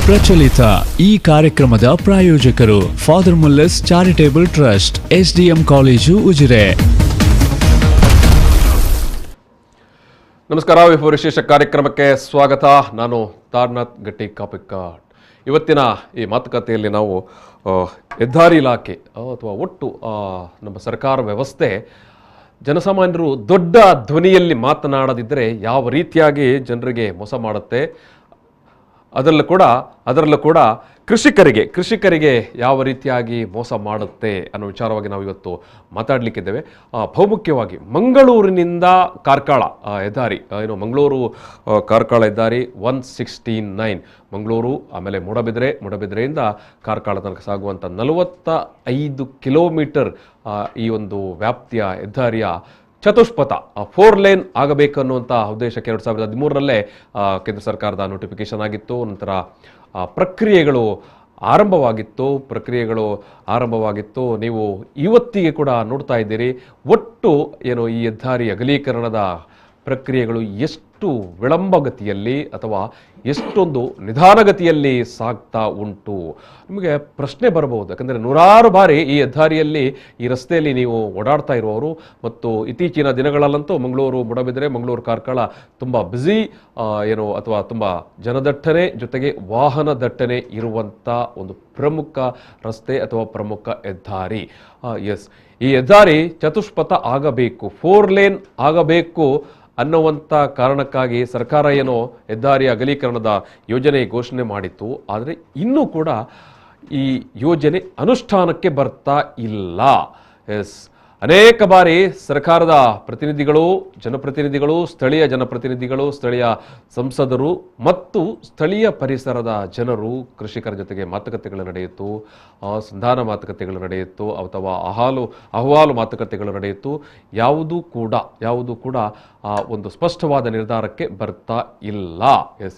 ಪ್ರಚಲಿತ ಈ ಕಾರ್ಯಕ್ರಮದ ಪ್ರಾಯೋಜಕರು father Muller's charitable trust, SDM college, Ujire. ನಮಸ್ಕಾರ. V4 ವಿಶೇಷ ಕಾರ್ಯಕ್ರಮಕ್ಕೆ ಸ್ವಾಗತ. ನಾನು ತಾರನಾಥ್ ಗಟ್ಟಿ ಕಾಪಿಕಾಡ್. ಇವತ್ತಿನ ಈ ಮಾತುಕತೆಯಲ್ಲಿ ನಾವು ಹೆದ್ದಾರಿ ಇಲಾಖೆ ಅಥವಾ ಒಟ್ಟು ನಮ್ಮ ಸರ್ಕಾರ ವ್ಯವಸ್ಥೆ ಜನಸಾಮಾನ್ಯರು ದೊಡ್ಡ ಧ್ವನಿಯಲ್ಲಿ ಮಾತನಾಡದಿದ್ದರೆ ಯಾವ ರೀತಿಯಾಗಿ ಜನರಿಗೆ ಮೋಸ ಮಾಡುತ್ತೆ, ಅದರಲ್ಲೂ ಕೂಡ ಕೃಷಿಕರಿಗೆ ಯಾವ ರೀತಿಯಾಗಿ ಮೋಸ ಮಾಡುತ್ತೆ ಅನ್ನೋ ವಿಚಾರವಾಗಿ ನಾವು ಇವತ್ತು ಮಾತಾಡಲಿಕ್ಕಿದ್ದೇವೆ. ಬಹುಮುಖ್ಯವಾಗಿ ಮಂಗಳೂರಿನಿಂದ ಕಾರ್ಕಳ ಹೆದ್ದಾರಿ, ಮಂಗಳೂರು ಕಾರ್ಕಳ ಹೆದ್ದಾರಿ 169 ಮಂಗಳೂರು, ಆಮೇಲೆ ಮೂಡಬಿದ್ರೆಯಿಂದ ಕಾರ್ಕಳ ತನಕ ಸಾಗುವಂಥ 45 ಕಿಲೋಮೀಟರ್ ಈ ಒಂದು ವ್ಯಾಪ್ತಿಯ ಹೆದ್ದಾರಿಯ ಚತುಷ್ಪಥ 4 ಲೇನ್ ಆಗಬೇಕು ಅನ್ನುವಂಥ ಉದ್ದೇಶಕ್ಕೆ 2013ರಲ್ಲೇ ಕೇಂದ್ರ ಸರ್ಕಾರದ ನೋಟಿಫಿಕೇಶನ್ ಆಗಿತ್ತು. ನಂತರ ಪ್ರಕ್ರಿಯೆಗಳು ಆರಂಭವಾಗಿತ್ತು. ನೀವು ಇವತ್ತಿಗೆ ಕೂಡ ನೋಡ್ತಾ ಇದ್ದೀರಿ. ಒಟ್ಟು ಈ ಹೆದ್ದಾರಿ ಅಗಲೀಕರಣದ ಪ್ರಕ್ರಿಯೆಗಳು ಎಷ್ಟು ವಿಳಂಬಗತಿಯಲ್ಲಿ ಅಥವಾ ಎಷ್ಟೊಂದು ನಿಧಾನಗತಿಯಲ್ಲಿ ಸಾಗ್ತಾ ಉಂಟು. ನಿಮಗೆ ಪ್ರಶ್ನೆ ಬರಬಹುದು, ಯಾಕಂದರೆ ನೂರಾರು ಬಾರಿ ಈ ಹೆದ್ದಾರಿಯಲ್ಲಿ, ಈ ರಸ್ತೆಯಲ್ಲಿ ನೀವು ಓಡಾಡ್ತಾ ಇರುವವರು ಮತ್ತು ಇತ್ತೀಚಿನ ದಿನಗಳಲ್ಲಂತೂ ಮಂಗಳೂರು ಮೂಡಬಿದ್ರೆ, ಮಂಗಳೂರು ಕಾರ್ಕಳ ತುಂಬ ಬ್ಯುಸಿ ಅಥವಾ ತುಂಬ ಜನದಟ್ಟಣೆ ಜೊತೆಗೆ ವಾಹನ ದಟ್ಟಣೆ ಇರುವಂಥ ಒಂದು ಪ್ರಮುಖ ರಸ್ತೆ ಅಥವಾ ಪ್ರಮುಖ ಹೆದ್ದಾರಿ. ಈ ಹೆದ್ದಾರಿ ಚತುಷ್ಪಥ ಆಗಬೇಕು, 4 ಲೇನ್ ಆಗಬೇಕು ಅನ್ನುವಂಥ ಕಾರಣಕ್ಕಾಗಿ ಸರ್ಕಾರ ಹೆದ್ದಾರಿ ಅಗಲೀಕರಣದ ಯೋಜನೆ ಘೋಷಣೆ ಮಾಡಿತ್ತು. ಆದರೆ ಇನ್ನೂ ಕೂಡ ಈ ಯೋಜನೆ ಅನುಷ್ಠಾನಕ್ಕೆ ಬರ್ತಾ ಇಲ್ಲ. ಅನೇಕ ಬಾರಿ ಸರ್ಕಾರದ ಪ್ರತಿನಿಧಿಗಳು, ಸ್ಥಳೀಯ ಜನಪ್ರತಿನಿಧಿಗಳು, ಸ್ಥಳೀಯ ಸಂಸದರು ಮತ್ತು ಸ್ಥಳೀಯ ಪರಿಸರದ ಜನರು ಕೃಷಿಕರ ಜೊತೆಗೆ ಮಾತುಕತೆಗಳು ನಡೆಯಿತು, ಸಂಧಾನ ಮಾತುಕತೆಗಳು ನಡೆಯಿತು ಅಥವಾ ಅಹವಾಲು ಮಾತುಕತೆಗಳು ನಡೆಯಿತು. ಯಾವುದೂ ಕೂಡ ಒಂದು ಸ್ಪಷ್ಟವಾದ ನಿರ್ಧಾರಕ್ಕೆ ಬರ್ತಾ ಇಲ್ಲ.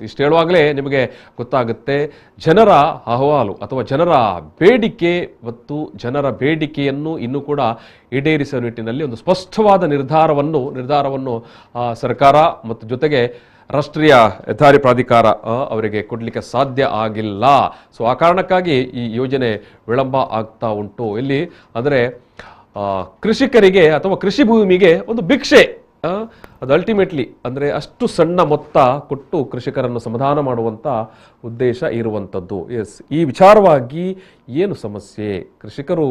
ಇಷ್ಟು ಹೇಳುವಾಗಲೇ ನಿಮಗೆ ಗೊತ್ತಾಗುತ್ತೆ, ಜನರ ಅಹವಾಲು ಅಥವಾ ಜನರ ಬೇಡಿಕೆ ಮತ್ತು ಜನರ ಬೇಡಿಕೆಯನ್ನು ಇನ್ನೂ ಕೂಡ ಈಡೇರಿಸುವ ನಿಟ್ಟಿನಲ್ಲಿ ಒಂದು ಸ್ಪಷ್ಟವಾದ ನಿರ್ಧಾರವನ್ನು ಸರ್ಕಾರ ಮತ್ತು ಜೊತೆಗೆ ರಾಷ್ಟ್ರೀಯ ಹೆದ್ದಾರಿ ಪ್ರಾಧಿಕಾರ ಅವರಿಗೆ ಕೊಡಲಿಕ್ಕೆ ಸಾಧ್ಯ ಆಗಿಲ್ಲ. ಸೊ ಆ ಕಾರಣಕ್ಕಾಗಿ ಈ ಯೋಜನೆ ವಿಳಂಬ ಆಗ್ತಾ ಉಂಟು. ಇಲ್ಲಿ ಅಂದರೆ ಕೃಷಿಕರಿಗೆ ಅಥವಾ ಕೃಷಿ ಭೂಮಿಗೆ ಒಂದು ಭಿಕ್ಷೆ, ಅದು ಅಲ್ಟಿಮೇಟ್ಲಿ ಅಂದರೆ ಅಷ್ಟು ಸಣ್ಣ ಮೊತ್ತ ಕೊಟ್ಟು ಕೃಷಿಕರನ್ನು ಸಮಾಧಾನ ಮಾಡುವಂಥ ಉದ್ದೇಶ ಇರುವಂಥದ್ದು. ಈ ವಿಚಾರವಾಗಿ ಏನು ಸಮಸ್ಯೆ, ಕೃಷಿಕರು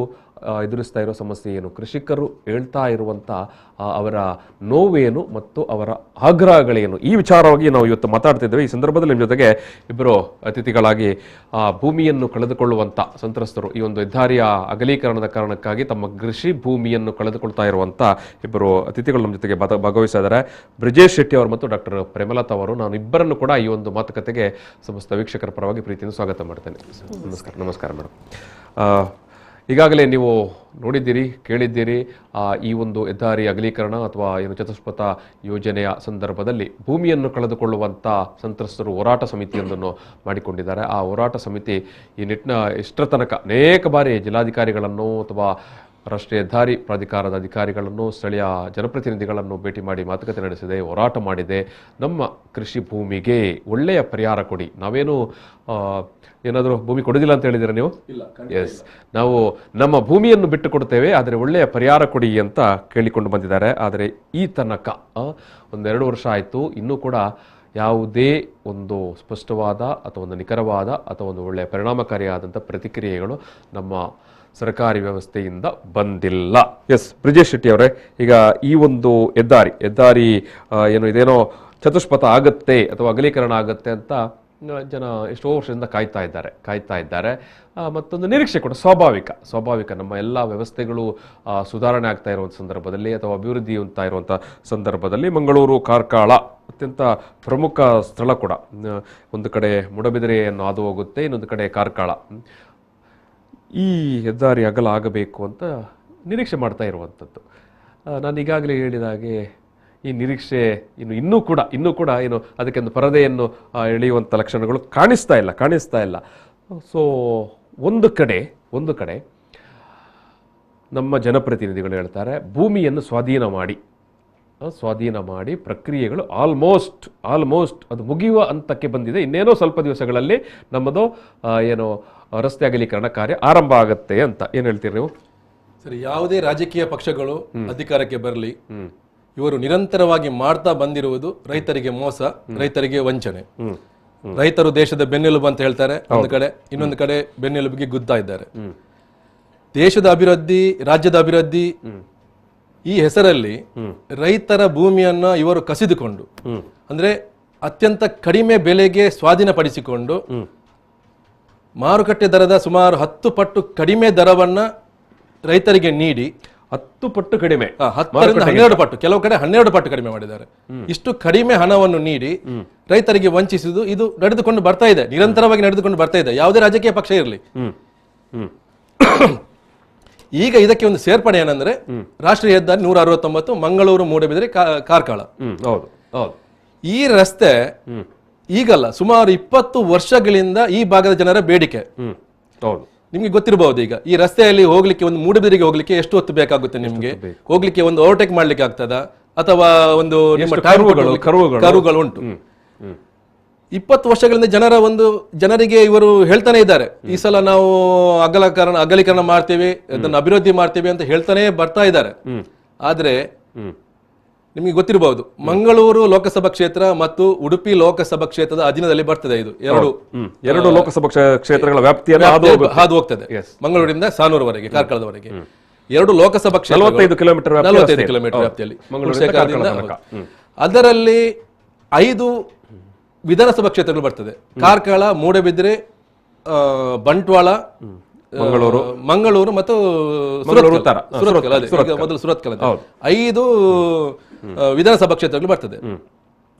ಎದುರಿಸ್ತಾ ಇರೋ ಸಮಸ್ಯೆ ಏನು, ಕೃಷಿಕರು ಹೇಳ್ತಾ ಇರುವಂಥ ಅವರ ನೋವೇನು ಮತ್ತು ಅವರ ಆಗ್ರಹಗಳೇನು, ಈ ವಿಚಾರವಾಗಿ ನಾವು ಇವತ್ತು ಮಾತಾಡ್ತಿದ್ದೇವೆ. ಈ ಸಂದರ್ಭದಲ್ಲಿ ನಿಮ್ಮ ಜೊತೆಗೆ ಇಬ್ಬರು ಅತಿಥಿಗಳಾಗಿ ಭೂಮಿಯನ್ನು ಕಳೆದುಕೊಳ್ಳುವಂಥ ಸಂತ್ರಸ್ತರು, ಈ ಒಂದು ಹೆದ್ದಾರಿಯ ಅಗಲೀಕರಣದ ಕಾರಣಕ್ಕಾಗಿ ತಮ್ಮ ಕೃಷಿ ಭೂಮಿಯನ್ನು ಕಳೆದುಕೊಳ್ತಾ ಇರುವಂಥ ಇಬ್ಬರು ಅತಿಥಿಗಳು ನಮ್ಮ ಜೊತೆಗೆ ಭಾಗವಹಿಸ್ತಾ ಇದ್ದಾರೆ. ಬ್ರಿಜೇಶ್ ಶೆಟ್ಟಿ ಅವರು ಮತ್ತು ಡಾಕ್ಟರ್ ಪ್ರೇಮಲತಾ ಅವರು. ನಾನು ಇಬ್ಬರನ್ನು ಕೂಡ ಈ ಒಂದು ಮಾತುಕತೆಗೆ ಸಮಸ್ತ ವೀಕ್ಷಕರ ಪರವಾಗಿ ಪ್ರೀತಿಯಿಂದ ಸ್ವಾಗತ ಮಾಡ್ತೇನೆ. ನಮಸ್ಕಾರ ಮೇಡಮ್. ಈಗಾಗಲೇ ನೀವು ನೋಡಿದ್ದೀರಿ, ಕೇಳಿದ್ದೀರಿ, ಈ ಒಂದು ಹೆದ್ದಾರಿ ಅಗಲೀಕರಣ ಅಥವಾ ಚತುಷ್ಪಥ ಯೋಜನೆಯ ಸಂದರ್ಭದಲ್ಲಿ ಭೂಮಿಯನ್ನು ಕಳೆದುಕೊಳ್ಳುವಂಥ ಸಂತ್ರಸ್ತರು ಹೋರಾಟ ಸಮಿತಿಯೊಂದನ್ನು ಮಾಡಿಕೊಂಡಿದ್ದಾರೆ. ಆ ಹೋರಾಟ ಸಮಿತಿ ಈ ನಿಟ್ಟಿನ ಇಷ್ಟರ ತನಕ ಅನೇಕ ಬಾರಿ ಜಿಲ್ಲಾಧಿಕಾರಿಗಳನ್ನು ಅಥವಾ ರಾಷ್ಟ್ರೀಯ ಹೆದ್ದಾರಿ ಪ್ರಾಧಿಕಾರದ ಅಧಿಕಾರಿಗಳನ್ನು, ಸ್ಥಳೀಯ ಜನಪ್ರತಿನಿಧಿಗಳನ್ನು ಭೇಟಿ ಮಾಡಿ ಮಾತುಕತೆ ನಡೆಸಿದೆ, ಹೋರಾಟ ಮಾಡಿದೆ. ನಮ್ಮ ಕೃಷಿ ಭೂಮಿಗೆ ಒಳ್ಳೆಯ ಪರಿಹಾರ ಕೊಡಿ, ನಾವೇನು ಏನಾದರೂ ಭೂಮಿ ಕೊಡೋದಿಲ್ಲ ಅಂತ ಹೇಳಿದ್ದೀರಾ ನೀವು? ನಾವು ನಮ್ಮ ಭೂಮಿಯನ್ನು ಬಿಟ್ಟು ಕೊಡ್ತೇವೆ, ಆದರೆ ಒಳ್ಳೆಯ ಪರಿಹಾರ ಕೊಡಿ ಅಂತ ಕೇಳಿಕೊಂಡು ಬಂದಿದ್ದಾರೆ. ಆದರೆ ಈ ತನಕ 1-2 ವರ್ಷ ಆಯಿತು, ಇನ್ನೂ ಕೂಡ ಯಾವುದೇ ಒಂದು ಸ್ಪಷ್ಟವಾದ ಅಥವಾ ಒಂದು ನಿಖರವಾದ ಅಥವಾ ಒಂದು ಒಳ್ಳೆಯ ಪರಿಣಾಮಕಾರಿಯಾದಂಥ ಪ್ರತಿಕ್ರಿಯೆಗಳು ನಮ್ಮ ಸರ್ಕಾರಿ ವ್ಯವಸ್ಥೆಯಿಂದ ಬಂದಿಲ್ಲ. ಬ್ರಿಜೇಶ್ ಶೆಟ್ಟಿ ಅವರೇ, ಈಗ ಈ ಒಂದು ಹೆದ್ದಾರಿ ಇದೇನೋ ಚತುಷ್ಪಥ ಆಗುತ್ತೆ ಅಥವಾ ಅಗಲೀಕರಣ ಆಗುತ್ತೆ ಅಂತ ಜನ ಎಷ್ಟೋ ವರ್ಷದಿಂದ ಕಾಯ್ತಾ ಇದ್ದಾರೆ. ಮತ್ತೊಂದು ನಿರೀಕ್ಷೆ ಕೂಡ ಸ್ವಾಭಾವಿಕ. ನಮ್ಮ ಎಲ್ಲ ವ್ಯವಸ್ಥೆಗಳು ಸುಧಾರಣೆ ಆಗ್ತಾ ಇರುವಂಥ ಸಂದರ್ಭದಲ್ಲಿ ಅಥವಾ ಅಭಿವೃದ್ಧಿ ಆಗ್ತಾ ಇರುವಂಥ ಸಂದರ್ಭದಲ್ಲಿ ಮಂಗಳೂರು ಕಾರ್ಕಳ ಅತ್ಯಂತ ಪ್ರಮುಖ ಸ್ಥಳ ಕೂಡ. ಒಂದು ಕಡೆ ಮೂಡಬಿದಿರೆಯನ್ನು ಹಾದು ಹೋಗುತ್ತೆ, ಇನ್ನೊಂದು ಕಡೆ ಕಾರ್ಕಳ. ಈ ಹೆದ್ದಾರಿ ಅಗಲ ಆಗಬೇಕು ಅಂತ ನಿರೀಕ್ಷೆ ಮಾಡ್ತಾ ಇರುವಂಥದ್ದು. ನಾನು ಈಗಾಗಲೇ ಹೇಳಿದ ಹಾಗೆ ಈ ನಿರೀಕ್ಷೆ ಇನ್ನೂ ಕೂಡ ಅದಕ್ಕೆ ಒಂದು ಪರದೆಯನ್ನು ಎಳೆಯುವಂಥ ಲಕ್ಷಣಗಳು ಕಾಣಿಸ್ತಾ ಇಲ್ಲ. ಸೊ ಒಂದು ಕಡೆ ನಮ್ಮ ಜನಪ್ರತಿನಿಧಿಗಳು ಹೇಳ್ತಾರೆ, ಭೂಮಿಯನ್ನು ಸ್ವಾಧೀನ ಮಾಡಿ ಸ್ವಾಧೀನ ಮಾಡಿ ಪ್ರಕ್ರಿಯೆಗಳು ಆಲ್ಮೋಸ್ಟ್ ಅದು ಮುಗಿಯುವ ಹಂತಕ್ಕೆ ಬಂದಿದೆ. ಇನ್ನೇನೋ ಸ್ವಲ್ಪ ದಿವಸಗಳಲ್ಲಿ ನಮ್ಮದು ಏನು ರಸ್ತೆ ಅಗಲೀಕರಣ ಕಾರ್ಯ ಆರಂಭ ಆಗುತ್ತೆ ಅಂತ. ಏನ್ ಹೇಳ್ತೀರಿ ನೀವು? ಸರಿ, ಯಾವುದೇ ರಾಜಕೀಯ ಪಕ್ಷಗಳು ಅಧಿಕಾರಕ್ಕೆ ಬರಲಿ, ಇವರು ನಿರಂತರವಾಗಿ ಮಾಡ್ತಾ ಬಂದಿರುವುದು ರೈತರಿಗೆ ಮೋಸ, ರೈತರಿಗೆ ವಂಚನೆ. ರೈತರು ದೇಶದ ಬೆನ್ನೆಲುಬು ಅಂತ ಹೇಳ್ತಾರೆ ಒಂದು ಕಡೆ, ಇನ್ನೊಂದು ಕಡೆ ಬೆನ್ನೆಲುಬಿಗೆ ಗುದ್ತಾ ಇದ್ದಾರೆ. ದೇಶದ ಅಭಿವೃದ್ಧಿ, ರಾಜ್ಯದ ಅಭಿವೃದ್ಧಿ ಈ ಹೆಸರಲ್ಲಿ ರೈತರ ಭೂಮಿಯನ್ನ ಇವರು ಕಸಿದುಕೊಂಡು, ಅಂದ್ರೆ ಅತ್ಯಂತ ಕಡಿಮೆ ಬೆಲೆಗೆ ಸ್ವಾಧೀನಪಡಿಸಿಕೊಂಡು ಮಾರುಕಟ್ಟೆ ದರದ ಸುಮಾರು 10 ಪಟ್ಟು ಕಡಿಮೆ ದರವನ್ನ ರೈತರಿಗೆ ನೀಡಿ, 10 ಪಟ್ಟು ಕಡಿಮೆ, 10ರಿಂದ 12 ಪಟ್ಟು, ಕೆಲವು ಕಡೆ 12 ಪಟ್ಟು ಕಡಿಮೆ ಮಾಡಿದ್ದಾರೆ. ಇಷ್ಟು ಕಡಿಮೆ ಹಣವನ್ನು ನೀಡಿ ರೈತರಿಗೆ ವಂಚಿಸುವುದು ಇದು ನಡೆದುಕೊಂಡು ಬರ್ತಾ ಇದೆ, ನಿರಂತರವಾಗಿ ನಡೆದುಕೊಂಡು ಬರ್ತಾ ಇದೆ, ಯಾವುದೇ ರಾಜಕೀಯ ಪಕ್ಷ ಇರಲಿ. ಈಗ ಇದಕ್ಕೆ ಒಂದು ಸೇರ್ಪಡೆ ಏನಂದ್ರೆ ರಾಷ್ಟ್ರೀಯ ಹೆದ್ದಾರಿ 169 ಮಂಗಳೂರು ಮೂಡಬಿದರೆ ಕಾರ್ಕಳ. ಈ ರಸ್ತೆ ಈಗಲ್ಲ, ಸುಮಾರು 20 ವರ್ಷಗಳಿಂದ ಈ ಭಾಗದ ಜನರ ಬೇಡಿಕೆ. ನಿಮ್ಗೆ ಗೊತ್ತಿರಬಹುದು, ಈಗ ಈ ರಸ್ತೆಯಲ್ಲಿ ಹೋಗ್ಲಿಕ್ಕೆ, ಒಂದು ಮೂಡಬಿದಿರೆಗೆ ಹೋಗ್ಲಿಕ್ಕೆ ಎಷ್ಟು ಹೊತ್ತು ಬೇಕಾಗುತ್ತೆ ನಿಮ್ಗೆ? ಹೋಗ್ಲಿಕ್ಕೆ ಒಂದು ಓವರ್ಟೇಕ್ ಮಾಡ್ಲಿಕ್ಕೆ ಆಗ್ತದ, ಅಥವಾ ಒಂದು ಕರುಗಳು ಉಂಟು. 20 ವರ್ಷಗಳಿಂದ ಜನರಿಗೆ ಇವರು ಹೇಳ್ತಾನೆ ಇದ್ದಾರೆ, ಈ ಸಲ ನಾವು ಅಗಲೀಕರಣ ಮಾಡ್ತೇವೆ, ಅದನ್ನು ಅಭಿವೃದ್ಧಿ ಮಾಡ್ತೇವೆ ಅಂತ ಹೇಳ್ತಾನೆ ಬರ್ತಾ ಇದ್ದಾರೆ. ಆದ್ರೆ ನಿಮಗೆ ಗೊತ್ತಿರಬಹುದು, ಮಂಗಳೂರು ಲೋಕಸಭಾ ಕ್ಷೇತ್ರ ಮತ್ತು ಉಡುಪಿ ಲೋಕಸಭಾ ಕ್ಷೇತ್ರದ ಅಧೀನದಲ್ಲಿ ಬರ್ತದೆ. ಇದು ಎರಡು ಲೋಕಸಭಾ ಕ್ಷೇತ್ರಗಳ ವ್ಯಾಪ್ತಿಯನ್ನು ಹಾದು ಹೋಗ್ತದೆ, ಮಂಗಳೂರಿನಿಂದ ಸಾನೂರುವರೆಗೆ, ಕಾರ್ಕಳದವರೆಗೆ. 2 ಲೋಕಸಭಾ ಕ್ಷೇತ್ರ 45 ಕಿಲೋಮೀಟರ್ ವ್ಯಾಪ್ತಿಯಲ್ಲಿ. ಅದರಲ್ಲಿ 5 ವಿಧಾನಸಭಾ ಕ್ಷೇತ್ರಗಳು ಬರ್ತದೆ: ಕಾರ್ಕಳ, ಮೂಡಬಿದ್ರೆ, ಬಂಟ್ವಾಳ, ಮಂಗಳೂರು ಮತ್ತು ಮೊದಲು ಸುರತ್ಕಲ್. 5 ವಿಧಾನಸಭಾ ಕ್ಷೇತ್ರಗಳು ಬರ್ತದೆ.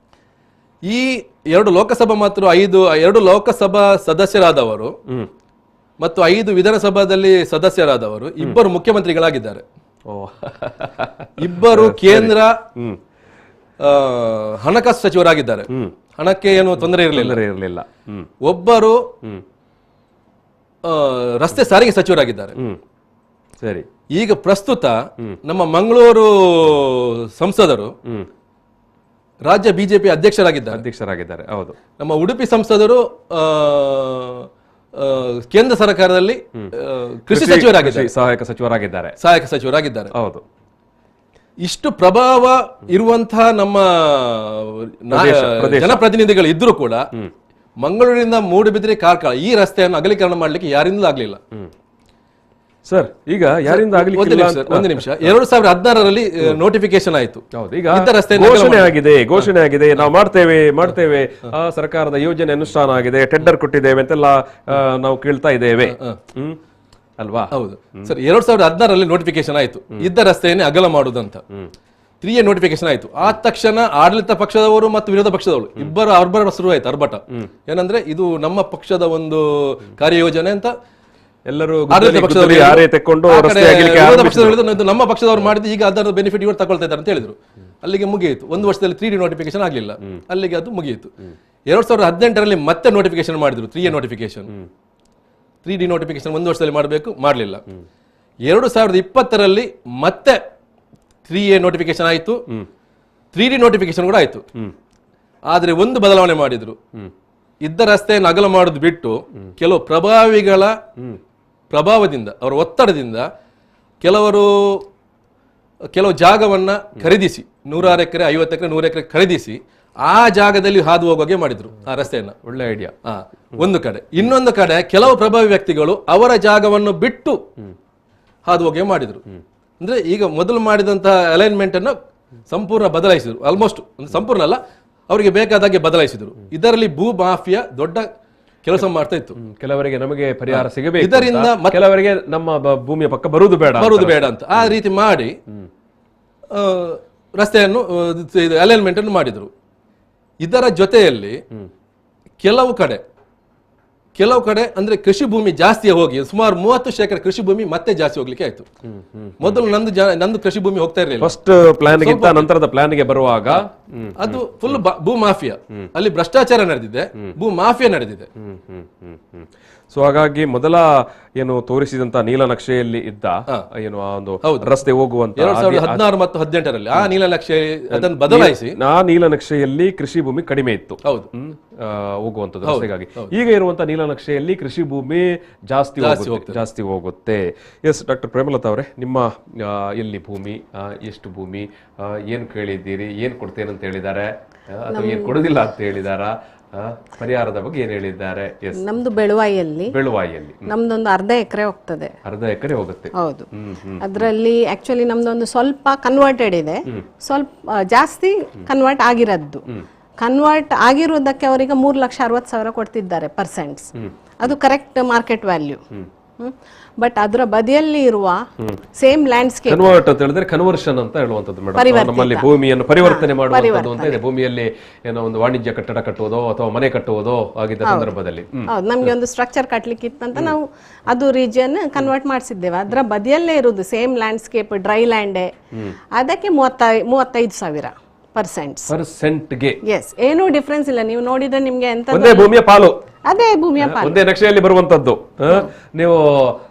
ಈ 2 ಲೋಕಸಭಾ ಮತ್ತು 2 ಲೋಕಸಭಾ ಸದಸ್ಯರಾದವರು ಮತ್ತು 5 ವಿಧಾನಸಭಾದಲ್ಲಿ ಸದಸ್ಯರಾದವರು ಇಬ್ಬರು ಮುಖ್ಯಮಂತ್ರಿಗಳಾಗಿದ್ದಾರೆ. ಇಬ್ಬರು ಕೇಂದ್ರ ಹಣಕಾಸು ಸಚಿವರಾಗಿದ್ದಾರೆ. ಹಣಕ್ಕೆ ಏನು ತೊಂದರೆ ಇರಲಿಲ್ಲ. ಒಬ್ಬರು ರಸ್ತೆ ಸಾರಿಗೆ ಸಚಿವರಾಗಿದ್ದಾರೆ. ಸರಿ, ಈಗ ಪ್ರಸ್ತುತ ನಮ್ಮ ಮಂಗಳೂರು ಸಂಸದರು ರಾಜ್ಯ ಬಿಜೆಪಿ ಅಧ್ಯಕ್ಷರಾಗಿದ್ದಾರೆ. ಹೌದು. ನಮ್ಮ ಉಡುಪಿ ಸಂಸದರು ಕೇಂದ್ರ ಸರ್ಕಾರದಲ್ಲಿ ಕೃಷಿ ಸಚಿವರಾಗಿದ್ದಾರೆ, ಸಹಾಯಕ ಸಚಿವರಾಗಿದ್ದಾರೆ. ಹೌದು. ಇಷ್ಟು ಪ್ರಭಾವ ಇರುವಂತಹ ನಮ್ಮ ಜನಪ್ರತಿನಿಧಿಗಳು ಇದ್ರೂ ಕೂಡ ಮಂಗಳೂರಿನಿಂದ ಮೂಡುಬಿದಿರೆ ಕಾರ್ಕಳ ಈ ರಸ್ತೆಯನ್ನು ಅಗಲೀಕರಣ ಮಾಡ್ಲಿಕ್ಕೆ ಯಾರಿಂದಲೂ ಆಗ್ಲಿಲ್ಲ. ಸರ್, ಈಗ ಯಾರಿಂದ ಒಂದು ನಿಮಿಷ, 2016ರಲ್ಲಿ ನೋಟಿಫಿಕೇಶನ್ ಆಯ್ತು. ಘೋಷಣೆ ಆಗಿದೆ, ನಾವು ಮಾಡ್ತೇವೆ, ಸರ್ಕಾರದ ಯೋಜನೆ ಅನುಷ್ಠಾನ ಆಗಿದೆ, ಟೆಂಡರ್ ಕೊಟ್ಟಿದ್ದೇವೆ ಅಂತೆಲ್ಲ ನಾವು ಕೇಳ್ತಾ ಇದ್ದೇವೆ ಅಲ್ವಾ? ಹೌದು ಸರ್, 2016ರಲ್ಲಿ ನೋಟಿಫಿಕೇಶನ್ ಆಯ್ತು, ಇದ್ದ ರಸ್ತೆಯನ್ನೇ ಅಗಲ ಮಾಡುದಂತ. 3A ನೋಟಿಫಿಕೇಶನ್ ಆಯ್ತು. ಆ ತಕ್ಷಣ ಆಡಳಿತ ಪಕ್ಷದವರು ಮತ್ತು ವಿರೋಧ ಪಕ್ಷದವರು ಇಬ್ಬರ ಶುರುವಾಯ್ತು ಅರ್ಭಟ. ಏನಂದ್ರೆ ಇದು ನಮ್ಮ ಪಕ್ಷದ ಒಂದು ಕಾರ್ಯಯೋಜನೆ ಅಂತ ಎಲ್ಲರೂ ಆಡಳಿತ ಪಕ್ಷದವರು ನಮ್ಮ ಪಕ್ಷದವರು ಮಾಡಿದ್ದು, ಈಗ ಅದರ ಬೆನಿಫಿಟ್ ಇವರು ತಗೊಳ್ತಾ ಇದ್ದಾರೆ ಅಂತ ಹೇಳಿದ್ರು. ಅಲ್ಲಿಗೆ ಮುಗಿಯಿತು. 1 ವರ್ಷದಲ್ಲಿ 3D ನೋಟಿಫಿಕೇಶನ್ ಆಗ್ಲಿಲ್ಲ, ಅಲ್ಲಿಗೆ ಅದು ಮುಗಿಯಿತು. 2018ರಲ್ಲಿ ಮತ್ತೆ ನೋಟಿಫಿಕೇಶನ್ ಮಾಡಿದ್ರು, 3A ನೋಟಿಫಿಕೇಶನ್. 3D ನೋಟಿಫಿಕೇಶನ್ 1 ವರ್ಷದಲ್ಲಿ ಮಾಡಬೇಕು, ಮಾಡಲಿಲ್ಲ. 2020ರಲ್ಲಿ ಮತ್ತೆ 3A ನೋಟಿಫಿಕೇಶನ್ ಆಯಿತು, 3D ನೋಟಿಫಿಕೇಶನ್ ಕೂಡ ಆಯಿತು. ಆದರೆ ಒಂದು ಬದಲಾವಣೆ ಮಾಡಿದ್ರು, ಇದ್ದ ರಸ್ತೆಯನ್ನು ಅಗಲ ಮಾಡೋದು ಬಿಟ್ಟು ಕೆಲವು ಪ್ರಭಾವಿಗಳ ಪ್ರಭಾವದಿಂದ, ಅವರ ಒತ್ತಡದಿಂದ ಕೆಲವು ಜಾಗವನ್ನ ಖರೀದಿಸಿ 100 ಎಕರೆ, 50 ಎಕರೆ, 100 ಎಕರೆ ಖರೀದಿಸಿ ಆ ಜಾಗದಲ್ಲಿ ಹಾದು ಹೋಗೋಗೆ ಮಾಡಿದ್ರು ಆ ರಸ್ತೆಯನ್ನ. ಒಳ್ಳೆ ಐಡಿಯಾ. ಒಂದು ಕಡೆ. ಇನ್ನೊಂದು ಕಡೆ ಕೆಲವು ಪ್ರಭಾವಿ ವ್ಯಕ್ತಿಗಳು ಅವರ ಜಾಗವನ್ನು ಬಿಟ್ಟು ಹಾದು ಹೋಗೋಗೆ ಮಾಡಿದ್ರು. ಅಂದ್ರೆ ಈಗ ಮೊದಲು ಮಾಡಿದಂತಹ ಅಲೈನ್ಮೆಂಟ್ ಅನ್ನು ಸಂಪೂರ್ಣ ಬದಲಾಯಿಸಿದ್ರು. ಆಲ್ಮೋಸ್ಟ್ ಸಂಪೂರ್ಣ ಅಲ್ಲ, ಅವರಿಗೆ ಬೇಕಾದಾಗೆ ಬದಲಾಯಿಸಿದ್ರು. ಇದರಲ್ಲಿ ಭೂ ಮಾಫಿಯಾ ದೊಡ್ಡ ಕೆಲಸ ಮಾಡ್ತಾ ಇತ್ತು. ಕೆಲವರಿಗೆ ನಮಗೆ ಪರಿಹಾರ ಸಿಗಬೇಕು, ಇದರಿಂದ ಕೆಲವರಿಗೆ ನಮ್ಮ ಭೂಮಿಯ ಪಕ್ಕ ಬರುವುದು ಬೇಡ ಅಂತ ಆ ರೀತಿ ಮಾಡಿ ರಸ್ತೆಯನ್ನು ಅಲೈನ್ಮೆಂಟ್ ಅನ್ನು ಮಾಡಿದ್ರು. ಇದರ ಜೊತೆಯಲ್ಲಿ ಕೆಲವು ಕಡೆ ಅಂದ್ರೆ ಕೃಷಿ ಭೂಮಿ ಜಾಸ್ತಿ ಹೋಗಿ ಸುಮಾರು 30% ಕೃಷಿ ಭೂಮಿ ಮತ್ತೆ ಜಾಸ್ತಿ ಹೋಗ್ಲಿಕ್ಕೆ ಆಯ್ತು. ಮೊದಲು ನಂದು ಕೃಷಿ ಭೂಮಿ ಹೋಗ್ತಾ ಇರಲಿಲ್ಲ. ಫಸ್ಟ್ ಪ್ಲಾನ್ ಗಿಂತ ನಂತರದ ಪ್ಲಾನ್ ಗೆ ಬರುವಾಗ ಅದು ಫುಲ್ ಭೂ ಮಾಫಿಯಾ, ಅಲ್ಲಿ ಭ್ರಷ್ಟಾಚಾರ ನಡೆದಿದೆ, ಭೂ ಮಾಫಿಯಾ ನಡೆದಿದೆ. ಸೊ ಹಾಗಾಗಿ ಮೊದಲ ಏನು ತೋರಿಸಿದಂತ ನೀಲನಕ್ಷೆಯಲ್ಲಿ ಇದ್ದ ಏನು ಆ ಒಂದು ರಸ್ತೆ ಹೋಗುವಂತ 2016 ಮತ್ತು 18ರಲ್ಲಿ ಆ ನೀಲನಕ್ಷೆ ಅದನ್ನು ಬದಲಾಯಿಸಿ ಆ ನೀಲನಕ್ಷೆಯಲ್ಲಿ ಕೃಷಿ ಭೂಮಿ ಕಡಿಮೆ ಇತ್ತು. ಹೌದು, ಹೋಗುವಂತದ್ದು ರಸ್ತೆಗಾಗಿ. ಈಗ ಇರುವಂತ ನೀಲನಕ್ಷೆಯಲ್ಲಿ ಕೃಷಿ ಭೂಮಿ ಜಾಸ್ತಿ ಹೋಗುತ್ತೆ. ಎಸ್ ಡಾಕ್ಟರ್ ಪ್ರೇಮಲತಾ ಅವರೇ, ನಿಮ್ಮ ಎಲ್ಲಿ ಭೂಮಿ, ಎಷ್ಟು ಭೂಮಿ, ಏನ್ ಕೇಳಿದ್ದೀರಿ, ಏನ್ ಕೊಡ್ತೇನೆ ಅಂತ ಹೇಳಿದ್ದಾರೆ ಅಥವಾ ಏನ್ ಕೊಡುದಿಲ್ಲ ಅಂತ ಹೇಳಿದಾರ, ಪರಿಹಾರದ ಬಗ್ಗೆ ಏನ್ ಹೇಳಿದ್ದಾರೆ? ನಮ್ದು ಬೆಳುವಾಯಿಯಲ್ಲಿ ನಮ್ದೊಂದು ಅರ್ಧ ಎಕರೆ ಹೋಗ್ತದೆ. ಅರ್ಧ ಎಕರೆ ಹೋಗುತ್ತೆ. ಹೌದು. ಅದರಲ್ಲಿ ಆಕ್ಚುಲಿ ನಮ್ದೊಂದು ಸ್ವಲ್ಪ ಕನ್ವರ್ಟೆಡ್ ಇದೆ, ಸ್ವಲ್ಪ ಜಾಸ್ತಿ ಕನ್ವರ್ಟ್ ಆಗಿರದ್ದು. ಕನ್ವರ್ಟ್ ಆಗಿರುವುದಕ್ಕೆ ಅವರಿಗೆ 3,60,000 ಕೊಡ್ತಿದ್ದಾರೆ ಪರ್ಸೆಂಟ್ಸ್. ಅದು ಕರೆಕ್ಟ್ ಮಾರ್ಕೆಟ್ ವ್ಯಾಲ್ಯೂ. ಬಟ್ ಅದರ ಬದಿಯಲ್ಲಿ ಇರುವ ಸೇಮ್ ಲ್ಯಾಂಡ್ಸ್ಕೇಪ್, ಕನ್ವರ್ಟ್ ಅಂತ ಹೇಳಿದ್ರೆ ಕನ್ವರ್ಷನ್ ಅಂತ ಹೇಳುವಂತದ್ದು ಮೇಡಮ್. ನಮ್ಮಲ್ಲಿ ಭೂಮಿಯನ್ನು ಪರಿವರ್ತನೆ ಮಾಡುವಂತದ್ದು ಅಂತ ಇದೆ. ಭೂಮಿಯಲ್ಲಿ ಏನೋ ಒಂದು ವಾಣಿಜ್ಯ ಕಟ್ಟಡ ಕಟ್ಟುವುದೋ ಅಥವಾ ಮನೆ ಕಟ್ಟುವುದೋ ಆಗಿದ್ದ ಸಂದರ್ಭದಲ್ಲಿ ಹೌದು, ನಮ್ಗೆ ಒಂದು ಸ್ಟ್ರಕ್ಚರ್ ಕಟ್ಲಿಕ್ಕೆ ಇತ್ತಂತ ನಾವು ಅದು ರೀಜಿಯನ್ ಕನ್ವರ್ಟ್ ಮಾಡಿಸಿದ್ದೇವೆ. ಅದರ ಬದಿಯಲ್ಲೇ ಇರುವುದು ಸೇಮ್ ಲ್ಯಾಂಡ್ಸ್ಕೇಪ್, ಡ್ರೈ ಲ್ಯಾಂಡೇ. ಅದಕ್ಕೆ 35,000 ಪರ್ಸೆಂಟ್ಗೆ. ಎಸ್, ಏನೂ ಡಿಫ್ರೆನ್ಸ್ ಇಲ್ಲ. ನೀವು ನೋಡಿದ್ರೆ ನಿಮ್ಗೆ ಎಂತ ಒಂದೇ ಭೂಮಿಯ ಪಾಲು, ಅದೇ ಭೂಮಿಯ ಪಾಲು, ಒಂದೇ ನಕ್ಷೆಯಲ್ಲಿ ಬರುವಂತದ್ದು. ನೀವು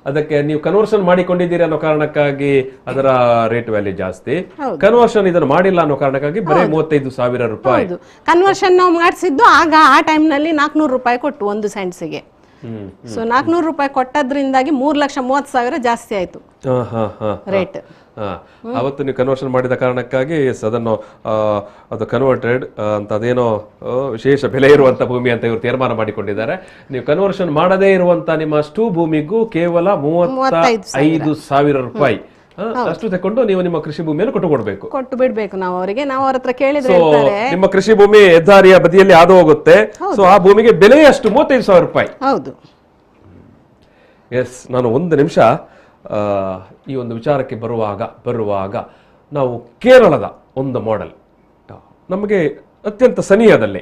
ಅದಕ್ಕೆ ನೀವು ಕನ್ವರ್ಷನ್ ಮಾಡಿಕೊಂಡಿದ್ದೀರಿ ಅನ್ನೋ ಕಾರಣಕ್ಕಾಗಿ ಅದರ ರೇಟ್ ವ್ಯಾಲ್ಯೂ ಜಾಸ್ತಿ. ಕನ್ವರ್ಷನ್ ಇದನ್ನು ಮಾಡಿಲ್ಲ ಅನ್ನೋ ಕಾರಣಕ್ಕಾಗಿ ಬರೀ 35,000 ರೂಪಾಯಿ. ಕನ್ವರ್ಷನ್ ನಾವು ಮಾಡಿಸಿದ್ದು ಆಗ ಆ ಟೈಮ್ ನಲ್ಲಿ 400 ರೂಪಾಯಿ ಕೊಟ್ಟು ಒಂದು ಸೆಂಟ್ಸ್ಗೆ. ಸೊ 400 ರೂಪಾಯಿ ಕೊಟ್ಟದ್ರಿಂದಾಗಿ 3,30,000 ಜಾಸ್ತಿ ಆಯ್ತು ರೇಟ್. ಅವತ್ತು ನೀವು ಕನ್ವರ್ಷನ್ ಮಾಡಿದ ಕಾರಣಕ್ಕಾಗಿ ಅದನ್ನು ಅದು ಕನ್ವರ್ಟೆಡ್ ಅಂತ ಅದೇನೋ ವಿಶೇಷ ಬೆಲೆ ಇರುವಂತ ಭೂಮಿ ಅಂತ ಇವರು ತೀರ್ಮಾನ ಮಾಡಿಕೊಂಡಿದ್ದಾರೆ. ನೀವು ಕನ್ವರ್ಷನ್ ಮಾಡದೇ ಇರುವಂತ ನಿಮ್ಮ ಅಷ್ಟು ಭೂಮಿಗೂ ಕೇವಲ 35,000 ರೂಪಾಯಿ ಅಷ್ಟು ತಕೊಂಡು ನೀವು ನಿಮ್ಮ ಕೃಷಿ ಭೂಮಿಯನ್ನು ಕೊಟ್ಟು ಬಿಡ್ಬೇಕು ನಾವು ಅವರಿಗೆ. ನಾವು ಅವ್ರ ಹತ್ರ ಕೇಳಿದ್ರೆ ನಿಮ್ಮ ಕೃಷಿ ಭೂಮಿ ಹೆದ್ದಾರಿಯ ಬದಿಯಲ್ಲಿ ಹಾದು ಹೋಗುತ್ತೆ. ಸೊ ಆ ಭೂಮಿಗೆ ಬೆಲೆ ಅಷ್ಟು 35,000 ರೂಪಾಯಿ. ಹೌದು. ಎಸ್, ನಾನು ಒಂದು ನಿಮಿಷ ಈ ಒಂದು ವಿಚಾರಕ್ಕೆ ಬರುವಾಗ ನಾವು ಕೇರಳದ ಒಂದು ಮಾಡೆಲ್ ನಮಗೆ ಅತ್ಯಂತ ಸನಿಹದಲ್ಲಿ,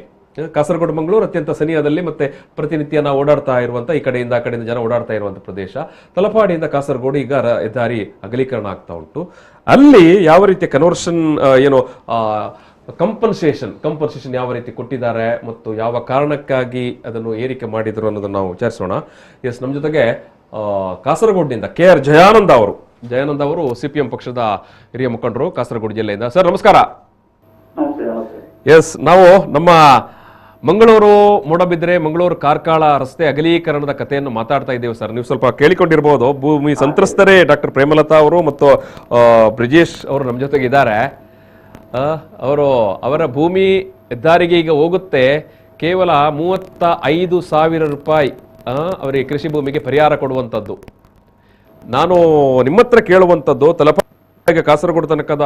ಕಾಸರಗೋಡು ಮಂಗಳೂರು ಅತ್ಯಂತ ಸನಿಹದಲ್ಲಿ, ಮತ್ತೆ ಪ್ರತಿನಿತ್ಯ ನಾವು ಓಡಾಡ್ತಾ ಇರುವಂತ ಈ ಕಡೆಯಿಂದ ಆ ಕಡೆಯಿಂದ ಜನ ಓಡಾಡ್ತಾ ಇರುವಂತ ಪ್ರದೇಶ. ತಲಪಾಡಿಯಿಂದ ಕಾಸರಗೋಡು ಈಗ ಹೆದ್ದಾರಿ ಅಗಲೀಕರಣ ಆಗ್ತಾ ಉಂಟು. ಅಲ್ಲಿ ಯಾವ ರೀತಿಯ ಕನ್ವರ್ಷನ್ ಏನು ಕಂಪನ್ಸೇಷನ್ ಯಾವ ರೀತಿ ಕೊಟ್ಟಿದ್ದಾರೆ ಮತ್ತು ಯಾವ ಕಾರಣಕ್ಕಾಗಿ ಅದನ್ನು ಏರಿಕೆ ಮಾಡಿದ್ರು ಅನ್ನೋದನ್ನು ನಾವು ವಿಚಾರಿಸೋಣ. ಎಸ್, ನಮ್ಮ ಜೊತೆಗೆ ಕಾಸರಗೋಡಿನಿಂದ KR ಜಯಾನಂದ ಅವರು CPM ಪಕ್ಷದ ಹಿರಿಯ ಮುಖಂಡರು, ಕಾಸರಗೋಡು ಜಿಲ್ಲೆಯಿಂದ. ಸರ್ ನಮಸ್ಕಾರ. ಎಸ್, ನಾವು ನಮ್ಮ ಮಂಗಳೂರು ಮೂಡಬಿದ್ರೆ ಮಂಗಳೂರು ಕಾರ್ಕಳ ರಸ್ತೆ ಅಗಲೀಕರಣದ ಕಥೆಯನ್ನು ಮಾತಾಡ್ತಾ ಇದ್ದೇವೆ ಸರ್. ನೀವು ಸ್ವಲ್ಪ ಕೇಳಿಕೊಂಡಿರ್ಬೋದು. ಭೂಮಿ ಸಂತ್ರಸ್ತರೇ ಡಾಕ್ಟರ್ ಪ್ರೇಮಲತಾ ಅವರು ಮತ್ತು ಬ್ರಿಜೇಶ್ ಅವರು ನಮ್ಮ ಜೊತೆಗೆ ಇದ್ದಾರೆ. ಅವರ ಭೂಮಿ ಹೆದ್ದಾರಿಗೆ ಈಗ ಹೋಗುತ್ತೆ. ಕೇವಲ 35,000 ರೂಪಾಯಿ ಅವರಿಗೆ ಕೃಷಿ ಭೂಮಿಗೆ ಪರಿಹಾರ ಕೊಡುವಂಥದ್ದು. ನಾನು ನಿಮ್ಮ ಹತ್ರ ಕೇಳುವಂಥದ್ದು, ತಲಪಾಡಿಗೆ ಕಾಸರಗೋಡು ತನಕದ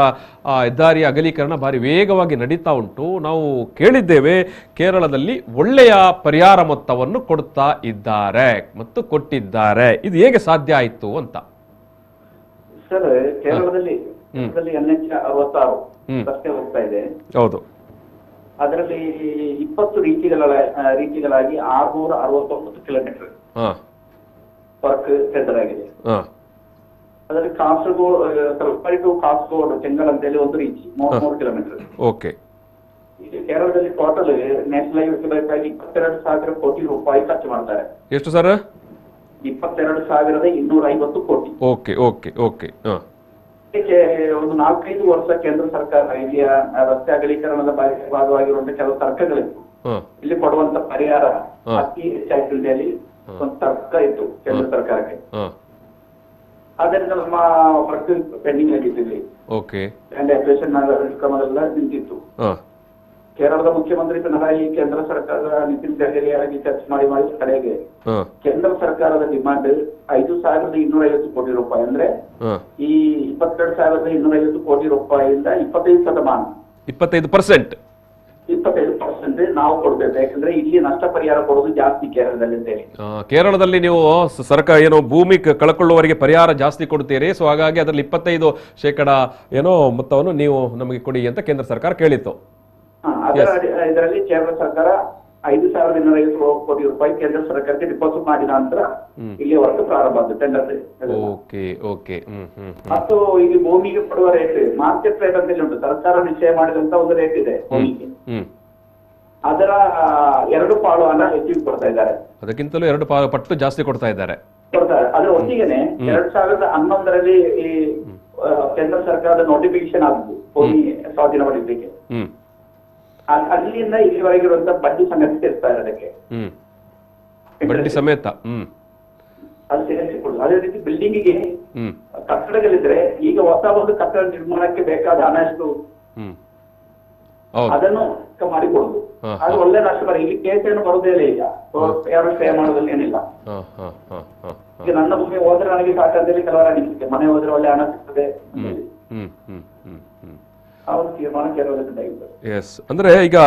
ಹೆದ್ದಾರಿಯ ಅಗಲೀಕರಣ ಭಾರಿ ವೇಗವಾಗಿ ನಡೀತಾ ಉಂಟು. ನಾವು ಕೇಳಿದ್ದೇವೆ ಕೇರಳದಲ್ಲಿ ಒಳ್ಳೆಯ ಪರಿಹಾರ ಮೊತ್ತವನ್ನು ಕೊಡ್ತಾ ಇದ್ದಾರೆ ಮತ್ತು ಕೊಟ್ಟಿದ್ದಾರೆ. ಇದು ಹೇಗೆ ಸಾಧ್ಯ ಆಯಿತು ಅಂತ? ಸರ್, ಕೇರಳದಲ್ಲಿ NH 66 ರಸ್ತೆ ಹೋಗ್ತಾ ಇದೆ. ಹೌದು. ಅದರಲ್ಲಿ 20 ರೀತಿಗಳಾಗಿ 669 ಕಿಲೋಮೀಟರ್ ವರ್ಕ್ ಟೆಂಡರ್ ಆಗಿದೆ. ಅದರಲ್ಲಿ ತಲಪಾಡಿ ಟು ಕಾಸರಗೋಡು ಚೆಂಗಲ್ ಅಂತೇಳಿ ಒಂದು ರೀತಿ 33 ಕಿಲೋಮೀಟರ್. ಓಕೆ. ಈಗ ಕೇರಳದಲ್ಲಿ ಟೋಟಲ್ ನ್ಯಾಷನಲ್ ಹೈವೇ 22,000 ಕೋಟಿ ರೂಪಾಯಿ ಖರ್ಚು ಮಾಡ್ತಾರೆ. ಎಷ್ಟು ಸರ್? 22,250 ಕೋಟಿ. Okay okay okay. ಒಂದು 4-5 ವರ್ಷ ಕೇಂದ್ರ ಸರ್ಕಾರ ಇಲ್ಲಿಯ ರಸ್ತೆ ಅಗಲೀಕರಣದ ಭಾಗವಾಗಿರುವಂತಹ ಕೆಲವು ತರ್ಕಗಳಿತ್ತು. ಇಲ್ಲಿ ಕೊಡುವಂತ ಪರಿಹಾರ ಅತಿ ಹೆಚ್ಚಾಗಿ ಒಂದು ತರ್ಕ ಇತ್ತು ಕೇಂದ್ರ ಸರ್ಕಾರಕ್ಕೆ. ಆದ್ದರಿಂದ ನಮ್ಮ ವರ್ಕ್ ಪೆಂಡಿಂಗ್ ಆಗಿತ್ತು ಇಲ್ಲಿ. ಲ್ಯಾಂಡ್ ಅಕ್ವಿಸಿಷನ್ ಕ್ರಮಗಳೆಲ್ಲ ನಿಂತಿತ್ತು. ಕೇರಳದ ಮುಖ್ಯಮಂತ್ರಿ ಪಿಣರಾಯಿ ಕೇಂದ್ರ ಸರ್ಕಾರದ ನಿತಿನ್ ಗಡ್ಕರಿಯಾಗಿ ಚರ್ಚೆ ಮಾಡಿ ಕಡೆಗೆ ಕೇಂದ್ರ ಸರ್ಕಾರದ ಡಿಮಾಂಡ್ 5,250 ಕೋಟಿ ರೂಪಾಯಿ. ಅಂದ್ರೆ ಈ 22,250 ಕೋಟಿ ರೂಪಾಯಿಯಿಂದ 25% ನಾವು ಕೊಡ್ಬೇಕು. ಯಾಕಂದ್ರೆ ಇಲ್ಲಿ ನಷ್ಟ ಪರಿಹಾರ ಕೊಡೋದು ಜಾಸ್ತಿ ಕೇರಳದಲ್ಲಿ ಅಂತ ಹೇಳಿ. ಕೇರಳದಲ್ಲಿ ನೀವು ಸರ್ಕಾರ ಏನೋ ಭೂಮಿ ಕಳ್ಕೊಳ್ಳುವವರಿಗೆ ಪರಿಹಾರ ಜಾಸ್ತಿ ಕೊಡ್ತೀರಿ. ಸೊ ಹಾಗಾಗಿ ಅದರಲ್ಲಿ 25% ಏನೋ ಮೊತ್ತವನ್ನು ನೀವು ನಮಗೆ ಕೊಡಿ ಅಂತ ಕೇಂದ್ರ ಸರ್ಕಾರ ಕೇಳಿತ್ತು. ಇದರಲ್ಲಿ ಕೇಂದ್ರ ಸರ್ಕಾರ 5,250 ಕೋಟಿ ರೂಪಾಯಿ ಕೇಂದ್ರ ಸರ್ಕಾರಕ್ಕೆ ಡಿಪಾಸಿಟ್ ಮಾಡಿದ ನಂತರ ಇಲ್ಲಿ ವರ್ಕ್ ಪ್ರಾರಂಭ ಆಗುತ್ತೆ ಟೆಂಡರ್. ಮತ್ತು ಇಲ್ಲಿ ಭೂಮಿಗೆ ಕೊಡುವ ರೇಟ್ ಮಾರ್ಕೆಟ್ ರೇಟ್ ಅಂತ ಉಂಟು. ಸರ್ಕಾರ ನಿಶ್ಚಯ ಮಾಡಿದಂತ ಒಂದು ರೇಟ್ ಇದೆ ಭೂಮಿಗೆ. ಅದರ 2 ಪಾಲು ಹಣ ಹೆಚ್ಚಿಗೆ ಕೊಡ್ತಾ ಇದ್ದಾರೆ. ಅದಕ್ಕಿಂತಲೂ 2 ಪಟ್ಟು ಜಾಸ್ತಿ ಕೊಡ್ತಾ ಇದ್ದಾರೆ. ಅದ್ರ ಒಟ್ಟಿಗೆನೆ 2011ರಲ್ಲಿ ಈ ಕೇಂದ್ರ ಸರ್ಕಾರದ ನೋಟಿಫಿಕೇಶನ್ ಆಗಿದ್ದು ಭೂಮಿ ಸ್ವಾಧೀನ ಪಡಿಲಿಕ್ಕೆ, ಅಲ್ಲಿಂದ ಇಲ್ಲಿವರೆಗಿರುವಂತ ಬಡ್ಡಿ ಸಂಗತಿ ಸೇರ್ತಾ ಇದೆ ಅದಕ್ಕೆ, ಬಡ್ಡಿ ಸಮೇತ. ಅದು ಸೇರಿಸಿಕೊಳ್ಳುದು. ಅದೇ ರೀತಿ ಬಿಲ್ಡಿಂಗಿಗೆ ಕಟ್ಟಡಗಳಿದ್ರೆ ಈಗ ಹೊಸ ಒಂದು ಕಟ್ಟಡ ನಿರ್ಮಾಣಕ್ಕೆ ಬೇಕಾದ ಹಣ ಎಷ್ಟು ಅದನ್ನು ಮಾಡಿಕೊಡುದು. ಅದು ಒಳ್ಳೆ ರಾಷ್ಟ್ರಪತಿ ಇಲ್ಲಿ ಕೇಸ್ ಏನು ಬರುದೇ ಇಲ್ಲ. ಈಗ ಯಾರು ಸ್ಟೇ ಮಾಡೋದ್ರಲ್ಲಿ ಏನಿಲ್ಲ. ಈಗ ನನ್ನ ಭೂಮಿ ಹೋದ್ರೆ ನನಗೆ ಸಾಕಾದಲ್ಲಿ ಕೆಲವರ ಅನಿಸಿಕೆ, ಮನೆ ಹೋದ್ರೆ ಒಳ್ಳೆ ಹಣ ಸಿಗ್ತದೆ ಆ ಒಂದು ತೀರ್ಮಾನ ಕೇರಳದಲ್ಲಿ. ಎಸ್, ಅಂದ್ರೆ ಈಗ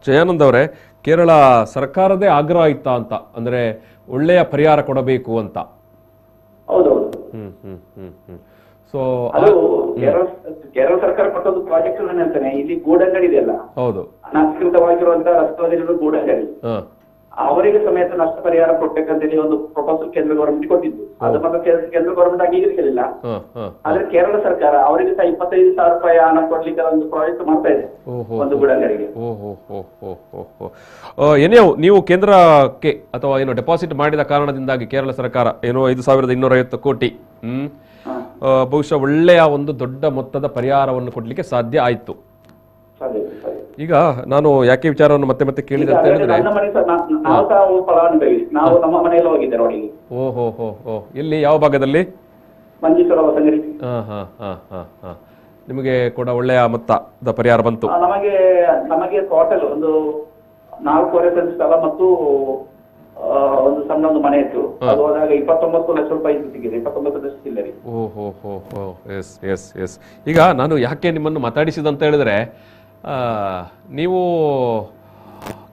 ಜಯಾನಂದ್ ಅವರೇ, ಕೇರಳ ಸರ್ಕಾರದೇ ಆಗ್ರಹ ಇತ್ತ ಅಂತ, ಅಂದ್ರೆ ಒಳ್ಳೆಯ ಪರಿಹಾರ ಕೊಡಬೇಕು ಅಂತ. ಹೌದೌದು. ಸೊ ಅದು ಕೇರಳ ಸರ್ಕಾರ ಕೊಟ್ಟದ್ದು ಪ್ರಾಜೆಕ್ಟ್ ಅಂತಾನೆ. ಇಲ್ಲಿ ಗೂಡಂಗಡಿ ಇದೆಯಲ್ಲ, ಹೌದು, ಅನಧಿಕೃತವಾಗಿರುವಂತಹ ರಸ್ತೆಯಲ್ಲಿರುವ ಗೂಡಂಗಡಿ, ಅವರಿಗೆ ಸಮೇತ ನಷ್ಟ ಪರಿಹಾರ ಕೊಡ್ಬೇಕಂತೇಳಿ ಒಂದು ಪ್ರಪೋಸಲ್ ಕೇಂದ್ರ ಗವರ್ಮೆಂಟ್ ಕೊಟ್ಟಿದ್ದು. ಅದು ಮತ್ತೆ ಕೇಂದ್ರ ಗವರ್ಮೆಂಟ್ ಅಂಗೀಕರಿಸಲಿಲ್ಲ. ಆದ್ರೆ ಕೇರಳ ಸರ್ಕಾರ ಅವರಿಗೆ ಸಹ 25,000 ರೂಪಾಯಿ ಹಣ ಕೊಡ್ಲಿಕ್ಕೆ ಒಂದು ಪ್ರಾಜೆಕ್ಟ್ ಮಾಡ್ತಾ ಇದೆ ಒಂದು ಗೂಡಂಗಡಿಗೆ. ಏನೇ ನೀವು ಕೇಂದ್ರಕ್ಕೆ ಅಥವಾ ಏನು ಡೆಪಾಸಿಟ್ ಮಾಡಿದ ಕಾರಣದಿಂದಾಗಿ ಕೇರಳ ಸರ್ಕಾರ ಏನು 5,250 ಕೋಟಿ ಬಹುಶಃ ಒಳ್ಳೆಯ ಒಂದು ದೊಡ್ಡ ಮೊತ್ತದ ಪರಿಹಾರವನ್ನು ಕೊಡ್ಲಿಕ್ಕೆ ಸಾಧ್ಯ ಆಯ್ತು. ಈಗ ನಾನು ಯಾಕೆ ವಿಚಾರವನ್ನು ಮತ್ತೆ ಮತ್ತೆ ಕೇಳಿದೆ ಅಂತ ಹೇಳಿದ್ರೆ, ಎಲ್ಲಿ, ಯಾವ ಭಾಗದಲ್ಲಿ? ನಿಮಗೆ ಕೂಡ ಒಳ್ಳೆಯ ಮೊತ್ತದ ಪರಿಹಾರ ಬಂತು? ನಮಗೆ ಟೋಟಲ್ ಒಂದು 4.5 ಸೆಂಟ್ ಸ್ಥಳ ಮತ್ತು ಒಂದು ಸಣ್ಣ ಒಂದು ಮನೆ ಇತ್ತು. ಅದು ಹೋದಾಗ 29 ಲಕ್ಷ ರೂಪಾಯಿ ಸಿಕ್ಕಿದೆ. 29 ಲಕ್ಷ ಚಿಲ್ಲರೆ. Yes yes yes. ಈಗ ನಾನು ಯಾಕೆ ನಿಮ್ಮನ್ನು ಮಾತಾಡಿಸಿದಂತ ಹೇಳಿದ್ರೆ, ನೀವು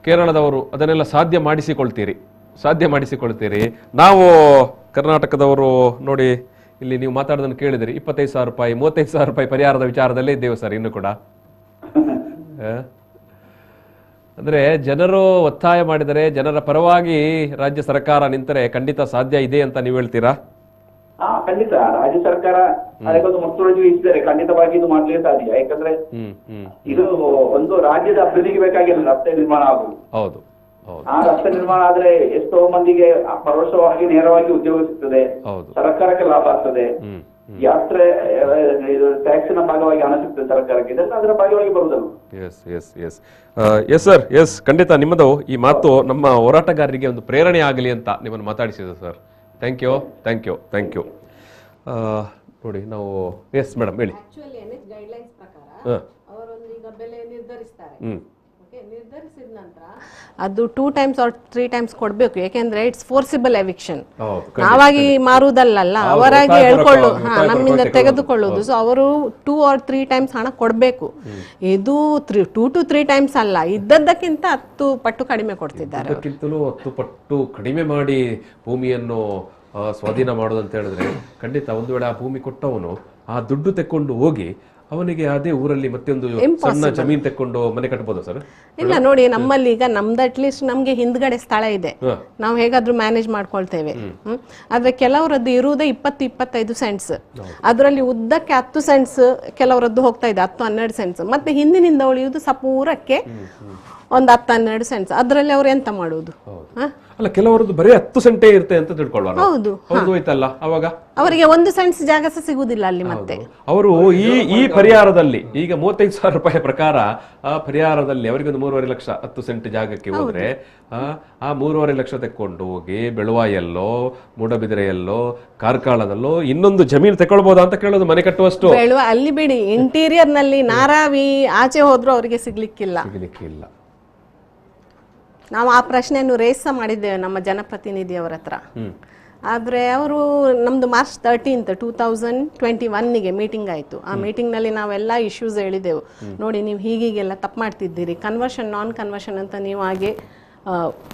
ಕೇರಳದವರು ಅದನ್ನೆಲ್ಲ ಸಾಧ್ಯ ಮಾಡಿಸಿಕೊಳ್ತೀರಿ. ನಾವು ಕರ್ನಾಟಕದವರು ನೋಡಿ, ಇಲ್ಲಿ ನೀವು ಮಾತಾಡೋದನ್ನು ಕೇಳಿದಿರಿ, 25,000 ರೂಪಾಯಿ 35,000 ರೂಪಾಯಿ ಪರಿಹಾರದ ವಿಚಾರದಲ್ಲೇ ಇದ್ದೇವೆ ಸರ್ ಇನ್ನು ಕೂಡ. ಅಂದ್ರೆ ಜನರು ಒತ್ತಾಯ ಮಾಡಿದರೆ, ಜನರ ಪರವಾಗಿ ರಾಜ್ಯ ಸರ್ಕಾರ ನಿಂತರೆ ಖಂಡಿತ ಸಾಧ್ಯ ಇದೆ ಅಂತ ನೀವು ಹೇಳ್ತೀರಾ? ಖಂಡಿತ ರಾಜ್ಯ ಸರ್ಕಾರ ಅದಕ್ಕೊಂದು ಮುತ್ತುವರ್ಜಿ ವಹಿಸಿದರೆ ಖಂಡಿತವಾಗಿ ಇದು ಮಾಡಲೇ ಸಾಧ್ಯ. ಯಾಕಂದ್ರೆ ಇದು ಒಂದು ರಾಜ್ಯದ ಅಭಿವೃದ್ಧಿಗೆ ಬೇಕಾಗಿಲ್ಲ ರಸ್ತೆ ನಿರ್ಮಾಣ ಆಗುದು. ಹೌದು. ಆ ರಸ್ತೆ ನಿರ್ಮಾಣ ಆದ್ರೆ ಎಷ್ಟೋ ಮಂದಿಗೆ ಪರೋಕ್ಷವಾಗಿ ನೇರವಾಗಿ ಉದ್ಯೋಗ ಸಿಗ್ತದೆ, ಸರ್ಕಾರಕ್ಕೆ ಲಾಭ ಆಗ್ತದೆ, ಯಾತ್ರೆ ಟ್ಯಾಕ್ಸಿನ ಭಾಗವಾಗಿ ಹಣ ಸಿಗ್ತದೆ ಸರ್ಕಾರಕ್ಕೆ, ಇದೆಲ್ಲ ಅದರ ಭಾಗವಾಗಿ ಬರುವುದಲ್ಲ. ಎಸ್ ಸರ್, ಎಸ್, ಖಂಡಿತ ನಿಮ್ಮದು ಈ ಮಾತು ನಮ್ಮ ಹೋರಾಟಗಾರರಿಗೆ ಒಂದು ಪ್ರೇರಣೆ ಆಗಲಿ ಅಂತ ನಿಮ್ಮನ್ನು ಮಾತಾಡಿಸಿದೆ ಸರ್. Thank you. ನೋಡಿ ನಾವು, ಎಸ್ ಮೇಡಮ್ ಹೇಳಿ. ಗೈಡ್ಲೈನ್ಸ್ ಪ್ರಕಾರ ಅವರೊಂದು ಈಗ ಬೆಲೆ ನಿರ್ಧರಿಸ್ತಾರೆ. ನಿರ್ಧರಿಸಿದ ನಂತರ ಅದು 2 times or 3 times ಕೊಡ್ಬೇಕು. ಯಾಕೆಂದ್ರೆ ಇಟ್ಸ್ ಫೋರ್ಸಿಬಲ್ ಎವಿಕ್ಷನ್. ನಾವಾಗಿ ಮಾರುವುದಲ್ಲ, ಅವರಾಗಿ ಹೇಳ್ಕೊಳ್ಳು, ನಮ್ಮಿಂದ ತೆಗೆದುಕೊಳ್ಳುವುದು. ಸೊ ಅವರು 2 or 3 times ಹಣ ಕೊಡ್ಬೇಕು. ಇದು 2 to 3 times ಅಲ್ಲ, ಇದ್ದದ್ದಕ್ಕಿಂತ 10 ಪಟ್ಟು ಕಡಿಮೆ ಕೊಡ್ತಿದ್ದಾರೆ. 10 ಪಟ್ಟು ಕಡಿಮೆ ಮಾಡಿ ಭೂಮಿಯನ್ನು ಸ್ವಾಧೀನ ಮಾಡೋದಂತ ಹೇಳಿದ್ರೆ ಖಂಡಿತ ಒಂದು ವೇಳೆ ಆ ಭೂಮಿ ಕೊಟ್ಟವನು ಆ ದುಡ್ಡು ತೆಕ್ಕೊಂಡು ಹೋಗಿ ಅವನಿಗೆ ಅದೇ ಊರಲ್ಲಿ ಮತ್ತೊಂದು ಸಣ್ಣ ಜಮೀನ್ ತೆಕ್ಕೊಂಡು ಮನೆ ಕಟ್ಟಬಹುದು ಸರ್? ಇಲ್ಲ ನೋಡಿ, ನಮ್ಮಲ್ಲಿ ಈಗ ನಮ್ದು ಅಟ್ಲೀಸ್ಟ್ ನಮ್ಗೆ ಹಿಂದ್ಗಡೆ ಸ್ಥಳ ಇದೆ, ನಾವು ಹೇಗಾದ್ರೂ ಮ್ಯಾನೇಜ್ ಮಾಡ್ಕೊಳ್ತೇವೆ. ಆದ್ರೆ ಕೆಲವರದ್ದು ಇರುವುದೇ 20-25 ಸೆಂಟ್ಸ್, ಅದರಲ್ಲಿ ಉದ್ದಕ್ಕೆ 10 ಸೆಂಟ್ಸ್ ಕೆಲವರದ್ದು ಹೋಗ್ತಾ ಇದೆ, 10-12 ಸೆಂಟ್ಸ್. ಮತ್ತೆ ಹಿಂದಿನಿಂದ ಉಳಿಯುವುದು ಸಪೂರಕ್ಕೆ ಒಂದು 10-12 ಸೆಂಟ್ಸ್. ಅದರಲ್ಲಿ ಅವ್ರು ಎಂತ ಮಾಡುವುದು? ಅಲ್ಲ, ಕೆಲವರದ್ದು ಬರೀ 10 ಸೆಂಟೇ ಇರುತ್ತೆ ಅಂತ ತಿಳ್ಕೊಳ್ಳೋಣ. ಹೌದು, ಹೋಯ್ತಲ್ಲ, ಅವಾಗ ಅವರಿಗೆ 1 ಸೆಂಟ್ಸ್ ಜಾಗ ಸಹ ಸಿಗುದಿಲ್ಲ ಅಲ್ಲಿ. ಮತ್ತೆ ಅವರು ಈ ಪರಿಹಾರದಲ್ಲಿ ಈಗ 35,000 ರೂಪಾಯಿ ಪ್ರಕಾರ ಆ ಪರಿಹಾರದಲ್ಲಿ ಅವರಿಗೆ ಒಂದು 3.5 ಲಕ್ಷ 10 ಸೆಂಟ್ ಜಾಗಕ್ಕೆ ಹೋದ್ರೆ ಆ 3.5 ಲಕ್ಷ ತೆಕ್ಕೊಂಡು ಹೋಗಿ ಬೆಳುವಾಯಲ್ಲೋ, ಮೂಡಬಿದಿರೆಯಲ್ಲೋ, ಕಾರ್ಕಳದಲ್ಲೋ ಇನ್ನೊಂದು ಜಮೀನು ತೆಕೊಳ್ಬಹುದಾ ಅಂತ ಕೇಳೋದು. ಮನೆ ಕಟ್ಟುವಷ್ಟು ಅಲ್ಲಿ ಬಿಡಿ, ಇಂಟೀರಿಯರ್ ನಲ್ಲಿ ನಾರಾವಿ ಆಚೆ ಹೋದ್ರು ಅವರಿಗೆ ಸಿಗ್ಲಿಕ್ಕಿಲ್ಲ. ನಾವು ಆ ಪ್ರಶ್ನೆಯನ್ನು ರೇಸ್ ಮಾಡಿದ್ದೇವೆ ನಮ್ಮ ಜನಪ್ರತಿನಿಧಿಯವರ ಹತ್ರ. ಆದರೆ ಅವರು ನಮ್ಮದು March 13th 2021 ಮೀಟಿಂಗ್ ಆಯಿತು. ಆ ಮೀಟಿಂಗ್ನಲ್ಲಿ ನಾವೆಲ್ಲ ಇಶ್ಯೂಸ್ ಹೇಳಿದೆವು. ನೋಡಿ, ನೀವು ಹೀಗೀಗೆಲ್ಲ ತಪ್ಪು ಮಾಡ್ತಿದ್ದೀರಿ, ಕನ್ವರ್ಷನ್ ನಾನ್ ಕನ್ವರ್ಷನ್ ಅಂತ ನೀವು ಹಾಗೆ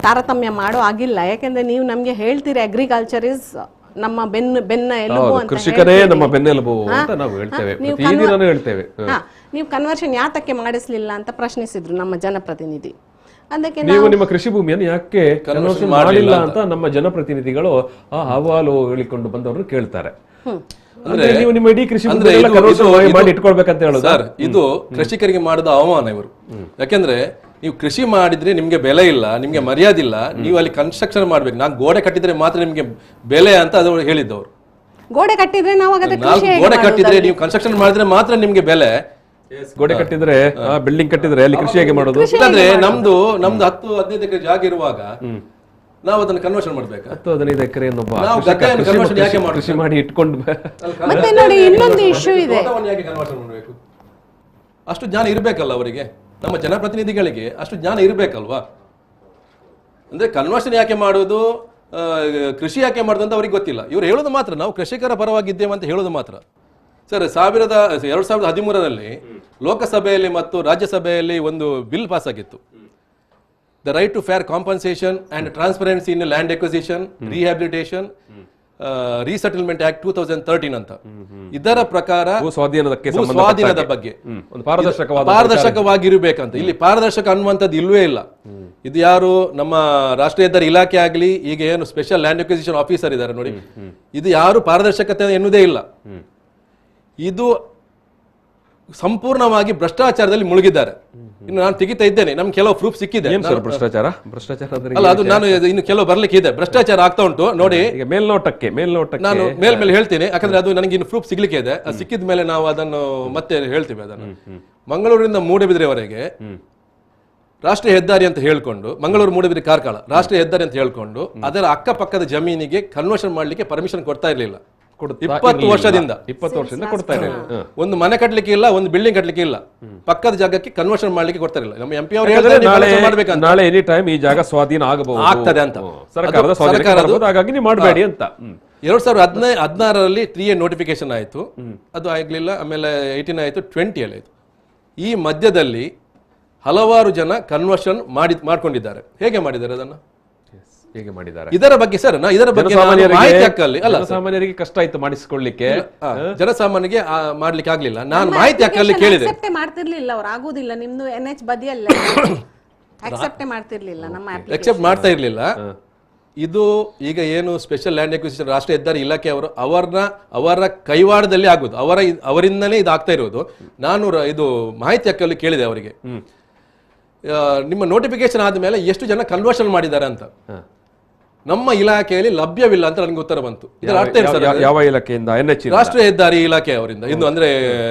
ತಾರತಮ್ಯ ಮಾಡೋ ಆಗಿಲ್ಲ. ಯಾಕೆಂದರೆ ನೀವು ನಮಗೆ ಹೇಳ್ತೀರಿ ಅಗ್ರಿಕಲ್ಚರ್ ಇಸ್ ನಮ್ಮ ಬೆನ್ನ ಎಲುಬು ಅಂತ, ಕೃಷಿಕರೇ ನಮ್ಮ ಬೆನ್ನೆಲುಬು ಅಂತ ನಾವು ಹೇಳ್ತೇವೆ, ಪ್ರತಿದಿನನೂ ಹೇಳ್ತೇವೆ. ನೀವು ಕನ್ವರ್ಷನ್ ಯಾತಕ್ಕೆ ಮಾಡಿಸ್ಲಿಲ್ಲ ಅಂತ ಪ್ರಶ್ನಿಸಿದ್ರು ನಮ್ಮ ಜನಪ್ರತಿನಿಧಿ. ಅದಕ್ಕೆ ನೀವು ನಿಮ್ಮ ಕೃಷಿ ಭೂಮಿಯನ್ನು ಯಾಕೆ ಕನ್ವರ್ಷನ್ ಮಾಡಿಲ್ಲ ಅಂತ ನಮ್ಮ ಜನಪ್ರತಿನಿಧಿಗಳು ಆ ಅಹವಾಲು ಹೇಳಿಕೊಂಡು ಬಂದವರು ಕೇಳ್ತಾರೆ. ನೀವು ನಿಮ್ಮ ಇಡೀ ಕೃಷಿ ಮಾಡಿ ಇಟ್ಕೊಳ್ಬೇಕಂತ ಹೇಳೋದು ಸರ್, ಇದು ಕೃಷಿಕರಿಗೆ ಮಾಡಿದ ಅವಮಾನ ಇವರು. ಯಾಕೆಂದ್ರೆ ನೀವು ಕೃಷಿ ಮಾಡಿದ್ರೆ ನಿಮ್ಗೆ ಬೆಲೆ ಇಲ್ಲ, ನಿಮ್ಗೆ ಮರ್ಯಾದೆ ಇಲ್ಲ, ನೀವು ಅಲ್ಲಿ ಕನ್ಸ್ಟ್ರಕ್ಷನ್ ಮಾಡ್ಬೇಕು, ನಾನು ಗೋಡೆ ಕಟ್ಟಿದ್ರೆ ಮಾತ್ರ ನಿಮ್ಗೆ ಬೆಲೆ ಅಂತ ಅದು ಹೇಳಿದ್ದವರು. ಗೋಡೆ ಕಟ್ಟಿದ್ರೆ ನಾವು ಗೋಡೆ ಕಟ್ಟಿದ್ರೆ ನೀವು ಕನ್ಸ್ಟ್ರಕ್ಷನ್ ಮಾಡಿದ್ರೆ ಮಾತ್ರ ನಿಮ್ಗೆ ಬೆಲೆ. ಗೋಡೆ ಕಟ್ಟಿದ್ರೆ ಬಿಲ್ಡಿಂಗ್ ಕಟ್ಟಿದ್ರೆ ಅಲ್ಲಿ ಕೃಷಿ ಹೇಗೆ ಮಾಡೋದು? ಇಲ್ಲಾಂದ್ರೆ ನಮ್ದು 10-15 ಎಕರೆ ಜಾಗ ಇರುವಾಗ ನಾವು ಅದನ್ನ ಕನ್ವರ್ಷನ್ ಮಾಡ್ಬೇಕು. 10-15 ಎಕರೆ ಕೃಷಿ ಮಾಡಿ ಇಟ್ಕೊಂಡು ಮತ್ತೆ ನೋಡಿ ಇನ್ನೊಂದು ಇಶ್ಯೂ ಇದೆ, ಯಾಕೆ ಕನ್ವರ್ಷನ್ ಮಾಡಬೇಕು? ಅಷ್ಟು ಜ್ಞಾನ ಇರ್ಬೇಕಲ್ಲ ಅವರಿಗೆ, ನಮ್ಮ ಜನಪ್ರತಿನಿಧಿಗಳಿಗೆ ಅಷ್ಟು ಜ್ಞಾನ ಇರ್ಬೇಕಲ್ವಾ? ಅಂದ್ರೆ ಕನ್ವರ್ಷನ್ ಯಾಕೆ ಮಾಡೋದು, ಕೃಷಿ ಯಾಕೆ ಮಾಡೋದು ಅಂತ ಅವ್ರಿಗೆ ಗೊತ್ತಿಲ್ಲ. ಇವ್ರು ಹೇಳೋದು ಮಾತ್ರ ನಾವು ಕೃಷಿಕರ ಪರವಾಗಿದ್ದೇವೆ ಅಂತ ಹೇಳೋದು ಮಾತ್ರ. ಸರ್ 2013 ಲೋಕಸಭೆಯಲ್ಲಿ ಮತ್ತು ರಾಜ್ಯಸಭೆಯಲ್ಲಿ ಒಂದು ಬಿಲ್ ಪಾಸ್ ಆಗಿತ್ತು, the right to fair compensation and transparency in land acquisition, rehabilitation, resettlement act 2013 ಅಂತ. ಇದರ ಪ್ರಕಾರ ಸ್ವಾಧೀನದ ಬಗ್ಗೆ ಪಾರದರ್ಶಕವಾಗಿರ್ಬೇಕಂತ. ಇಲ್ಲಿ ಪಾರದರ್ಶಕ ಅನ್ನುವಂಥದ್ದು ಇಲ್ವೇ ಇಲ್ಲ. ಇದು ಯಾರು ನಮ್ಮ ರಾಷ್ಟ್ರೀಯ ಹೆದ್ದಾರಿ ಇಲಾಖೆ ಆಗಲಿ, ಈಗ ಏನು ಸ್ಪೆಷಲ್ ಲ್ಯಾಂಡ್ ಎಕ್ವಿಸಿಷನ್ ಆಫೀಸರ್ ಇದ್ದಾರೆ ನೋಡಿ, ಇದು ಯಾರು ಪಾರದರ್ಶಕತೆ ಎನ್ನುವುದೇ ಇಲ್ಲ. ಇದು ಸಂಪೂರ್ಣವಾಗಿ ಭ್ರಷ್ಟಾಚಾರದಲ್ಲಿ ಮುಳುಗಿದ್ದಾರೆ. ಇನ್ನು ನಾನು ತೆಗಿತಾ ಇದ್ದೇನೆ, ನಮ್ಗೆ ಕೆಲವು ಪ್ರೂಫ್ ಸಿಕ್ಕಿದೆ. ಭ್ರಷ್ಟಾಚಾರ ಅಲ್ಲ, ಅದು ನಾನು ಇನ್ನು ಕೆಲವು ಬರ್ಲಿಕ್ಕೆ ಇದೆ. ಭ್ರಷ್ಟಾಚಾರ ಆಗ್ತಾ ಉಂಟು ನೋಡಿ. ಮೇಲ್ನೋಟಕ್ಕೆ ನಾನು ಮೇಲೆ ಹೇಳ್ತೀನಿ, ಯಾಕಂದ್ರೆ ಅದು ನನಗೆ ಇನ್ನು ಪ್ರೂಫ್ ಸಿಗ್ಲಿಕ್ಕೆ ಇದೆ. ಅದು ಸಿಕ್ಕಿದ ಮೇಲೆ ನಾವು ಅದನ್ನು ಮತ್ತೆ ಹೇಳ್ತೀವಿ. ಅದನ್ನು ಮಂಗಳೂರಿನಿಂದ ಮೂಡಬಿದ್ರೆವರೆಗೆ ರಾಷ್ಟ್ರೀಯ ಹೆದ್ದಾರಿ ಅಂತ ಹೇಳ್ಕೊಂಡು, ಮಂಗಳೂರು ಮೂಡಬಿದ್ರೆ ಕಾರ್ಕಳ ರಾಷ್ಟ್ರೀಯ ಹೆದ್ದಾರಿ ಅಂತ ಹೇಳ್ಕೊಂಡು ಅದರ ಅಕ್ಕಪಕ್ಕದ ಜಮೀನಿಗೆ ಕನ್ವರ್ಷನ್ ಮಾಡ್ಲಿಕ್ಕೆ ಪರ್ಮಿಷನ್ ಕೊಡ್ತಾ ಇರಲಿಲ್ಲ. 20 ವರ್ಷದಿಂದ ಕೊಡ್ತಾ ಇರಲಿಲ್ಲ. ಒಂದು ಮನೆ ಕಟ್ಟಲಿಕ್ಕೆ ಇಲ್ಲ, ಒಂದು ಬಿಲ್ಡಿಂಗ್ ಕಟ್ಟಲಿಕ್ಕೆ ಇಲ್ಲ, ಪಕ್ಕದ ಜಾಗಕ್ಕೆ ಕನ್ವರ್ಷನ್ ಮಾಡ್ಲಿಕ್ಕೆ ಕೊಡ್ತಾ ಇರಲಿಲ್ಲ. ನಮ್ಮ MP ಅವರು ನಾಳೆ ಎನಿ ಟೈಮ್ ಈ ಜಾಗ ಸ್ವಾಧೀನ ಆಗ್ತದೆ ಅಂತ ಹಾಗಾಗಿ ನೀವು ಮಾಡಬೇಡಿ ಅಂತ. 2016 3A ನೋಟಿಫಿಕೇಶನ್ ಆಯ್ತು, ಅದು ಆಗ್ಲಿಲ್ಲ. ಆಮೇಲೆ 18 ಆಯ್ತು, 20 ಆಯ್ತು. ಈ ಮಧ್ಯದಲ್ಲಿ ಹಲವಾರು ಜನ ಕನ್ವರ್ಷನ್ ಮಾಡ್ಕೊಂಡಿದ್ದಾರೆ. ಹೇಗೆ ಮಾಡಿದ್ದಾರೆ ಅದನ್ನ? ಹೇಗೆ ಮಾಡಿದ್ದಾರೆ ಇದರ ಬಗ್ಗೆ ಸರ್ ಇದರ ಬಗ್ಗೆ ಮಾಹಿತಿ ಹಾಕಲ್ಲಿ ಅಲ್ಲ, ಸಾಮಾನ್ಯರಿಗೆ ಕಷ್ಟ ಆಯ್ತು ಮಾಡಿಸಿಕೊಳ್ಳಿಕ್ಕೆ, ಜನಸಾಮಾನ್ಯರಿಗೆ ಮಾಡ್ಲಿಕ್ಕೆ ಆಗ್ಲಿಲ್ಲ. ನಾನು ಮಾಹಿತಿ ಹಾಕಲ್ಲಿ ಕೇಳಿದೆ, ಮಾಡ್ತಿರ್ಲಿಲ್ಲ ಅವ್ರು, ಆಗುದಿಲ್ಲ ನಿಮ್ದು NH ಬದಿಯಲ್ಲೇ ಅಕ್ಸೆಪ್ಟ್ ಮಾಡ್ತಿರ್ಲಿಲ್ಲ, ನಮ್ಮ ಅಕ್ಸೆಪ್ಟ್ ಮಾಡ್ತಾ ಇರ್ಲಿಲ್ಲ. ಇದು ಈಗ ಏನು ಸ್ಪೆಷಲ್ ಲ್ಯಾಂಡ್ ಎಕ್ವಿಸಿಷನ್ ರಾಷ್ಟ್ರೀಯ ಹೆದ್ದಾರಿ ಇಲಾಖೆ ಅವರ ಕೈವಾಡದಲ್ಲಿ ಆಗುದು, ಅವರಿಂದಲೇ ಇದು ಆಗ್ತಾ ಇರೋದು. ನಾನು ಇದು ಮಾಹಿತಿ ಹಾಕಲ್ಲಿ ಕೇಳಿದೆ ಅವರಿಗೆ, ನಿಮ್ಮ ನೋಟಿಫಿಕೇಶನ್ ಆದ್ಮೇಲೆ ಎಷ್ಟು ಜನ ಕನ್ವರ್ಷನ್ ಮಾಡಿದ್ದಾರೆ ಅಂತ. ನಮ್ಮ ಇಲಾಖೆಯಲ್ಲಿ ಲಭ್ಯವಿಲ್ಲ ಅಂತ ನನಗೆ ಉತ್ತರ ಬಂತು. ಇದರ ಅರ್ಥ ಏನು ಸರ್? ಯಾವ ಇಲಾಖೆಯಿಂದ? NH ರಾಷ್ಟ್ರೀಯ ಹೆದ್ದಾರಿ ಇಲಾಖೆ ಅವರಿಂದ, ಇನ್ನು ಅಂದ್ರೆ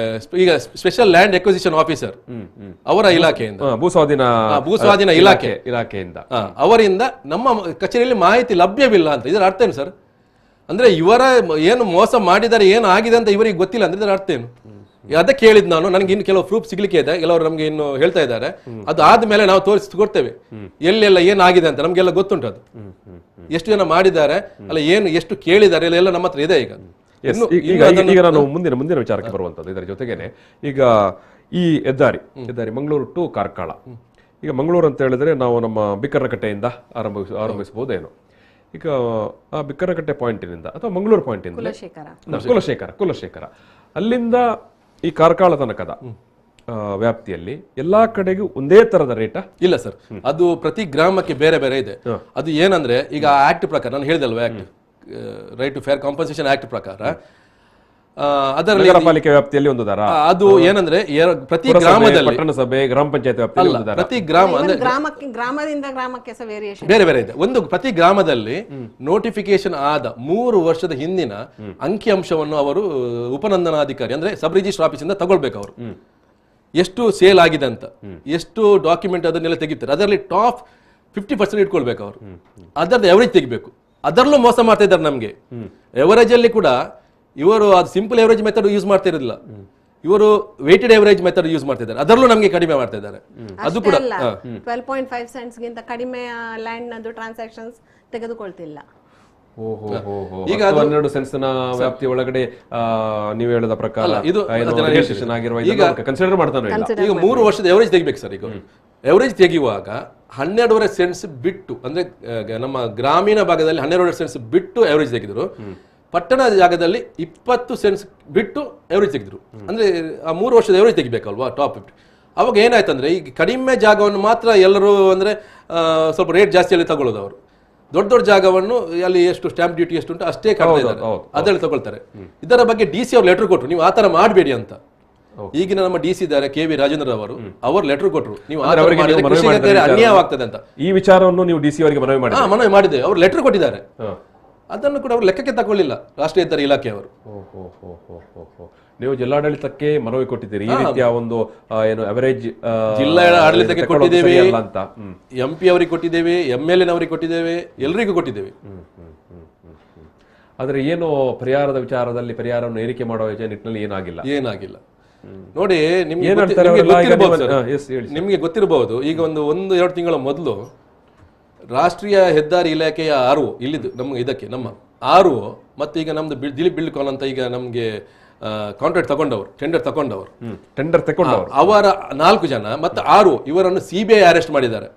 ಈಗ ಸ್ಪೆಷಲ್ ಲ್ಯಾಂಡ್ ಎಕ್ವಿಸಿಷನ್ ಆಫೀಸರ್ ಅವರ ಇಲಾಖೆಯಿಂದ, ಭೂಸ್ವಾಧೀನ ಇಲಾಖೆಯಿಂದ ಅವರಿಂದ ನಮ್ಮ ಕಚೇರಿಯಲ್ಲಿ ಮಾಹಿತಿ ಲಭ್ಯವಿಲ್ಲ ಅಂತ. ಇದರ ಅರ್ಥ ಏನು ಸರ್? ಅಂದ್ರೆ ಇವರ ಏನು ಮೋಸ ಮಾಡಿದ್ದಾರೆ, ಏನು ಆಗಿದೆ ಅಂತ ಇವರಿಗೆ ಗೊತ್ತಿಲ್ಲ ಅಂದ್ರೆ ಇದರ ಅರ್ಥ ಏನು? ಅದಕ್ಕೆ ಹೇಳಿದ್ ನಾನು, ನನಗೆ ಇನ್ನು ಕೆಲವು ಪ್ರೂಫ್ ಸಿಗ್ಲಿಕ್ಕೆ ಇದೆ, ಕೆಲವರು ನಮ್ಗೆ ಇನ್ನು ಹೇಳ್ತಾ ಇದ್ದಾರೆ. ಅದು ಆದ್ಮೇಲೆ ನಾವು ತೋರಿಸ್ಕೊಡ್ತೇವೆ ಎಲ್ಲೆಲ್ಲ ಏನಾಗಿದೆ ಅಂತ. ನಮ್ಗೆಲ್ಲ ಗೊತ್ತುಂಟು ಅದು, ಎಷ್ಟು ಜನ ಮಾಡಿದ್ದಾರೆ ಅಲ್ಲ, ಏನು ಎಷ್ಟು ಕೇಳಿದ್ದಾರೆ ಎಲ್ಲ ನಮ್ಮ ಹತ್ರ ಇದೆ. ಈಗ ನಾನು ಮುಂದಿನ ವಿಚಾರಕ್ಕೆ ಬರುವಂತದ್ದು. ಇದರ ಜೊತೆಗೇನೆ ಈಗ ಈ ಹೆದ್ದಾರಿ ಮಂಗಳೂರು ಟು ಕಾರ್ಕಳ, ಈಗ ಮಂಗಳೂರು ಅಂತ ಹೇಳಿದ್ರೆ ನಾವು ನಮ್ಮ ಬಿಕ್ಕರಕಟ್ಟೆಯಿಂದ ಆರಂಭಿಸಬಹುದೇನು? ಈಗ ಆ ಬಿಕ್ಕರಕಟ್ಟೆ ಪಾಯಿಂಟಿನಿಂದ ಅಥವಾ ಮಂಗಳೂರು ಪಾಯಿಂಟಿಂದ ಕುಲಶೇಖರ ಅಲ್ಲಿಂದ ಈ ಕಾರ್ಕಳ ತನಕದ ವ್ಯಾಪ್ತಿಯಲ್ಲಿ ಎಲ್ಲಾ ಕಡೆಗೂ ಒಂದೇ ತರದ ರೇಟಾ? ಇಲ್ಲ ಸರ್, ಅದು ಪ್ರತಿ ಗ್ರಾಮಕ್ಕೆ ಬೇರೆ ಬೇರೆ ಇದೆ. ಅದು ಏನಂದ್ರೆ ಈಗ ಆಕ್ಟ್ ಪ್ರಕಾರ, ನಾನು ಹೇಳಿದಲ್ವ, act right to fair compensation act ಪ್ರಕಾರ ಅದರಲ್ಲಿ ನಗರಪಾಲಿಕೆ ವ್ಯಾಪ್ತಿಯಲ್ಲಿ ಒಂದು ದರ. ಅದು ಏನಂದ್ರೆ ಪ್ರತಿ ಗ್ರಾಮದಲ್ಲಿ, ಪಟ್ಟಣ ಸಭೆ, ಗ್ರಾಮ ಪಂಚಾಯತ್ ವ್ಯಾಪ್ತಿಯಲ್ಲಿ ಪ್ರತಿ ಗ್ರಾಮ ಅಂದ್ರೆ ಗ್ರಾಮದಿಂದ ಗ್ರಾಮಕ್ಕೆ ವೇರಿಯೇಷನ್ ಬೇರೆ ಬೇರೆ ಇದೆ. ಒಂದು ಪ್ರತಿ ಗ್ರಾಮದಲ್ಲಿ ನೋಟಿಫಿಕೇಶನ್ ಆದ 3 ವರ್ಷದ ಹಿಂದಿನ ಅಂಕಿಅಂಶವನ್ನು ಅವರು ಉಪನಂದನಾಧಿಕಾರಿ ಅಂದ್ರೆ ಸಬ್ ರಿಜಿಸ್ಟರ್ ಆಫೀಸ್ ಇಂದ ತಗೊಳ್ಬೇಕು. ಅವರು ಎಷ್ಟು ಸೇಲ್ ಆಗಿದೆ ಅಂತ, ಎಷ್ಟು ಡಾಕ್ಯುಮೆಂಟ್ ಅದನ್ನೆಲ್ಲ ತೆಗಿತಾರೆ. ಅದರಲ್ಲಿ ಟಾಪ್ 50% ಇಟ್ಕೊಳ್ಬೇಕು ಅವರು. ಅದರದ್ದು ಎವರೇಜ್ ತೆಗಿಬೇಕು. ಅದರಲ್ಲೂ ಮೋಸ ಮಾಡ್ತಾ ಇದ್ದಾರೆ ನಮ್ಗೆ. ಎವರೇಜ್ ಅಲ್ಲಿ ಕೂಡ ಇವರು ಅದು ಸಿಂಪಲ್ ಎವರೇಜ್ ಮೆಥಡ್ ಯೂಸ್ ಮಾಡ್ತಾ ಇರಲಿಲ್ಲ, ಇವರು ವೇಟೆಡ್ ಎವರೇಜ್ ಮೆಥಡ್ ಯೂಸ್ ಮಾಡ್ತಿದ್ದಾರೆ. ಅದರಲ್ಲೂ ನಮಗೆ ಕಡಿಮೆ ಮಾಡ್ತಾ ಇದ್ದಾರೆ. ಅದು ಕೂಡ 12.5 ಸೆಂಟ್ಸ್ ಗಿಂತ ಕಡಿಮೆ ಲ್ಯಾಂಡ್ ನದು ಟ್ರಾನ್ಸಾಕ್ಷನ್ಸ್ ತೆಗೆದುಕೊಳ್ತಿಲ್ಲ. ಈಗ 12 ಸೆಂಟ್ಸ್ ನ ವ್ಯಾಪ್ತಿ ಒಳಗಡೆ ನೀವು ಹೇಳಿದ ಪ್ರಕಾರ ಇದು ಕನ್ಸಿಡರ್ ಮಾಡ್ತಾನೆ. ಈಗ 3 ವರ್ಷದ ಎವರೇಜ್ ತೆಗಿಬೇಕು ಸರ್. ಈಗ ಎವರೇಜ್ ತೆಗೆಯುವಾಗ 12.5 ಸೆಂಟ್ಸ್ ಬಿಟ್ಟು, ಅಂದ್ರೆ ನಮ್ಮ ಗ್ರಾಮೀಣ ಭಾಗದಲ್ಲಿ 12.5 ಸೆಂಟ್ಸ್ ಬಿಟ್ಟು ಎವರೇಜ್ ತೆಗೆದ್ರು, ಪಟ್ಟಣ ಜಾಗದಲ್ಲಿ 20 ಸೆಂಟ್ಸ್ ಬಿಟ್ಟು ಎವರೇಜ್ ತೆಗೆದ್ರು. ಅಂದ್ರೆ ಆ 3 ವರ್ಷದ ಎವರೇಜ್ ತೆಗಿಬೇಕಲ್ವಾ ಟಾಪ್ 50. ಅವಾಗ ಏನಾಯ್ತಂದ್ರೆ ಈಗ ಕಡಿಮೆ ಜಾಗವನ್ನು ಮಾತ್ರ ಎಲ್ಲರೂ ಅಂದ್ರೆ ಸ್ವಲ್ಪ ರೇಟ್ ಜಾಸ್ತಿಯಲ್ಲಿ ತಗೊಳ್ಳೋದು. ಅವರು ದೊಡ್ಡ ಜಾಗವನ್ನು ಅಲ್ಲಿ ಎಷ್ಟು ಸ್ಟಾಂಪ್ ಡ್ಯೂಟಿ ಎಷ್ಟು ಉಂಟು ಅಷ್ಟೇ ಕಟ್ತಾ ಇದ್ದಾರೆ, ಅದರಲ್ಲಿ ತಗೊಳ್ತಾರೆ. ಇದರ ಬಗ್ಗೆ DC ಅವ್ರು ಲೆಟರ್ ಕೊಟ್ಟರು, ನೀವು ಆತರ ಮಾಡಬೇಡಿ ಅಂತ. ಈಗಿನ ನಮ್ಮ DC ಇದ್ದಾರೆ KV ರಾಜೇಂದ್ರ ಅವರು ಲೆಟರ್ ಕೊಟ್ಟರು, ನೀವು ಅನ್ಯಾಯವಾಗ್ತದೆ ಅಂತ. ಈ ವಿಚಾರವನ್ನು ನೀವು DC ಅವರಿಗೆ ಮನವಿ ಮಾಡಿದ್ದೇವೆ. ಅವರು ಲೆಟರ್ ಕೊಟ್ಟಿದ್ದಾರೆ, ಅದನ್ನು ಕೂಡ ಅವರು ಲೆಕ್ಕಕ್ಕೆ ತಗೊಳ್ಳಿಲ್ಲ ರಾಷ್ಟ್ರೀಯ ಹೆದ್ದಾರಿ ಇಲಾಖೆಯವರು. ನೀವು ಜಿಲ್ಲಾಡಳಿತಕ್ಕೆ ಮನವಿ ಕೊಟ್ಟಿದ್ದೀರಿ, ಈ ರೀತಿಯ ಒಂದು ಏನು ಅವರೇಜ್ ಜಿಲ್ಲಾ ಆಡಳಿತಕ್ಕೆ ಕೊಟ್ಟಿದ್ದೇವೆ ಅಂತ, MP ಅವರಿಗೆ ಕೊಟ್ಟಿದ್ದೇವೆ, MLA ನವರಿಗೆ ಕೊಟ್ಟಿದ್ದೇವೆ, ಎಲ್ಲರಿಗೂ ಕೊಟ್ಟಿದ್ದೇವೆ. ಆದ್ರೆ ಏನು ಪರಿಹಾರದ ವಿಚಾರದಲ್ಲಿ ಪರಿಹಾರವನ್ನು ಏರಿಕೆ ಮಾಡುವ ನಿಟ್ಟಿನಲ್ಲಿ ಏನಾಗಿಲ್ಲ. ನೋಡಿ, ನಿಮ್ಗೆ ಗೊತ್ತಿರಬಹುದು, ಈಗ ಒಂದು 2 ತಿಂಗಳ ಮೊದಲು ರಾಷ್ಟ್ರೀಯ ಹೆದ್ದಾರಿ ಇಲಾಖೆಯ RO ಇಲ್ಲಿದ್ದು ನಮ್ಮ RO ಮತ್ತೆ ಈಗ ನಮ್ದು ದಿಲೀಪ್ ಬಿಲ್ಡ್ಕಾನ್ ಅಂತ ಈಗ ನಮ್ಗೆ ಕಾಂಟ್ರಾಕ್ಟ್ ಟೆಂಡರ್ ತಗೊಂಡವರು ಅವರ 4 ಜನ ಮತ್ತೆ RO ಇವರನ್ನು CBI ಅರೆಸ್ಟ್ ಮಾಡಿದ್ದಾರೆ.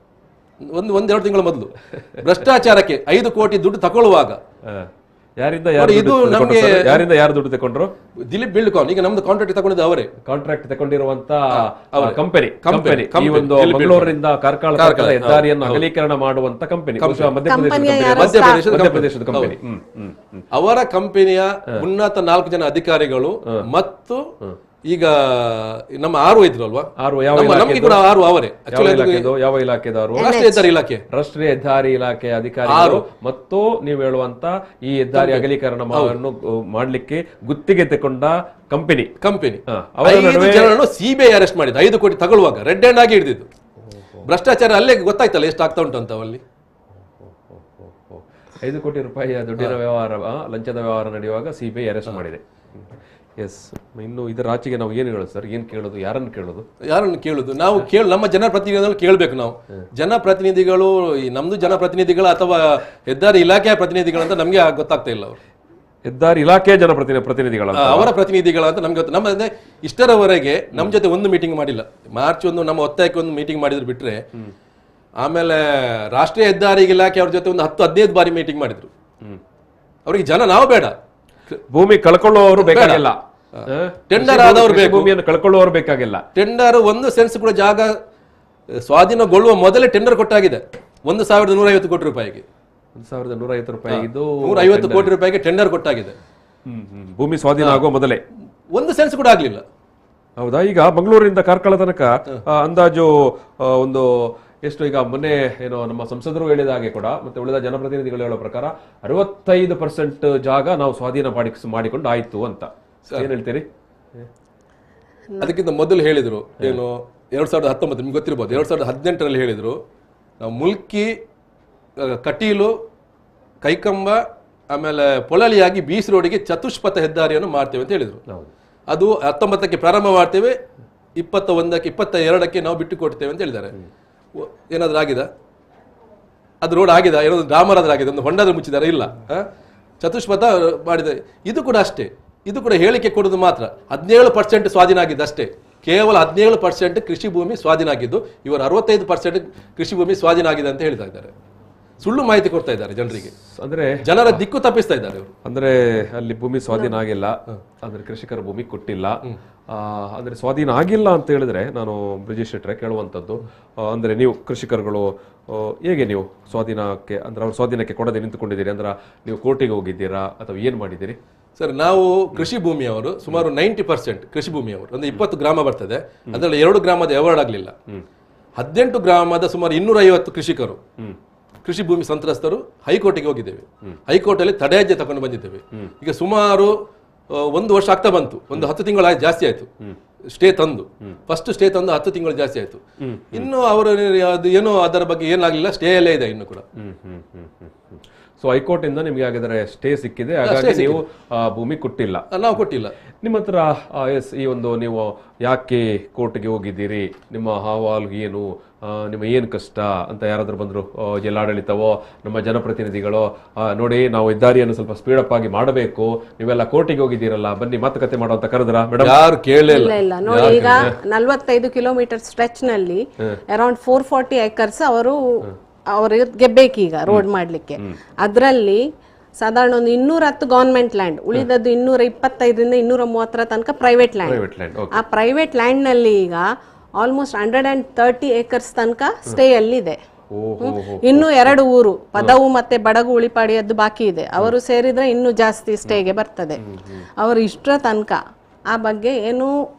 1-2 ತಿಂಗಳ ಮೊದಲು ಭ್ರಷ್ಟಾಚಾರಕ್ಕೆ 5 ಕೋಟಿ ದುಡ್ಡು ತಗೊಳ್ಳುವಾಗ. ಯಾರಿಂದ ಯಾರು ದುಡ್ಡು ತಗೊಂಡ್ರು? ದಿಲೀಪ್ ಬಿಲ್ಡ್ಕಾನ್. ಈಗ ನಮ್ದು ಕಾಂಟ್ರಾಕ್ಟ್ ತಗೊಂಡಿದ್ದು ಅವರೇ, ಕಾಂಟ್ರಾಕ್ಟ್ ತಗೊಂಡಿರುವಂತ ಕಂಪನಿ ಈ ಒಂದು ಮಂಗಳೂರಿನಿಂದ ಕಾರ್ಕಳ ಹೆದ್ದಾರಿಯನ್ನು ಅಗಲೀಕರಣ ಮಾಡುವಂತ ಕಂಪನಿ, ಮಧ್ಯಪ್ರದೇಶದ ಕಂಪನಿ. ಅವರ ಕಂಪನಿಯ ಉನ್ನತ 4 ಜನ ಅಧಿಕಾರಿಗಳು ಮತ್ತು ಈಗ ನಮ್ಮ RO ಇದ್ರು ಅಲ್ವಾ, ನಮಗೆ ಕೂಡ RO ಅವರೇ. ಯಾವ ಇಲಾಖೆದವರು? ರಾಷ್ಟ್ರೀಯ ಹೆದ್ದಾರಿ ಇಲಾಖೆ ಅಧಿಕಾರಿಗಳು ಮತ್ತು ನೀವು ಹೇಳುವಂತ ಈ ಹೆದ್ದಾರಿ ಅಗಲೀಕರಣ ಮಾಡ್ಲಿಕ್ಕೆ ಗುತ್ತಿಗೆ ತಗೊಂಡ ಕಂಪನಿ CBI ಅರೆಸ್ಟ್ ಮಾಡಿದ್ದು. 5 ಕೋಟಿ ತಗೊಳ್ಳುವಾಗ ರೆಡ್ ಹ್ಯಾಂಡ್ ಆಗಿ ಹಿಡಿದಿದ್ದು. ಭ್ರಷ್ಟಾಚಾರ ಅಲ್ಲೇ ಗೊತ್ತಾಯ್ತಲ್ಲ ಎಷ್ಟು ಆಗ್ತಾ ಉಂಟು ಅಂತ. ಅಲ್ಲಿ 5 ಕೋಟಿ ರೂಪಾಯಿಯ ದುಡ್ಡಿನ ವ್ಯವಹಾರ, ಲಂಚದ ವ್ಯವಹಾರ ನಡೆಯುವಾಗ CBI ಅರೆಸ್ಟ್ ಮಾಡಿದೆ. ಎಸ್, ಇನ್ನು ಇದರ ಆಚೆಗೆ ನಾವು ಏನು ಹೇಳೋದು ಸರ್? ಏನು ಕೇಳೋದು? ಯಾರನ್ನು ಕೇಳೋದು? ನಾವು ನಮ್ಮ ಜನಪ್ರತಿನಿಧಿಗಳು ಕೇಳಬೇಕು. ನಾವು ಜನಪ್ರತಿನಿಧಿಗಳು, ನಮ್ದು ಜನಪ್ರತಿನಿಧಿಗಳ ಅಥವಾ ಹೆದ್ದಾರಿ ಇಲಾಖೆಯ ಪ್ರತಿನಿಧಿಗಳಂತ ನಮ್ಗೆ ಗೊತ್ತಾಗ್ತಾ ಇಲ್ಲ. ಅವರು ಹೆದ್ದಾರಿ ಇಲಾಖೆಯ ಪ್ರತಿನಿಧಿಗಳ ಅವರ ಪ್ರತಿನಿಧಿಗಳಂತ ನಮ್ಗೆ ಗೊತ್ತು. ನಮ್ಮ ಇಷ್ಟರವರೆಗೆ ನಮ್ಮ ಜೊತೆ ಒಂದು ಮೀಟಿಂಗ್ ಮಾಡಿಲ್ಲ. ಮಾರ್ಚ್ 1 ನಮ್ಮ ಒತ್ತಾಯಕ್ಕೆ ಒಂದು ಮೀಟಿಂಗ್ ಮಾಡಿದ್ರು ಬಿಟ್ರೆ, ಆಮೇಲೆ ರಾಷ್ಟ್ರೀಯ ಹೆದ್ದಾರಿ ಇಲಾಖೆ ಅವ್ರ ಜೊತೆ ಒಂದು 10-15 ಬಾರಿ ಮೀಟಿಂಗ್ ಮಾಡಿದ್ರು. ಅವರಿಗೆ ನಾವು ಬೇಡ, ಭೂಮಿ ಕಳ್ಕೊಳ್ಳುವವರು ಬೇಕಾಗಿಲ್ಲ, ಟೆಂಡರ್ ಆದವರು ಬೇಕು, ಭೂಮಿಯನ್ನು ಕಳ್ಕೊಳ್ಳುವವರು ಬೇಕಾಗಿಲ್ಲ. ಟೆಂಡರ್ 1 ಸೆನ್ಸ್ ಕೂಡ ಜಾಗ ಸ್ವಾಧೀನಗೊಳ್ಳುವ ಮೊದಲೇ ಟೆಂಡರ್ ಕೊಟ್ಟಾಗಿದೆ 1150 ಕೋಟಿ ರೂಪಾಯಿಗೆ. 1150 ರೂಪಾಯಿಗೆ 150 ಕೋಟಿ ರೂಪಾಯಿಗೆ ಟೆಂಡರ್ ಕೊಟ್ಟಾಗಿದೆ. ಭೂಮಿ ಸ್ವಾಧೀನ ಆಗುವ ಮೊದಲೇ 1 ಸೆನ್ಸ್ ಕೂಡ ಆಗ್ಲಿಲ್ಲ. ಹೌದಾ? ಈಗ ಮಂಗಳೂರಿನಿಂದ ಕಾರ್ಕಳ ತನಕ ಅಂದಾಜು ಒಂದು ಎಷ್ಟು, ಈಗ ಮೊನ್ನೆ ಏನೋ ನಮ್ಮ ಸಂಸದರು ಹೇಳಿದ ಹಾಗೆ ಕೂಡ ಮತ್ತೆ ಉಳಿದ ಜನಪ್ರತಿನಿಧಿಗಳು ಹೇಳೋ ಪ್ರಕಾರ 65% ಜಾಗ ನಾವು ಸ್ವಾಧೀನ ಮಾಡಿಕೊಂಡು ಆಯ್ತು ಅಂತ. ಏನ್ ಹೇಳ್ತೀರಿ? ಅದಕ್ಕಿಂತ ಮೊದಲು ಹೇಳಿದ್ರು ಏನು, 2019 ನಿಮ್ಗೆ ಗೊತ್ತಿರ್ಬೋದು, 2018ರಲ್ಲಿ ಹೇಳಿದ್ರು ನಾವು ಮುಲ್ಕಿ, ಕಟೀಲು, ಕೈಕಂಬ ಆಮೇಲೆ ಪೊಳಲಿಯಾಗಿ BC ರೋಡಿಗೆ ಚತುಷ್ಪಥ ಹೆದ್ದಾರಿಯನ್ನು ಮಾಡ್ತೇವೆ ಅಂತ ಹೇಳಿದ್ರು. ಅದು 19ಕ್ಕೆ ಪ್ರಾರಂಭ ಮಾಡ್ತೇವೆ, 21ಕ್ಕೆ 22ಕ್ಕೆ ನಾವು ಬಿಟ್ಟು ಕೊಡ್ತೇವೆ ಅಂತ ಹೇಳಿದ್ದಾರೆ. ಏನಾದ್ರೂ ಆಗಿದೆ? ಅದು ರೋಡ್ ಆಗಿದೆ? ಏನಾದ್ರು ಡಾಮರ್ ಆದ್ರೆ ಆಗಿದೆ? ಒಂದು ಹೊಂಡಾದ್ರೂ ಮುಚ್ಚಿದಾರೆ? ಇಲ್ಲ. ಚತುಷ್ಪಥ ಮಾಡಿದೆ. ಇದು ಕೂಡ ಅಷ್ಟೇ, ಇದು ಕೂಡ ಹೇಳಿಕೆ ಕೊಡೋದು ಮಾತ್ರ. 17% ಸ್ವಾಧೀನ ಆಗಿದ್ದು ಅಷ್ಟೇ, ಕೇವಲ 17% ಕೃಷಿ ಭೂಮಿ ಸ್ವಾಧೀನ ಆಗಿದ್ದು. ಇವರು 65% ಕೃಷಿ ಭೂಮಿ ಸ್ವಾಧೀನ ಆಗಿದೆ ಅಂತ ಹೇಳ್ತಾ ಇದ್ದಾರೆ. ಸುಳ್ಳು ಮಾಹಿತಿ ಕೊಡ್ತಾ ಇದ್ದಾರೆ ಜನರಿಗೆ, ಅಂದ್ರೆ ಜನರ ದಿಕ್ಕು ತಪ್ಪಿಸ್ತಾ ಇದ್ದಾರೆ ಅವರು. ಅಂದ್ರೆ ಅಲ್ಲಿ ಭೂಮಿ ಸ್ವಾಧೀನ ಆಗಿಲ್ಲ, ಅಂದ್ರೆ ಕೃಷಿಕರ ಭೂಮಿ ಕೊಟ್ಟಿಲ್ಲ. ಅಂದ್ರೆ ಸ್ವಾಧೀನ ಆಗಿಲ್ಲ ಅಂತ ಹೇಳಿದ್ರೆ ನಾನು ಬ್ರಿಜೇಶ್ ಶೆಟ್ಟರೆ ಕೇಳುವಂಥದ್ದು, ಅಂದ್ರೆ ನೀವು ಕೃಷಿಕರುಗಳು ಹೇಗೆ ನೀವು ಸ್ವಾಧೀನಕ್ಕೆ, ಅಂದ್ರೆ ಅವ್ರ ಸ್ವಾಧೀನಕ್ಕೆ ಕೊಡದೆ ನಿಂತುಕೊಂಡಿದ್ದೀರಿ? ಅಂದ್ರೆ ನೀವು ಕೋರ್ಟಿಗೆ ಹೋಗಿದ್ದೀರಾ ಅಥವಾ ಏನ್ ಮಾಡಿದ್ದೀರಿ? ಸರ್, ನಾವು ಕೃಷಿ ಭೂಮಿಯವರು ಸುಮಾರು 90% ಕೃಷಿ ಭೂಮಿಯವರು, ಅಂದ್ರೆ 20 ಗ್ರಾಮ ಬರ್ತದೆ, ಅದರಲ್ಲಿ 2 ಗ್ರಾಮದ ಎವಾರ್ಡ್ ಆಗಲಿಲ್ಲ. 18 ಗ್ರಾಮದ ಸುಮಾರು 250 ಕೃಷಿಕರು, ಕೃಷಿ ಭೂಮಿ ಸಂತ್ರಸ್ತರು ಹೈಕೋರ್ಟಿಗೆ ಹೋಗಿದ್ದೇವೆ. ಹೈಕೋರ್ಟ್ ಅಲ್ಲಿ ತಡೆಯಾಜ್ಞೆ ತಗೊಂಡು ಬಂದಿದ್ದೇವೆ. ಈಗ ಸುಮಾರು 1 ವರ್ಷ ಆಗ್ತಾ ಬಂತು, ಒಂದು 10 ತಿಂಗಳು ಜಾಸ್ತಿ ಆಯ್ತು ಸ್ಟೇ ತಂದು. ಫಸ್ಟ್ ಸ್ಟೇ ತಂದು 10 ತಿಂಗಳು ಜಾಸ್ತಿ ಆಯ್ತು. ಇನ್ನು ಅವರು ಅದು ಏನೋ ಅದರ ಬಗ್ಗೆ ಏನಾಗಲಿಲ್ಲ, ಸ್ಟೇ ಅಲ್ಲೇ ಇದೆ ಇನ್ನು ಕೂಡ. ಸೊ ಹೈಕೋರ್ಟ್ ಇಂದ ನಿಮ್ಗೆ ಹಾಗಾದ್ರೆ ಸ್ಟೇ ಸಿಕ್ಕಿದೆ, ಹಾಗಾಗಿ ನೀವು ಭೂಮಿ ಕೊಟ್ಟಿಲ್ಲ? ನಾವು ಕೊಟ್ಟಿಲ್ಲ. ನಿಮ್ಮ ಹತ್ರ ಈ ಒಂದು ನೀವು ಯಾಕೆ ಕೋರ್ಟ್ಗೆ ಹೋಗಿದ್ದೀರಿ, ನಿಮ್ಮ ಅಹವಾಲು ಏನು, ನಿಮ್ಮ ಏನು ಕಷ್ಟ ಅಂತ ಯಾರಾದ್ರೂ ಬಂದ್ರು ಜಿಲ್ಲಾಡಳಿತವೋ ನಮ್ಮ ಜನಪ್ರತಿನಿಧಿಗಳು, ನೋಡಿ ನಾವು ಹೆದ್ದಾರಿಯನ್ನು ಸ್ವಲ್ಪ ಸ್ಪೀಡ್ ಅಪ್ ಆಗಿ ಮಾಡಬೇಕು, ನೀವೆಲ್ಲ ಕೋರ್ಟಿಗೆ ಹೋಗಿದ್ದೀರಲ್ಲ, ಬನ್ನಿ ಮಾತುಕತೆ ಮಾಡುವಂತ ಕರೆದ್ರ? ಮೇಡಮ್ ಯಾರು ಕೇಳಲಿಲ್ಲ. ಇಲ್ಲ ನೋಡಿ, ಈಗ 45 ಕಿಲೋಮೀಟರ್ ಸ್ಟ್ರೆಚ್ ನಲ್ಲಿ ಅರೌಂಡ್ 440 acres ಅವರಿಗೆ ಬೇಕೀಗ ರೋಡ್ ಮಾಡ್ಲಿಕ್ಕೆ. ಅದರಲ್ಲಿ ಸಾಧಾರಣ ಒಂದು 210 ಗವರ್ಮೆಂಟ್ ಲ್ಯಾಂಡ್, ಉಳಿದದ್ದು 225ರಿಂದ 230 ತನಕ ಪ್ರೈವೇಟ್ ಲ್ಯಾಂಡ್. ಆ ಪ್ರೈವೇಟ್ ಲ್ಯಾಂಡ್ ನಲ್ಲಿ ಈಗ ಆಲ್ಮೋಸ್ಟ್ 130 acres ತನಕ ಸ್ಟೇ ಅಲ್ಲಿ ಇದೆ. ಇನ್ನು 2 ಊರು ಪದವು ಮತ್ತೆ ಬಡಗು ಉಳಿಪಾಡಿಯದ್ದು ಬಾಕಿ ಇದೆ, ಅವರು ಸೇರಿದ್ರೆ ಇನ್ನು ಜಾಸ್ತಿ ಸ್ಟೇಗೆ ಬರ್ತದೆ. ಅವರು ಇಷ್ಟರ ತನಕ ಆ ಬಗ್ಗೆ ಏನು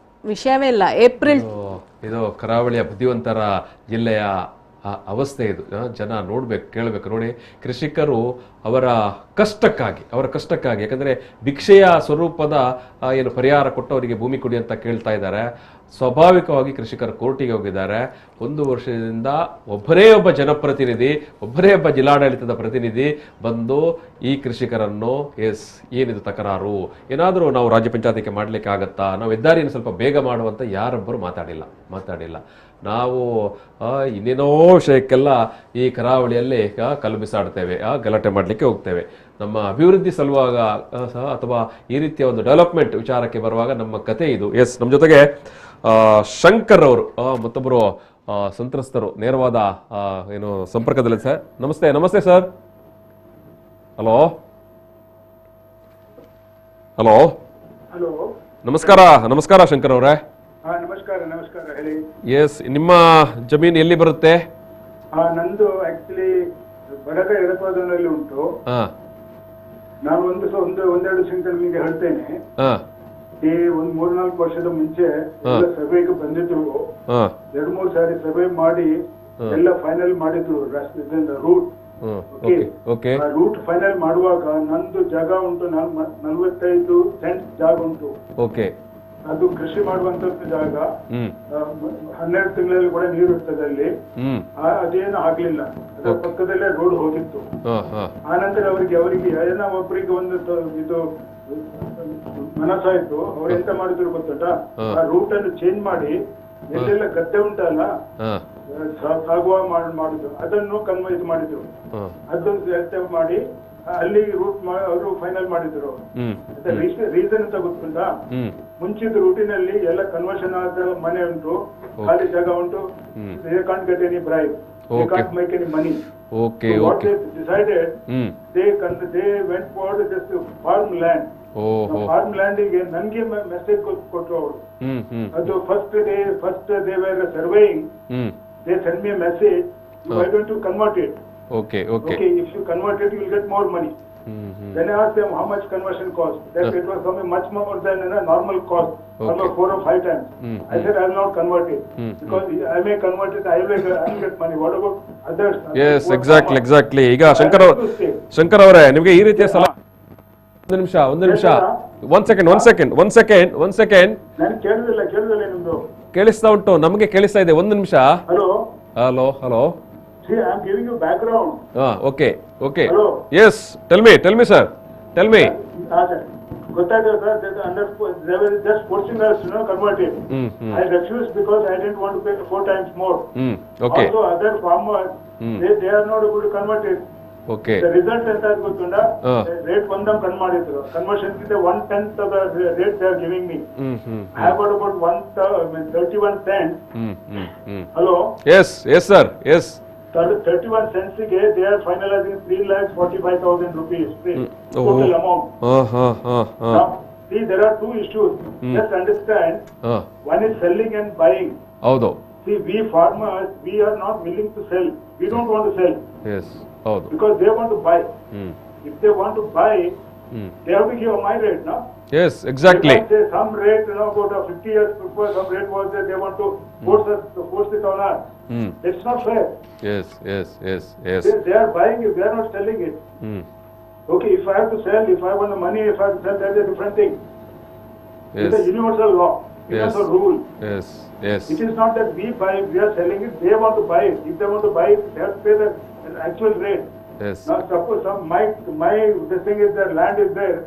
ವಿಷಯವೇ ಇಲ್ಲ. ಏಪ್ರಿಲ್ ಇದು ಕರಾವಳಿಯ ಬುದ್ಧಿವಂತರ ಜಿಲ್ಲೆಯ ಅವಸ್ಥೆ ಇದು. ಜನ ನೋಡ್ಬೇಕು, ಕೇಳಬೇಕು. ನೋಡಿ, ಕೃಷಿಕರು ಅವರ ಕಷ್ಟಕ್ಕಾಗಿ ಯಾಕಂದ್ರೆ ಭಿಕ್ಷೆಯ ಸ್ವರೂಪದ ಏನು ಪರಿಹಾರ ಕೊಟ್ಟು ಅವರಿಗೆ ಭೂಮಿ ಕೊಡಿ ಅಂತ ಕೇಳ್ತಾ ಇದ್ದಾರೆ. ಸ್ವಾಭಾವಿಕವಾಗಿ ಕೃಷಿಕರು ಕೋರ್ಟಿಗೆ ಹೋಗಿದ್ದಾರೆ. 1 ವರ್ಷದಿಂದ ಒಬ್ಬರೇ ಒಬ್ಬ ಜನಪ್ರತಿನಿಧಿ, ಒಬ್ಬರೇ ಒಬ್ಬ ಜಿಲ್ಲಾಡಳಿತದ ಪ್ರತಿನಿಧಿ ಬಂದು ಈ ಕೃಷಿಕರನ್ನು ಏನಿದು ತಕರಾರು, ಏನಾದರೂ ನಾವು ರಾಜ್ಯ ಪಂಚಾಯತಿಗೆ ಮಾಡ್ಲಿಕ್ಕೆ ಆಗತ್ತಾ, ನಾವು ಹೆದ್ದಾರಿಯನ್ನು ಸ್ವಲ್ಪ ಬೇಗ ಮಾಡುವಂತ ಯಾರೊಬ್ಬರು ಮಾತಾಡಿಲ್ಲ. ನಾವು ಇನ್ನೇನೋ ವಿಷಯಕ್ಕೆಲ್ಲ ಈ ಕರಾವಳಿಯಲ್ಲಿ ಕಲ್ಲು ಬಿಸಾಡ್ತೇವೆ, ಗಲಾಟೆ ಮಾಡಲಿಕ್ಕೆ ಹೋಗ್ತೇವೆ. ನಮ್ಮ ಅಭಿವೃದ್ಧಿ ಸಲುವಾಗ ಅಥವಾ ಈ ರೀತಿಯ ಒಂದು ಡೆವಲಪ್ಮೆಂಟ್ ವಿಚಾರಕ್ಕೆ ಬರುವಾಗ ನಮ್ಮ ಕತೆ ಇದು. ನಮ್ಮ ಜೊತೆಗೆ ಶಂಕರ್ ಅವರು ಮತ್ತೊಬ್ಬರು ಸಂತ್ರಸ್ತರು ನೇರವಾದ ಏನು ಸಂಪರ್ಕದಲ್ಲಿ. ಸರ್ ನಮಸ್ತೆ ಸರ್. ಹಲೋ ನಮಸ್ಕಾರ ಶಂಕರ್ ಅವರೇ. ನಮಸ್ಕಾರ ಹೇಳಿ. ನಿಮ್ಮ ಜಮೀನು ಎಲ್ಲಿ ಬರುತ್ತೆ? ನಂದು ಆಕ್ಚುಲಿ ಬಡಗ ಎಡಪಾದನಲ್ಲಿ ಉಂಟು. ನಾನು ಒಂದೆರಡು ಸೆಂಟರ್ ನಿಮಗೆ ಹೇಳ್ತೇನೆ. ಈ 3-4 ವರ್ಷದ ಮುಂಚೆ ಸರ್ವೆಗೆ ಬಂದಿದ್ರು. 2-3 ಸಾರಿ ಸರ್ವೆ ಮಾಡಿ ಎಲ್ಲ ಫೈನಲ್ ಮಾಡಿದ್ರು. ರೂಟ್ ರೂಟ್ ಫೈನಲ್ ಮಾಡುವಾಗ ನಂದು ಜಾಗ ಉಂಟು, 45 ಸೆಂಟ್ ಜಾಗ ಉಂಟು. ಅದು ಕೃಷಿ ಮಾಡುವಂತದ್ದು ಜಾಗ. 12 ತಿಂಗಳಲ್ಲಿ ಕೂಡ ನೀರು ಇರ್ತದೆ ಅಲ್ಲಿ. ಅದೇನು ಆಗ್ಲಿಲ್ಲ, ಅದರ ಪಕ್ಕದಲ್ಲೇ ರೋಡ್ ಹೋಗಿತ್ತು. ಆನಂತರ ಅವರಿಗೆ ಏನೋ ಒಬ್ಬರಿಗೆ ಒಂದು ಇದು ಮನಸ್ಸಾಯ್ತು. ಅವ್ರು ಎಂತ ಮಾಡಿದ್ರು ಗೊತ್ತುಂಟಾ, ಆ ರೂಟ್ ಅನ್ನು ಚೇಂಜ್ ಮಾಡಿ ಎಲ್ಲೆಲ್ಲ ಗದ್ದೆ ಉಂಟಲ್ಲ ಸಾಗುವ ಮಾಡುದು, ಅದನ್ನು ಇದು ಮಾಡಿದ್ರು. ಅದೊಂದು ವ್ಯವಸ್ಥೆ ಮಾಡಿ ಅಲ್ಲಿ ರೂಟ್ ಅವರು ಫೈನಲ್ ಮಾಡಿದ್ರು. ರೀಸನ್ ಅಂತ ಗೊತ್ತುಂಟಾ, ಮುಂಚಿದ ರೂಟಿನಲ್ಲಿ ಎಲ್ಲ ಕನ್ವರ್ಷನ್ ಆದ ಮನೆ ಉಂಟು, ಖಾಲಿ ಜಾಗ ಉಂಟು. they can't get any bribe, they can't make any money. What they decided, they went for just farm land. Farm ಲ್ಯಾಂಡಿಗೆ ನನ್ಗೆ ಮೆಸೇಜ್ ಕೊಟ್ಟರು ಅವರು. ಅದು first they were surveying, they sent me a message, why don't you convert it? Okay, if you convert it, you will get more money. Then I asked them how much conversion cost. That it was coming much more than a normal cost, almost 4 or 5 times. I said I will not convert it, because I may convert it, I will get money. What about others? Yes, exactly. ಈಗ ಶಂಕರ್ ಅವರೇ, ನಿಮಗೆ ಈ ರೀತಿಯ ಸಲ ಒಂದು ನಿಮಿಷ one second ನಾನು ಕೇಳಿದಿಲ್ಲ ನಿಮ್ದು ಕೇಳಿಸ್ತಾ ಉಂಟು, ನಮಗೆ ಕೇಳಿಸ್ತಾ ಇದೆ. ಒಂದು ನಿಮಿಷ. Hello See, I am giving you background. Okay. Hello. Yes, tell me, sir. Tell me. ಗೊತ್ತಾಯ್ತು sir, they were just forcing us to convert it. I refused because I didn't want to pay 4 times more. Okay. Also other farmers, they are not able to convert it. Okay. The result ಅಂತ ಗೊತ್ತುಂಟಾ, rate ಒಂದಮ್ ಕನ್ ಮಾಡಿದ್ರು. Conversion ಗಿಂತ 1/10 of the rate they are giving me. I have got about 31 cents. Hello. Yes, sir. Yes. 31 cents ಗೆ they are finalizing 3,45,000 rupees total amount. Now, see, there are 2 issues. Just understand. One is selling and buying. ಹೌದು. See, we farmers, we are not willing to sell. We don't want to sell. Yes. ಹೌದು. Because they want to buy. If they want to buy, they have to give a my rate, no? Yes, exactly. They say some rate, about 50 years before, some rate was that they want to force it on us. It's not fair. Yes. They are buying it, they are not selling it. Okay, if I have to sell, if I want the money, if I have to sell, that's a different thing. Yes. It's a universal law, universal rule. Yes. It is not that we buy, we are selling it, they want to buy it. If they want to buy it, they have to pay the actual rate. Yes. Now suppose this thing is their land is there,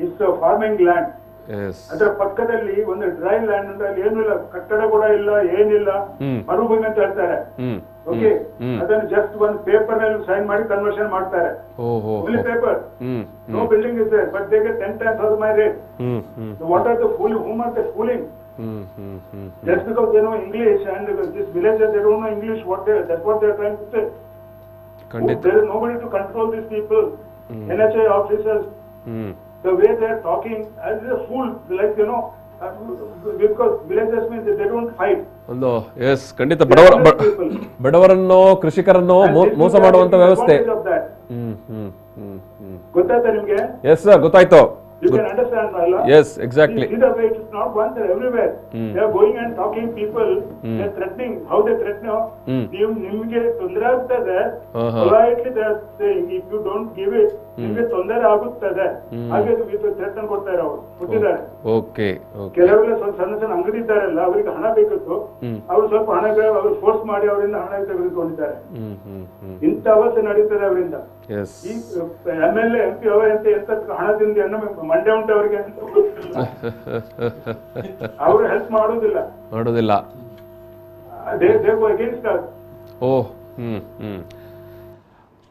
it's a farming land. Yes. ಅದರ ಪಕ್ಕದಲ್ಲಿ ಒಂದು dry land ಉಂಟು, ಅಲ್ಲಿ ಏನೂ ಇಲ್ಲ, ಕಟ್ಟಡ ಕೂಡ ಇಲ್ಲ, ಏನಿಲ್ಲ, ಮರುಭೂಮಿ ಅಂತ ಹೇಳ್ತಾರೆ. ಓಕೆ, ಅದನ್ನು ಜಸ್ಟ್ ಒಂದು ಪೇಪರ್ ನಲ್ಲಿ ಸೈನ್ ಮಾಡಿ ಕನ್ವರ್ಷನ್ ಮಾಡ್ತಾರೆ. Only paper, no building is there, but they get 10 times of my rate. What are the fooling? Whom are they fooling? Just because they know English, and this villagers, they don't know English, that's what they are trying to say. There is nobody to control these people. NHI officers, the way they are talking as a fool, like because villagers means they don't fight. ಒಂದು ಖಂಡಿತ ಬಡವರನ್ನು ಕೃಷಿಕರನ್ನು ಮೋಸ ಮಾಡುವಂತ ವ್ಯವಸ್ಥೆ. ಗೊತ್ತಾಯ್ತಾ ನಿಮ್ಗೆ? Yes sir, ಗೊತ್ತಾಯ್ತು. You can understand, Mala. Yes, exactly. See the way it is not once and everywhere. They are going and talking people. They are threatening. How they threaten? ನಿಮ್ಗೆ ತೊಂದರೆ ಆಗ್ತದೆ. Politely they are saying, if you don't give it, ನಿಮ್ಗೆ ತೊಂದರೆ ಆಗುತ್ತದೆ. ಹಾಗೆ threaten ಕೊಡ್ತಾರೆ ಅವರು. ಕೊಟ್ಟಿದ್ದಾರೆ. ಓಕೆ. ಕೆಲವೆಲ್ಲ ಸಣ್ಣ ಸಣ್ಣ ಅಂಗಡಿ ಇದ್ದಾರಲ್ಲ, ಅವರಿಗೆ ಹಣ ಬೇಕಿತ್ತು. ಅವರು ಸ್ವಲ್ಪ ಹಣ ಅವರು ಫೋರ್ಸ್ ಮಾಡಿ ಅವರಿಂದ ಹಣ ತೆಗೆದುಕೊಂಡಿದ್ದಾರೆ. ಇಂಥ ಅವಸ್ಥೆ ನಡೀತದೆ ಅವರಿಂದ. ಈ MLA MP ಅವರಂತೆ ಎಂತ ಹಣದಿಂದ ಮಂಡ್ಯ ಉಂಟು ಅವರಿಗೆ ಅವರು ಹೆಲ್ಪ್ ಮಾಡೋದಿಲ್ಲ.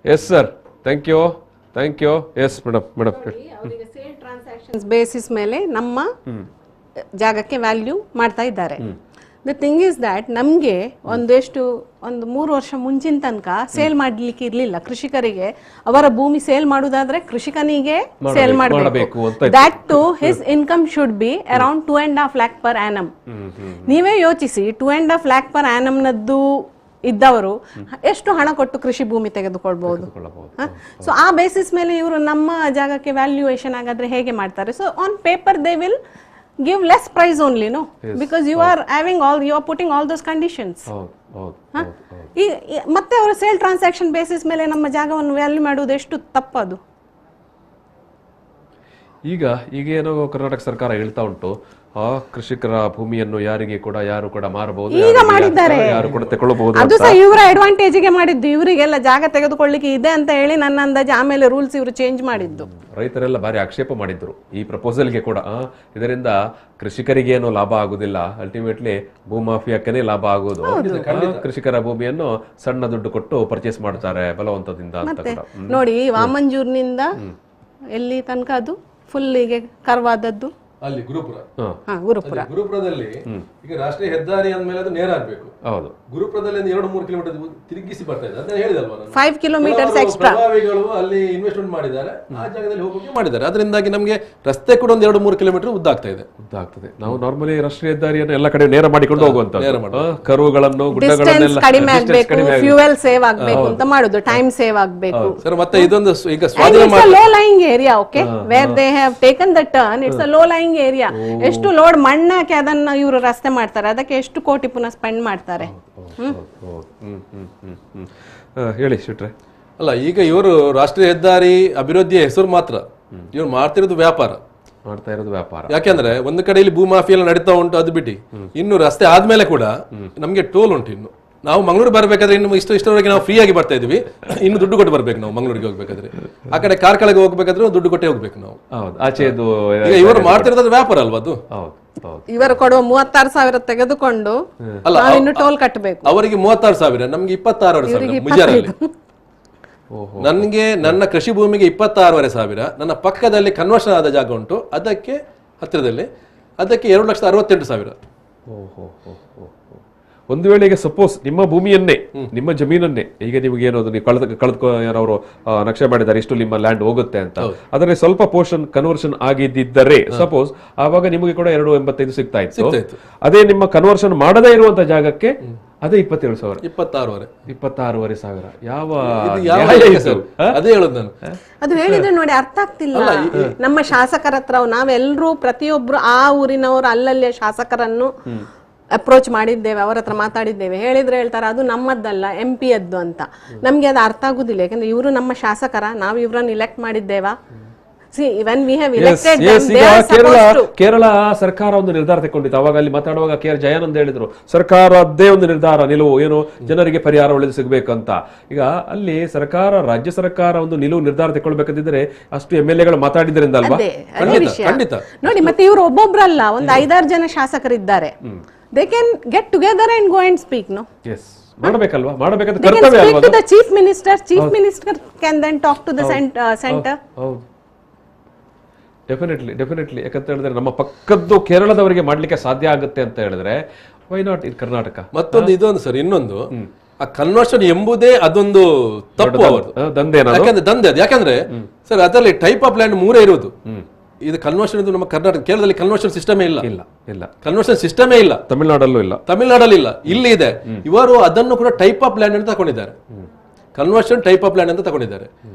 Yes sir, thank you. Yes madam sale transactions basis ಮೇಲೆ ನಮ್ಮ ಜಾಗಕ್ಕೆ ವ್ಯಾಲ್ಯೂ ಮಾಡ್ತಾ ಇದ್ದಾರೆ. ದ ಥಿಂಗ್ ಇಸ್ ದ್ಯಾಟ್ ನಮಗೆ ಒಂದು 3 ವರ್ಷ ಮುಂಚಿನ ತನಕ ಸೇಲ್ ಮಾಡ್ಲಿಕ್ಕೆ ಇರ್ಲಿಲ್ಲ. ಕೃಷಿಕರಿಗೆ ಅವರ ಭೂಮಿ ಸೇಲ್ ಮಾಡುದಾದ್ರೆ ಕೃಷಿಕನಿಗೆ ಸೇಲ್ ಮಾಡಬೇಕು. That to his income should be around 2.5 lakh per annum. ನೀವೇ ಯೋಚಿಸಿ, 2.5 lakh per annum ನದ್ದು ಇದ್ದವರು ಎಷ್ಟು ಹಣ ಕೊಟ್ಟು ಕೃಷಿ ಭೂಮಿ ತೆಗೆದುಕೊಳ್ಬಹುದು? ಸೊ ಆ ಬೇಸಿಸ್ ಮೇಲೆ ಇವರು ನಮ್ಮ ಜಾಗಕ್ಕೆ ವ್ಯಾಲ್ಯೂಯೇಷನ್ ಆಗಾದ್ರೆ ಹೇಗೆ ಮಾಡ್ತಾರೆ? So on paper they will give less price only, no? Because you are putting all those conditions. ಮತ್ತೆ ಅವರು ಸೇಲ್ ಟ್ರಾನ್ಸಾಕ್ಷನ್ ಬೇಸಿಸ್ ಮೇಲೆ ನಮ್ಮ ಜಾಗವನ್ನು ವ್ಯಾಲ್ಯೂ ಮಾಡುವುದು ಎಷ್ಟು ತಪ್ಪದು? ಈಗ ಏನೋ ಕರ್ನಾಟಕ ಸರ್ಕಾರ ಹೇಳ್ತಾ ಉಂಟು, ಕೃಷಿಕರ ಭೂಮಿಯನ್ನು ಯಾರು ಕೂಡ ಮಾರಬಹುದು, ಈಗ ಮಾಡಿದ್ದಾರೆ, ಯಾರು ಕೂಡ ತಗೊಳ್ಳಬಹುದು. ಅದು ಸಹ ಇವರ ಅಡ್ವಾಂಟೇಜ್ ಗೆ ಮಾಡಿದ್ದು. ಇವರಿಗೆಲ್ಲ ಜಾಗ ತೆಗೆದುಕೊಳ್ಳಿಕ್ಕೆ ಇದೆ ಅಂತ ಹೇಳಿ ನನ್ನ ಅಂದಾಜು ಆಮೇಲೆ ರೂಲ್ಸ್ ಇವರು ಚೇಂಜ್ ಮಾಡಿದ್ದು. ರೈತರೆಲ್ಲ ಭಾರಿ ಆಕ್ಷೇಪ ಮಾಡಿದ್ರು ಈ ಪ್ರಪೋಸಲ್ಗೆ ಕೂಡ. ಇದರಿಂದ ಕೃಷಿಕರಿಗೆ ಏನೋ ಲಾಭ ಆಗುದಿಲ್ಲ, ಅಲ್ಟಿಮೇಟ್ಲಿ ಭೂಮಾಫಿಯಾಕ್ಕನೇ ಲಾಭ ಆಗೋದು. ಕೃಷಿಕರ ಭೂಮಿಯನ್ನು ಸಣ್ಣ ದುಡ್ಡು ಕೊಟ್ಟು ಪರ್ಚೇಸ್ ಮಾಡ್ತಾರೆ ಬಲವಂತದಿಂದ ಅಂತ ಕೂಡ. ನೋಡಿ, ವಾಮಂಜೂರ್ನಿಂದ ಎಲ್ಲಿ ತನಕ ಅದು ಫುಲ್ ಹೀಗೆ ಕರ್ವಾದದ್ದು ಅಲ್ಲಿ ಗುರುಪುರದಲ್ಲಿ ಈಗ ರಾಷ್ಟ್ರೀಯ ಹೆದ್ದಾರಿ ಅಂದ್ಮೇಲೆ ಅದು ನೇರ ಆಗ್ಬೇಕು. ಹೌದು, ಗುರುಪುರದಲ್ಲಿ 2-3 ಕಿಲೋಮೀಟರ್ ತಿರುಗಿಸಿ ಬರ್ತಾ ಇದೆ. ಅದನ್ನ ಹೇಳಿದಲ್ವಾ, 5 kilometers ಎಕ್ಸ್ಟ್ರಾ ಪ್ರಭಾವಿಗಳು ಅಲ್ಲಿ ಇನ್ವೆಸ್ಟ್ಮೆಂಟ್ ಮಾಡಿದ್ದಾರೆ, ಆ ಜಾಗದಲ್ಲಿ ಹೋಗೋಕೆ ಮಾಡಿದ್ದಾರೆ. ಅದರಿಂದಾಗಿ ನಮಗೆ ರಸ್ತೆ ಕೂಡ 2-3 ಕಿಲೋಮೀಟರ್ ಉದ್ದಾಗ್ತದೆ. ನಾವು ನಾರ್ಮಲಿ ರಾಷ್ಟ್ರೀಯ ಹೆದ್ದಾರಿಯನ್ನು ಎಲ್ಲ ಕಡೆ ನೇರ ಮಾಡಿಕೊಂಡು ಹೋಗುವಂತ, ಕರುಗಳನ್ನು ಗುಡ್ಡಗಳನ್ನೆಲ್ಲ ಕಡಿಮೆ ಆಗಬೇಕು, ಫ್ಯೂಯಲ್ ಸೇವ್ ಆಗಬೇಕು ಅಂತ ಮಾಡುದು, ಟೈಮ್ ಸೇವ್ ಆಗಬೇಕು. ಸರ್, ಮತ್ತೆ ಇದೊಂದು ಈಗ ಸ್ವಾಧೀನ low lying area, okay, where they have taken the turn, it's a low lying area. ಎಷ್ಟು ಲೋಡ್ ಮಣ್ಣಾಕಿ ಅದನ್ನ ಇವರು ರಸ್ತೆ ಮಾಡ್ತಾರೆ, ಅದಕ್ಕೆ ಎಷ್ಟು ಕೋಟಿ ಪುನಃ ಸ್ಪೆಂಡ್ ಮಾಡ್ತಾರೆ. ಹೇಳಿ ಶೆಟ್ರೆ. ಅಲ್ಲ, ಈಗ ಇವರು ರಾಷ್ಟ್ರೀಯ ಹೆದ್ದಾರಿ ಅಭಿವೃದ್ಧಿಯ ಹೆಸರು ಮಾತ್ರ, ಇವ್ರು ಮಾಡ್ತಾ ಇರೋದು ವ್ಯಾಪಾರ. ಯಾಕೆಂದ್ರೆ ಒಂದು ಕಡೆ ಇಲ್ಲಿ ಭೂಮಾಫಿ ಎಲ್ಲ ನಡೀತಾ ಉಂಟು, ಅದು ಬಿಟ್ಟು ಇನ್ನು ರಸ್ತೆ ಆದ್ಮೇಲೆ ಕೂಡ ನಮ್ಗೆ ಟೋಲ್ ಉಂಟು. ಇನ್ನು ನಾವು ಮಂಗಳೂರು ಬರ್ಬೇಕಾದ್ರೆ ಇನ್ನು ಇಷ್ಟವರೆಗೆ ನಾವು ಫ್ರೀ ಆಗಿ ಬರ್ತಾ ಇದ್ವಿ, ಇನ್ನು ದುಡ್ಡು ಕೊಟ್ಟು ಬರ್ಬೇಕು ನಾವು ಮಂಗಳೂರಿಗೆ ಹೋಗ್ಬೇಕಾದ್ರೆ. ಆ ಕಡೆ ಕಾರ್ಕಳಗೆ ಹೋಗ್ಬೇಕಾದ್ರೆ ದುಡ್ಡು ಕೊಟ್ಟೆ ಹೋಗ್ಬೇಕು ನಾವು. ಇವರು ಮಾಡ್ತಿರೋದು ವ್ಯಾಪಾರ ಅಲ್ವಾ ಅದು? ಇವರು ಕೊಡುವ 36,000 ತೆಗೆದುಕೊಂಡು ಇನ್ನು ಟೋಲ್ ಕಟ್ಟಬೇಕು. ಅವರಿಗೆ 36,000, ನಮ್ಗೆ 26,000 ಮುಜಾರಲ್ಲಿ. ನನ್ಗೆ ನನ್ನ ಕೃಷಿ ಭೂಮಿಗೆ 26,500, ನನ್ನ ಪಕ್ಕದಲ್ಲಿ ಕನ್ವರ್ಷನ್ ಆದ ಜಾಗ ಉಂಟು ಅದಕ್ಕೆ ಹತ್ತಿರದಲ್ಲಿ, ಅದಕ್ಕೆ 2,68,000. ಒಂದು ವೇಳೆ ಈಗ ಸಪೋಸ್ ನಿಮ್ಮ ಭೂಮಿಯನ್ನೇ, ನಿಮ್ಮ ಜಮೀನನ್ನೇ, ಈಗ ನಿಮ್ಗೆ ಏನೋದು ನೀವು ಕಳೆದ್ಕೊ ಯಾರವರು ನಕ್ಷೆ ಮಾಡಿದ್ದಾರೆ, ಇಷ್ಟು ನಿಮ್ಮ ಲ್ಯಾಂಡ್ ಹೋಗುತ್ತೆ ಅಂತ, ಅದರಲ್ಲಿ ಸ್ವಲ್ಪ ಪೋರ್ಷನ್ ಕನ್ವರ್ಷನ್ ಆಗಿದ್ದರೆ ಸಪೋಸ್, ಆವಾಗ ನಿಮಗೆ ಕೂಡ 285 ಸಿಗ್ತಾ ಇತ್ತು. ಅದೇ ನಿಮ್ಮ ಕನ್ವರ್ಷನ್ ಮಾಡದೇ ಇರುವಂತ ಜಾಗಕ್ಕೆ ಅದೇ 27,000, 26,500. ಯಾವ ಅದೇ ಹೇಳೋದು ನಾನು. ಅದು ಹೇಳಿದ್ರೆ ನೋಡಿ ಅರ್ಥ ಆಗ್ತಿಲ್ಲ. ನಮ್ಮ ಶಾಸಕರ ಹತ್ರ ನಾವೆಲ್ಲರೂ ಪ್ರತಿಯೊಬ್ರು ಆ ಊರಿನವರು ಅಲ್ಲಲ್ಲೇ ಶಾಸಕರನ್ನು ಅಪ್ರೋಚ್ ಮಾಡಿದ್ದೇವೆ, ಅವರ ಹತ್ರ ಮಾತಾಡಿದ್ದೇವೆ. ಹೇಳಿದ್ರೆ ಹೇಳ್ತಾರೆ ಅದು ನಮ್ಮದ್ದಲ್ಲ, MP ಯದ್ದು ಅಂತ. ನಮ್ಗೆ ಅದು ಅರ್ಥ ಆಗುದಿಲ್ಲ, ಯಾಕಂದ್ರೆ ಇವರು ನಮ್ಮ ಶಾಸಕರ, ನಾವು ಇವರನ್ನು ಇಲೆಕ್ಟ್ ಮಾಡಿದ್ದೇವಾ? ಕೇರಳ ಸರ್ಕಾರ ಒಂದು ನಿರ್ಧಾರ ತಗೊಂಡಿತ್ತು. ಅವಾಗ ಅಲ್ಲಿ ಮಾತಾಡುವಾಗ ಜಯಾನಂದ್ ಹೇಳಿದ್ರು, ಸರ್ಕಾರದ್ದೇ ಒಂದು ನಿರ್ಧಾರ ನಿಲುವು ಏನು, ಜನರಿಗೆ ಪರಿಹಾರ ಒಳ್ಳೆದು ಸಿಗಬೇಕಂತ. ಈಗ ಅಲ್ಲಿ ರಾಜ್ಯ ಸರ್ಕಾರ ಒಂದು ನಿಲುವು ನಿರ್ಧಾರ ತಗೊಳ್ಬೇಕಂತಿದ್ರೆ ಅಷ್ಟು MLAಗಳು ಮಾತಾಡಿದ್ರಿಂದ ಅಲ್ವಾ? ನೋಡಿ, ಮತ್ತೆ ಇವರು ಒಬ್ಬೊಬ್ರಲ್ಲ, ಒಂದು 5-6 ಜನ ಶಾಸಕರಿದ್ದಾರೆ. They can get together and go and speak, no? Yes. ಮಾಡಬೇಕಲ್ವಾ? ಮಾಡಬೇಕಂತ ಕರ್ತವ್ಯ ಅಲ್ವಾ? They can speak to the chief minister can then talk to the center. ಹೌದು, ಡೆಫಿನೆಟ್ಲಿ. ಯಾಕಂತ ಹೇಳಿದ್ರೆ ನಮ್ಮ ಪಕ್ಕದ್ದು ಕೇರಳದವರಿಗೆ ಮಾಡ್ಲಿಕ್ಕೆ ಸಾಧ್ಯ ಆಗುತ್ತೆ ಅಂತ ಹೇಳಿದ್ರೆ ವೈ ನಾಟ್ ಇನ್ ಕರ್ನಾಟಕ? ಮತ್ತೊಂದು ಇದೊಂದು ಸರ್, ಇನ್ನೊಂದು ಆ ಕನ್ವರ್ಷನ್ ಎಂಬುದೇ ಅದೊಂದು ತಪ್ಪು, ದಂಧೆ ಅದು. ಯಾಕಂದ್ರೆ ಸರ್, ಅದರಲ್ಲಿ ಟೈಪ್ ಆಫ್ ಲ್ಯಾಂಡ್ 3 ಇರೋದು. ಇದು ಕನ್ವರ್ಷನ್ ನಮ್ಮ ಕರ್ನಾಟಕ, ಕೇರಳದಲ್ಲಿ ಕನ್ವರ್ಷನ್ ಸಿಸ್ಟಮೇ ಇಲ್ಲ. ಕನ್ವರ್ಷನ್ ಸಿಸ್ಟಮೇ ಇಲ್ಲ. ತಮಿಳುನಾಡಲ್ಲೂ ಇಲ್ಲ. ಇಲ್ಲಿ ಇದೆ. ಇವರು ಅದನ್ನು ಕೂಡ ಟೈಪ್ ಆಫ್ ಲ್ಯಾಂಡ್ ಅಂತ ತಗೊಂಡಿದ್ದಾರೆ. ಕನ್ವರ್ಷನ್ ಟೈಪ್ ಆಫ್ ಲ್ಯಾಂಡ್ ಅಂತ ತಗೊಂಡಿದ್ದಾರೆ.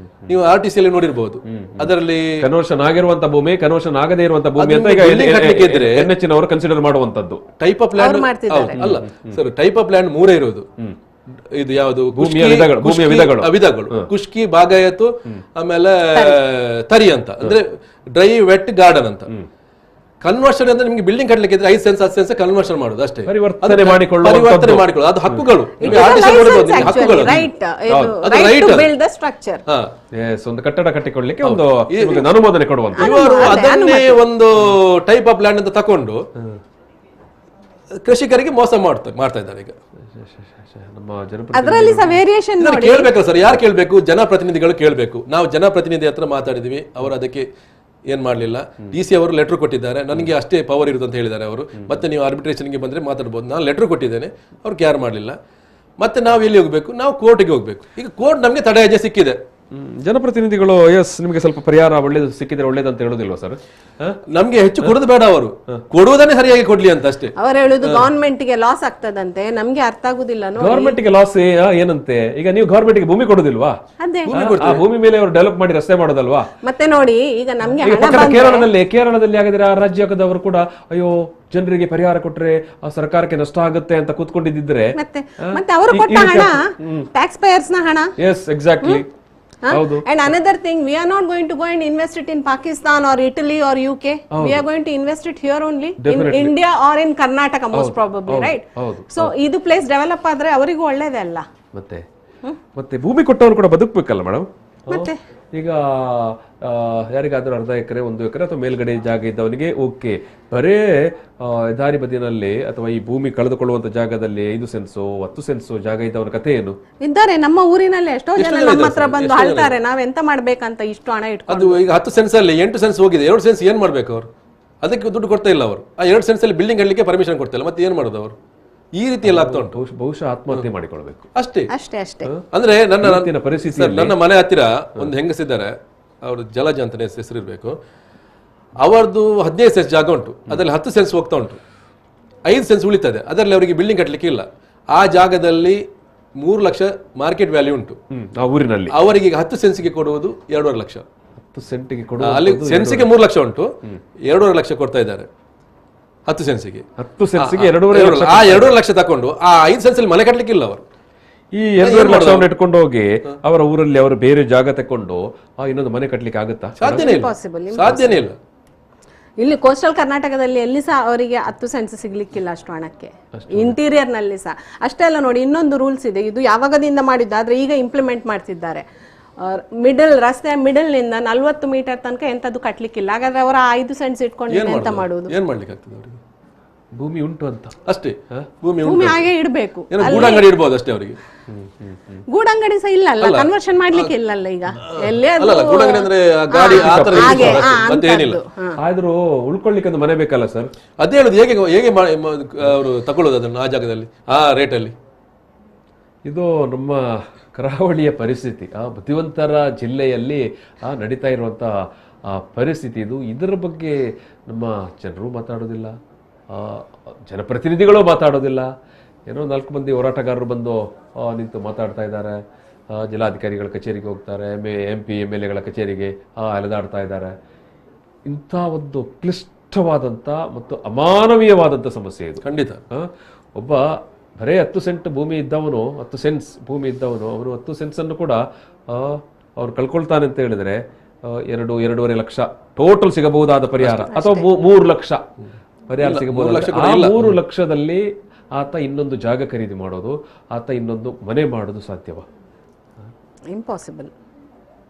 ನೀವು RTC ಅಲ್ಲಿ ನೋಡಿರ್ಬಹುದು, ಅದರಲ್ಲಿ ಕನ್ವರ್ಷನ್ ಆಗಿರುವಂತ ಭೂಮಿ, ಕನ್ವರ್ಷನ್ ಆಗದೇ ಇರುವಂತ ಭೂಮಿ ಅಂತ ಈಗ NH ನವರು ಕನ್ಸಿಡರ್ ಮಾಡುವಂತದ್ದು. ಟೈಪ್ ಆಫ್ ಲ್ಯಾಂಡ್ ಅಲ್ಲ ಸರ್, ಟೈಪ್ ಆಫ್ ಲ್ಯಾಂಡ್ 3 ಇರೋದು. ಇದು ಯಾವುದು ಭೂಮಿಯ ವಿಧಗಳು, ಕುಷ್ಕಿ, ಬಾಗಾಯತು, ಆಮೇಲೆ ತರಿ ಅಂತ, ಅಂದ್ರೆ ಡ್ರೈ ವೆಟ್ ಗಾರ್ಡನ್ ಅಂತ. ಕನ್ವರ್ಷನ್ ಅಂದ್ರೆ ನಿಮ್ಗೆ ಬಿಲ್ಡಿಂಗ್ ಕಟ್ಟಲಿಕ್ಕೆ 5 ಸೆನ್ಸ್ 10 ಸೆನ್ಸ್ ಕನ್ವರ್ಷನ್ ಮಾಡೋದು ಅಷ್ಟೇ, ಪರಿವರ್ತನೆ ಮಾಡಿಕೊಳ್ಳೋದು. ಅದು ಹಕ್ಕುಗಳು, ಒಂದು ಕಟ್ಟಡ ಕಟ್ಟಿಕೊಳ್ಳಲಿಕ್ಕೆ ಒಂದು ಅನುಮೋದನೆ ಕೊಡುವಂತ. ಇವರು ಅದನ್ನೇ ಒಂದು ಟೈಪ್ ಆಫ್ ಲ್ಯಾಂಡ್ ಅಂತ ತಕೊಂಡು ಕೃಷಿಕರಿಗೆ ಮೋಸ ಮಾಡ್ತಾ ಇದ್ದಾರೆ. ಈಗ ಅದರಲ್ಲಿ ವೇರಿಯೇಷನ್ ಕೇಳ್ಬೇಕಲ್ಲ ಸರ್, ಯಾರು ಕೇಳ್ಬೇಕು? ಜನಪ್ರತಿನಿಧಿಗಳು ಕೇಳ್ಬೇಕು. ನಾವು ಜನಪ್ರತಿನಿಧಿ ಹತ್ರ ಮಾತಾಡಿದ್ವಿ, ಅವರು ಅದಕ್ಕೆ ಏನ್ ಮಾಡ್ಲಿಲ್ಲ. DC ಅವರು ಲೆಟರ್ ಕೊಟ್ಟಿದ್ದಾರೆ, ನನಗೆ ಅಷ್ಟೇ ಪವರ್ ಇರುತ್ತೆ ಅಂತ ಹೇಳಿದ್ದಾರೆ ಅವರು. ಮತ್ತೆ ನೀವು ಆರ್ಬಿಟ್ರೇಷನ್ಗೆ ಬಂದ್ರೆ ಮಾತಾಡ್ಬೋದು. ನಾನು ಲೆಟರ್ ಕೊಟ್ಟಿದ್ದೇನೆ, ಅವ್ರು ಕೇರ್ ಮಾಡಲಿಲ್ಲ. ಮತ್ತೆ ನಾವು ಎಲ್ಲಿ ಹೋಗ್ಬೇಕು? ನಾವು ಕೋರ್ಟ್ಗೆ ಹೋಗ್ಬೇಕು. ಈಗ ಕೋರ್ಟ್ ನಮಗೆ ತಡೆಯಾಜ್ಞೆ ಸಿಕ್ಕಿದೆ. ಜನಪ್ರತಿನಿಧಿಗಳು ನಿಮಗೆ ಸ್ವಲ್ಪ ಪರಿಹಾರ ಒಳ್ಳೇದು ಸಿಕ್ಕಿದ್ರೆ ಒಳ್ಳೇದಂತ ಹೇಳುದಿಲ್ವಾ ಸರ್? ನಮ್ಗೆ ಹೆಚ್ಚು ಕೊಡೋದು ಬೇಡ, ಅವರು ಕೊಡುವುದನ್ನೇ ಸರಿಯಾಗಿ ಕೊಡ್ಲಿ ಅಂತ ಅಷ್ಟೇ. ಅವರು ಹೇಳುದು ಗವರ್ಮೆಂಟ್ ಗೆ ಲಾಸ್ ಆಗ್ತದಂತೆ, ನಮ್ಗೆ ಅರ್ಥ ಆಗುದಿಲ್ಲ. ಗವರ್ಮೆಂಟ್ ಗೆ ಲಾಸ್ ಏನಂತೆ? ಈಗ ನೀವು ಗವರ್ಮೆಂಟ್ ಗೆ ಭೂಮಿ ಕೊಡುದಿಲ್ವಾ? ಆ ಭೂಮಿ ಮೇಲೆ ಅವರು ಡೆವಲಪ್ ಮಾಡಿ ರಸ್ತೆ ಮಾಡೋದಲ್ವಾ? ಮತ್ತೆ ನೋಡಿ, ಈಗ ನಮ್ಗೆ ಕೇರಳದಲ್ಲಿ ಆಗಿದ್ರೆ ಆ ರಾಜ್ಯದವರು ಕೂಡ ಅಯ್ಯೋ ಜನರಿಗೆ ಪರಿಹಾರ ಕೊಟ್ರೆ ಆ ಸರ್ಕಾರಕ್ಕೆ ನಷ್ಟ ಆಗುತ್ತೆ ಅಂತ ಕೂತ್ಕೊಂಡಿದ್ದಿದ್ರೆ, ಮತ್ತೆ ಅವರು ಕೊಟ್ಟ ಹಣ ಟ್ಯಾಕ್ಸ್ ಪೇಯರ್ಸ್ ನ ಹಣ. Yes, exactly. And another thing, we are not going to go and invest it in Pakistan or Italy or UK. We are going to invest it here only, in India or in Karnataka most probably, right? So idu place develop ಆದ್ರೆ ಅವರಿಗೂ ಒಳ್ಳೇದೇ ಅಲ್ಲ. ಮತ್ತೆ ಭೂಮಿ ಕೊಟ್ಟವರು ಕೂಡ ಬದುಕಬೇಕಲ್ಲ madam. ಮತ್ತೆ ಈಗ ಯಾರಿಗಾದ್ರೂ ಅರ್ಧ ಎಕರೆ 1 ಎಕರೆ ಅಥವಾ ಮೇಲ್ಗಡೆ ಜಾಗ ಇದ್ದವನಿಗೆ ಓಕೆ. ಬರೇ ದಾರಿ ಬದಿಯಲ್ಲಿ ಅಥವಾ ಈ ಭೂಮಿ ಕಳೆದುಕೊಳ್ಳುವಂತ ಜಾಗದಲ್ಲಿ 5 ಸೆನ್ಸು 10 ಸೆನ್ಸು ಜಾಗ ಇದ್ದವನ ಕಥೆ ಏನು? ಇದ್ದಾರೆ ನಮ್ಮ ಊರಿನಲ್ಲಿ ಎಷ್ಟೋ ಜನ ನಮ್ಮ ಹತ್ರ ಬಂದು ಹೇಳ್ತಾರೆ, ನಾವೆಂತ ಮಾಡ್ಬೇಕಂತ ಇಷ್ಟು ಹಣ ಇಟ್ಕೊಂಡು. ಅದು ಈಗ 10 ಸೆನ್ಸ್ ಅಲ್ಲಿ 8 ಸೆನ್ಸ್ ಹೋಗಿದೆ, 2 ಸೆನ್ಸ್ ಏನ್ ಮಾಡ್ಬೇಕು ಅವರು? ಅದಕ್ಕೆ ದುಡ್ಡು ಕೊಡ್ತಾ ಇಲ್ಲ ಅವರು. ಆ 2 ಸೆನ್ಸ್ ಅಲ್ಲಿ ಬಿಲ್ಡಿಂಗ್ ಕಟ್ಟಲಿಕ್ಕೆ ಪರ್ಮಿಷನ್ ಕೊಡ್ತಾ ಇಲ್ಲ, ಮತ್ತೆ ಏನ್ ಮಾಡೋದು ಅವರು? ಈ ರೀತಿ ಎಲ್ಲ ಆಗ್ತಾ ಉಂಟು. ಬಹುಶಃ ಆತ್ಮಹತ್ಯೆ ಮಾಡಿಕೊಳ್ಬೇಕು ಅಷ್ಟೇ. ಅಂದ್ರೆ ನನ್ನ ಪರಿಸ್ಥಿತಿ, ನನ್ನ ಮನೆ ಹತ್ತಿರ ಒಂದು ಹೆಂಗಸಿದ್ದಾರೆ, ಅವರು ಜಲಜ ಅಂತ ಹೆಸರಿರ್ಬೇಕು. ಅವರದ್ದು 15 ಸೆನ್ಸ್ ಜಾಗ ಉಂಟು, ಅದರಲ್ಲಿ 10 ಸೆನ್ಸ್ ಹೋಗ್ತಾ ಉಂಟು, 5 ಸೆನ್ಸ್ ಉಳಿತದೆ. ಅದರಲ್ಲಿ ಅವರಿಗೆ ಬಿಲ್ಡಿಂಗ್ ಕಟ್ಟಲಿಕ್ಕೆ ಇಲ್ಲ. ಆ ಜಾಗದಲ್ಲಿ 3 ಲಕ್ಷ ಮಾರ್ಕೆಟ್ ವ್ಯಾಲ್ಯೂ ಉಂಟು ಆ ಊರಿನಲ್ಲಿ. ಅವರಿಗೆ 10 ಸೆನ್ಸ್ಗೆ ಕೊಡುವುದು 2.5 ಲಕ್ಷ. 10 ಸೆಂಟಿಗೆ ಅಲ್ಲಿ ಸೆನ್ಸ್ಗೆ 3 ಲಕ್ಷ ಉಂಟು, 2.5 ಲಕ್ಷ ಕೊಡ್ತಾ ಇದ್ದಾರೆ 10 ಸೆನ್ಸ್ಗೆ. 10 ಸೆನ್ಸ್ಗೆ 2.5 ಲಕ್ಷ. ಆ 2.5 ಲಕ್ಷ ತಕೊಂಡು ಆ 5 ಸೆನ್ಸ್ ಅಲ್ಲಿ ಮನೆ ಕಟ್ಟಲಿಕ್ಕೆ ಇಲ್ಲ ಅವರು. ಈ 2.5 ಲಕ್ಷವನ್ನು ಇಟ್ಕೊಂಡು ಹೋಗಿ ಅವರ ಊರಲ್ಲಿ ಅವರು ಬೇರೆ ಜಾಗ ತಕೊಂಡು ಇನ್ನೊಂದು ಮನೆ ಕಟ್ಟಲಿಕ್ಕೆ ಆಗುತ್ತಾ? ಸಾಧ್ಯನೇ ಇಲ್ಲ. ಇಲ್ಲಿ ಕೋಸ್ಟಲ್ ಕರ್ನಾಟಕದಲ್ಲಿ ಎಲ್ಲಿ ಸಹ ಅವರಿಗೆ 10 ಸೆನ್ಸ್ ಸಿಗ್ಲಿಕ್ಕಿಲ್ಲ ಅಷ್ಟು ಹಣಕ್ಕೆ. ಇಂಟೀರಿಯರ್ ನಲ್ಲಿ ಸಹ ಅಷ್ಟೇ ಅಲ್ಲ. ನೋಡಿ, ಇನ್ನೊಂದು ರೂಲ್ಸ್ ಇದೆ, ಇದು ಯಾವಾಗದಿಂದ ಮಾಡಿದ್ದು, ಆದ್ರೆ ಈಗ ಇಂಪ್ಲಿಮೆಂಟ್ ಮಾಡ್ತಿದ್ದಾರೆ. ರಸ್ತೆ ಮಿಡಲ್ ನಿಂದ 40 ಮೀಟರ್ ತನಕ ಎಂತದ್ದು ಕಟ್ಲಿಕ್ಕಿಲ್ಲ. ಹಾಗಾದ್ರೆ ಅವರ 5 ಸೆನ್ಸ್ ಇಟ್ಕೊಂಡು ಎಂತ ಮಾಡುದು? ಏನ್ ಮಾಡ್ಲಿಕ್ಕೆ ಆಗ್ತದೆ ಅವರಿಗೆ? ಭೂಮಿ ಉಂಟು ಅಂತ ಅಷ್ಟೇ, ಭೂಮಿ ಹಾಗೆ ಇಡ್ಬೇಕು. ಗೂಡಂಗಡಿ ಇಡ್ಬೋದು ಅಷ್ಟೇ ಅವರಿಗೆ. ಗೂಡಂಗಡಿ ಸಹ ಇಲ್ಲ ಅಲ್ಲ, ಕನ್ವರ್ಷನ್ ಮಾಡ್ಲಿಕ್ಕೆ ಇಲ್ಲಲ್ಲ ಈಗ. ಎಲ್ಲೇ ಗೂಡಂಗಡಿ ಅಂದ್ರೆ ಗಾಡಿ ಅಂತ ಏನಿಲ್ಲ. ಆದ್ರೂ ಉಳ್ಕೊಳ್ಳಿಕ್ಕೆ ಒಂದು ಮನೆ ಬೇಕಲ್ಲ ಸರ್? ಅದೇ ಹೇಳುದು, ಹೇಗೆ ಅವರು ತಗೊಳ್ಳೋದು ಅದನ್ನು ಆ ಜಾಗದಲ್ಲಿ ಆ ರೇಟಲ್ಲಿ? ಇದು ನಮ್ಮ ಕರಾವಳಿಯ ಪರಿಸ್ಥಿತಿ, ಆ ಬುದ್ಧಿವಂತರ ಜಿಲ್ಲೆಯಲ್ಲಿ ನಡೀತಾ ಇರುವಂಥ ಪರಿಸ್ಥಿತಿ ಇದು. ಇದರ ಬಗ್ಗೆ ನಮ್ಮ ಜನರು ಮಾತಾಡೋದಿಲ್ಲ, ಜನಪ್ರತಿನಿಧಿಗಳು ಮಾತಾಡೋದಿಲ್ಲ. ಏನೋ 4 ಮಂದಿ ಹೋರಾಟಗಾರರು ಬಂದು ನಿಂತು ಮಾತಾಡ್ತಾ ಇದ್ದಾರೆ. ಜಿಲ್ಲಾಧಿಕಾರಿಗಳ ಕಚೇರಿಗೆ ಹೋಗ್ತಾರೆ, MP MLAಗಳ ಕಚೇರಿಗೆ ಅಲೆದಾಡ್ತಾ ಇದ್ದಾರೆ. ಇಂಥ ಒಂದು ಕ್ಲಿಷ್ಟವಾದಂಥ ಮತ್ತು ಅಮಾನವೀಯವಾದಂಥ ಸಮಸ್ಯೆ ಇದು ಖಂಡಿತ. ಒಬ್ಬ ಬರೇ 10 ಸೆಂಟ್ ಭೂಮಿ ಇದ್ದವನು, 10 ಸೆನ್ಸ್ ಭೂಮಿ ಇದ್ದವನು, ಅವನು 10 ಸೆನ್ಸನ್ನು ಕೂಡ ಅವ್ರು ಕಳ್ಕೊಳ್ತಾನೆ ಅಂತ ಹೇಳಿದ್ರೆ 2.5 ಲಕ್ಷ ಟೋಟಲ್ ಸಿಗಬಹುದಾದ ಪರಿಹಾರ, ಅಥವಾ 3 ಲಕ್ಷ ಪರಿಹಾರ ಸಿಗಬಹುದು. 3 ಲಕ್ಷದಲ್ಲಿ ಆತ ಇನ್ನೊಂದು ಜಾಗ ಖರೀದಿ ಮಾಡೋದು, ಆತ ಇನ್ನೊಂದು ಮನೆ ಮಾಡೋದು ಸಾಧ್ಯವಾ? ಇಂಪಾಸಿಬಲ್.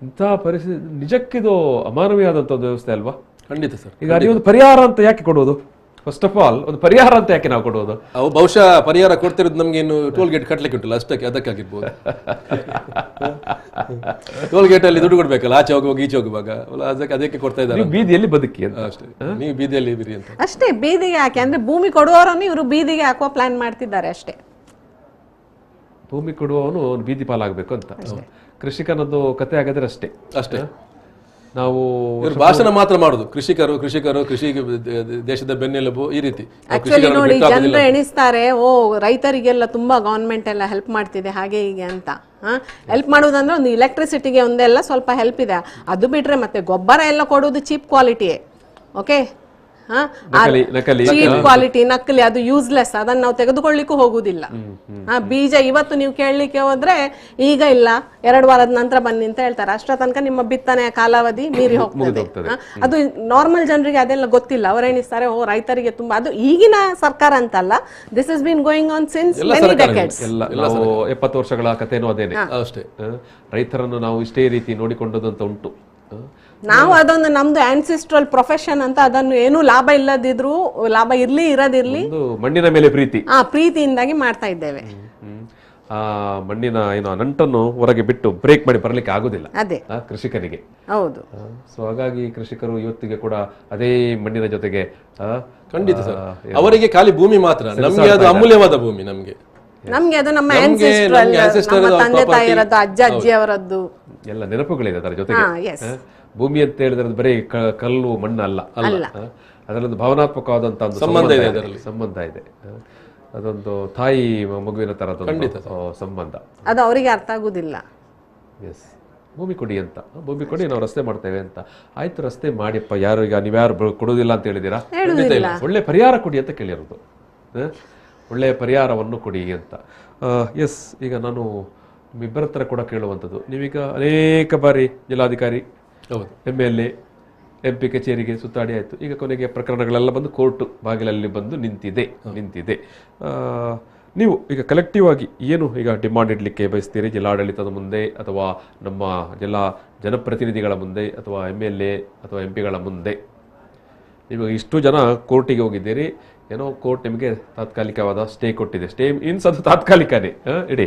ಇಂಥ ಪರಿಸ್ಥಿತಿ ನಿಜಕ್ಕಿದು ಅಮಾನವೀಯವಾದಂಥ ವ್ಯವಸ್ಥೆ ಅಲ್ವಾ? ಖಂಡಿತ ಸರ್. ಈಗ ನೀವು ಪರಿಹಾರ ಅಂತ ಯಾಕೆ ಕೊಡೋದು? ಫಸ್ಟ್ ಆಫ್ ಆಲ್ ಒಂದು ಪರಿಹಾರ ಅಂತ ಯಾಕೆ ನಾವು ಕೊಡೋದು? ಅವು ಬಹುಶಃ ಪರಿಹಾರ ಕೊಡ್ತಿರೋದು ನಮ್ಗೆ ಇನ್ನು ಟೋಲ್ ಗೇಟ್ ಕಟ್ಲಿಕ್ಕೆ ಉಂಟಲ್ಲ, ಅಷ್ಟಕ್ಕೆ ಅದಕ್ಕಾಗಿರ್ಬೋದು. ಟೋಲ್ ಗೇಟ್ ಅಲ್ಲಿ ದುಡ್ಡು ಕೊಡ್ಬೇಕಲ್ಲ, ಆಚೆ ಹೋಗುವಾಗ ಈಚೆ ಹೋಗುವಾಗ, ಅದಕ್ಕೆ ಕೊಡ್ತಾ ಇದ್ದಾರೆ. ಬೀದಿಯಲ್ಲಿ ಬದುಕಿ ಅಂತ ಅಷ್ಟೇ, ನೀವು ಬೀದಿಯಲ್ಲಿ ಇರಿ ಅಂತ ಅಷ್ಟೇ. ಬೀದಿಗೆ ಯಾಕೆ ಅಂದ್ರೆ ಭೂಮಿ ಕೊಡುವವರನ್ನು ಇವರು ಬೀದಿಗೆ ಹಾಕುವ ಪ್ಲಾನ್ ಮಾಡ್ತಿದ್ದಾರೆ ಅಷ್ಟೇ. ಭೂಮಿ ಕೊಡುವವನು ಬೀದಿ ಪಾಲಾಗಬೇಕು ಅಂತ ಕೃಷಿಕನದ್ದು ಕತೆ ಆಗಿದ್ರೆ ಅಷ್ಟೇ. ನಾವು ಇವ್ರು ಭಾಷಣ ಮಾತ್ರ ಮಾಡುದು, ಕೃಷಿಕರು ಕೃಷಿಕರು ಕೃಷಿ ದೇಶದ ಬೆನ್ನೆಲುಬು ಈ ರೀತಿ. ಆಕ್ಚುಲಿ ನೋಡಿ ಜನರು ಎಣಿಸ್ತಾರೆ, ಓ ರೈತರಿಗೆಲ್ಲ ತುಂಬಾ ಗವರ್ಮೆಂಟ್ ಎಲ್ಲ ಹೆಲ್ಪ್ ಮಾಡ್ತಿದೆ ಹಾಗೆ ಹೀಗೆ ಅಂತ. ಹೆಲ್ಪ್ ಮಾಡುವುದಂದ್ರೆ ಒಂದು ಇಲೆಕ್ಟ್ರಿಸಿಟಿಗೆ ಒಂದೆಲ್ಲ ಸ್ವಲ್ಪ ಹೆಲ್ಪ್ ಇದೆ, ಅದು ಬಿಟ್ರೆ ಮತ್ತೆ ಗೊಬ್ಬರ ಎಲ್ಲ ಕೊಡುವುದು ಚೀಪ್ ಕ್ವಾಲಿಟಿಯೇ. ಓಕೆ, ಚೀಪ್ ಕ್ವಾಲಿಟಿ ನಕಲಿ, ಅದು ಯೂಸ್ಲೆಸ್, ಅದನ್ನ ನಾವು ತೆಗೆದುಕೊಳ್ಳಿಕ್ಕೂ ಹೋಗುದಿಲ್ಲ. ಬೀಜ ಇವತ್ತು ನೀವು ಕೇಳಲಿಕ್ಕೆ ಹೋದ್ರೆ ಈಗ ಇಲ್ಲ 2 ವಾರದ ನಂತರ ಬನ್ನಿ ಅಂತ ಹೇಳ್ತಾರೆ, ಅಷ್ಟರ ತನಕ ನಿಮ್ಮ ಬಿತ್ತನೆಯ ಕಾಲಾವಧಿ ಮೀರಿ ಹೋಗ್ತದೆ. ಅದು ನಾರ್ಮಲ್ ಜನರಿಗೆ ಅದೆಲ್ಲ ಗೊತ್ತಿಲ್ಲ, ಅವರೇನಿಸ್ತಾರೆ ಓ ರೈತರಿಗೆ ತುಂಬಾ, ಅದು ಈಗಿನ ಸರ್ಕಾರ ಅಂತಲ್ಲ, this is been going on since many decades. 70 ವರ್ಷಗಳ ಕಥೆನೂ ಅದೇನೆ ಅಷ್ಟೇ. ರೈತರನ್ನು ನಾವು ಇಷ್ಟೇ ರೀತಿ ನೋಡಿಕೊಂಡದಂತ ಉಂಟು. ನಾವು ಅದೊಂದು ನಮ್ದು ಆನ್ಸಿಸ್ಟ್ರಲ್ ಪ್ರೊಫೆಷನ್ ಅಂತ, ಅದನ್ನು ಏನು ಲಾಭ ಇಲ್ಲದಿದ್ರು, ಲಾಭ ಇರ್ಲಿ ಇರದಿರ್ಲಿ, ಮಣ್ಣಿನ ಮೇಲೆ ಪ್ರೀತಿ, ಪ್ರೀತಿಯಿಂದಾಗಿ ಮಾಡ್ತಾ ಇದ್ದೇವೆ. ಆ ಮಣ್ಣಿನ ಏನು ನಂಟನ್ನು ಹೊರಗೆ ಬಿಟ್ಟು ಬ್ರೇಕ್ ಮಾಡಿ ಬರಲಿಕ್ಕೆ ಆಗುದಿಲ್ಲ ಅದೇ ಕೃಷಿಕನಿಗೆ. ಹೌದು. ಸೊ ಹಾಗಾಗಿ ಕೃಷಿಕರು ಇವತ್ತಿಗೆ ಕೂಡ ಅದೇ ಮಣ್ಣಿನ ಜೊತೆಗೆ ಖಂಡಿತ ಸರ್, ಅವರಿಗೆ ಖಾಲಿ ಭೂಮಿ ಮಾತ್ರ, ನಮ್ಗೆ ಅದು ಅಮೂಲ್ಯವಾದ ಭೂಮಿ. ನಮ್ಗೆ ಅದು ನಮ್ಮ ಆನ್ಸಿಸ್ಟ್ರಲ್, ನಮ್ಮ ತಂದೆ ತಾಯಿರದ್ದು, ಅಜ್ಜ ಅಜ್ಜಿಯವರದ್ದು ಎಲ್ಲ ನೆನಪುಗಳಿದೆ ಅದರ ಜೊತೆಗೆ. ಭೂಮಿ ಅಂತ ಹೇಳಿದ್ರೆ ಬರೀ ಕಲ್ಲು ಮಣ್ಣು ಅಲ್ಲ, ಅದರಲ್ಲೊಂದು ಭಾವನಾತ್ಮಕವಾದಂತ ಒಂದು ಸಂಬಂಧ ಇದೆ. ಅದೊಂದು ತಾಯಿ ಮಗುವಿನ ತರದ ಸಂಬಂಧ, ಅದು ಅವರಿಗೆ ಅರ್ಥ ಆಗುದಿಲ್ಲ. ಎಸ್, ಭೂಮಿ ಕೊಡಿ ಅಂತ, ಭೂಮಿ ಕೊಡಿ ನಾವು ರಸ್ತೆ ಮಾಡ್ತೇವೆ ಅಂತ. ಆಯ್ತು ರಸ್ತೆ ಮಾಡಿಪ್ಪ, ಯಾರು ಈಗ ನೀವ್ಯಾರು ಕೊಡುದಿಲ್ಲ ಅಂತ ಹೇಳಿದಿರಾ? ಒಳ್ಳೆ ಪರಿಹಾರ ಕೊಡಿ ಅಂತ ಕೇಳಿರೋದು, ಒಳ್ಳೆಯ ಪರಿಹಾರವನ್ನು ಕೊಡಿ ಅಂತ. ಎಸ್, ಈಗ ನಾನು ಇಬ್ಬರ ಹತ್ರ ಕೂಡ ಕೇಳುವಂಥದ್ದು, ನೀವೀಗ ಅನೇಕ ಬಾರಿ ಜಿಲ್ಲಾಧಿಕಾರಿ, MLA, MP ಕಚೇರಿಗೆ ಸುತ್ತಾಡಿ ಆಯಿತು, ಈಗ ಕೊನೆಗೆ ಪ್ರಕರಣಗಳೆಲ್ಲ ಬಂದು ಕೋರ್ಟ್ ಬಾಗಿಲಲ್ಲಿ ಬಂದು ನಿಂತಿದೆ. ನೀವು ಈಗ ಕಲೆಕ್ಟಿವ್ ಆಗಿ ಏನು ಈಗ ಡಿಮಾಂಡ್ ಇಡಲಿಕ್ಕೆ ಬಯಸ್ತೀರಿ ಜಿಲ್ಲಾಡಳಿತದ ಮುಂದೆ, ಅಥವಾ ನಮ್ಮ ಜನಪ್ರತಿನಿಧಿಗಳ ಮುಂದೆ, ಅಥವಾ MLA ಅಥವಾ MP ಗಳ ಮುಂದೆ? ನೀವು ಇಷ್ಟು ಜನ ಕೋರ್ಟಿಗೆ ಹೋಗಿದ್ದೀರಿ, ಏನೋ ಕೋರ್ಟ್ ನಿಮಗೆ ತಾತ್ಕಾಲಿಕವಾದ ಸ್ಟೇ ಕೊಟ್ಟಿದೆ, ಸ್ಟೇ ಮೀನ್ಸ್ ಅದು ತಾತ್ಕಾಲಿಕನೇ ಇಡೀ.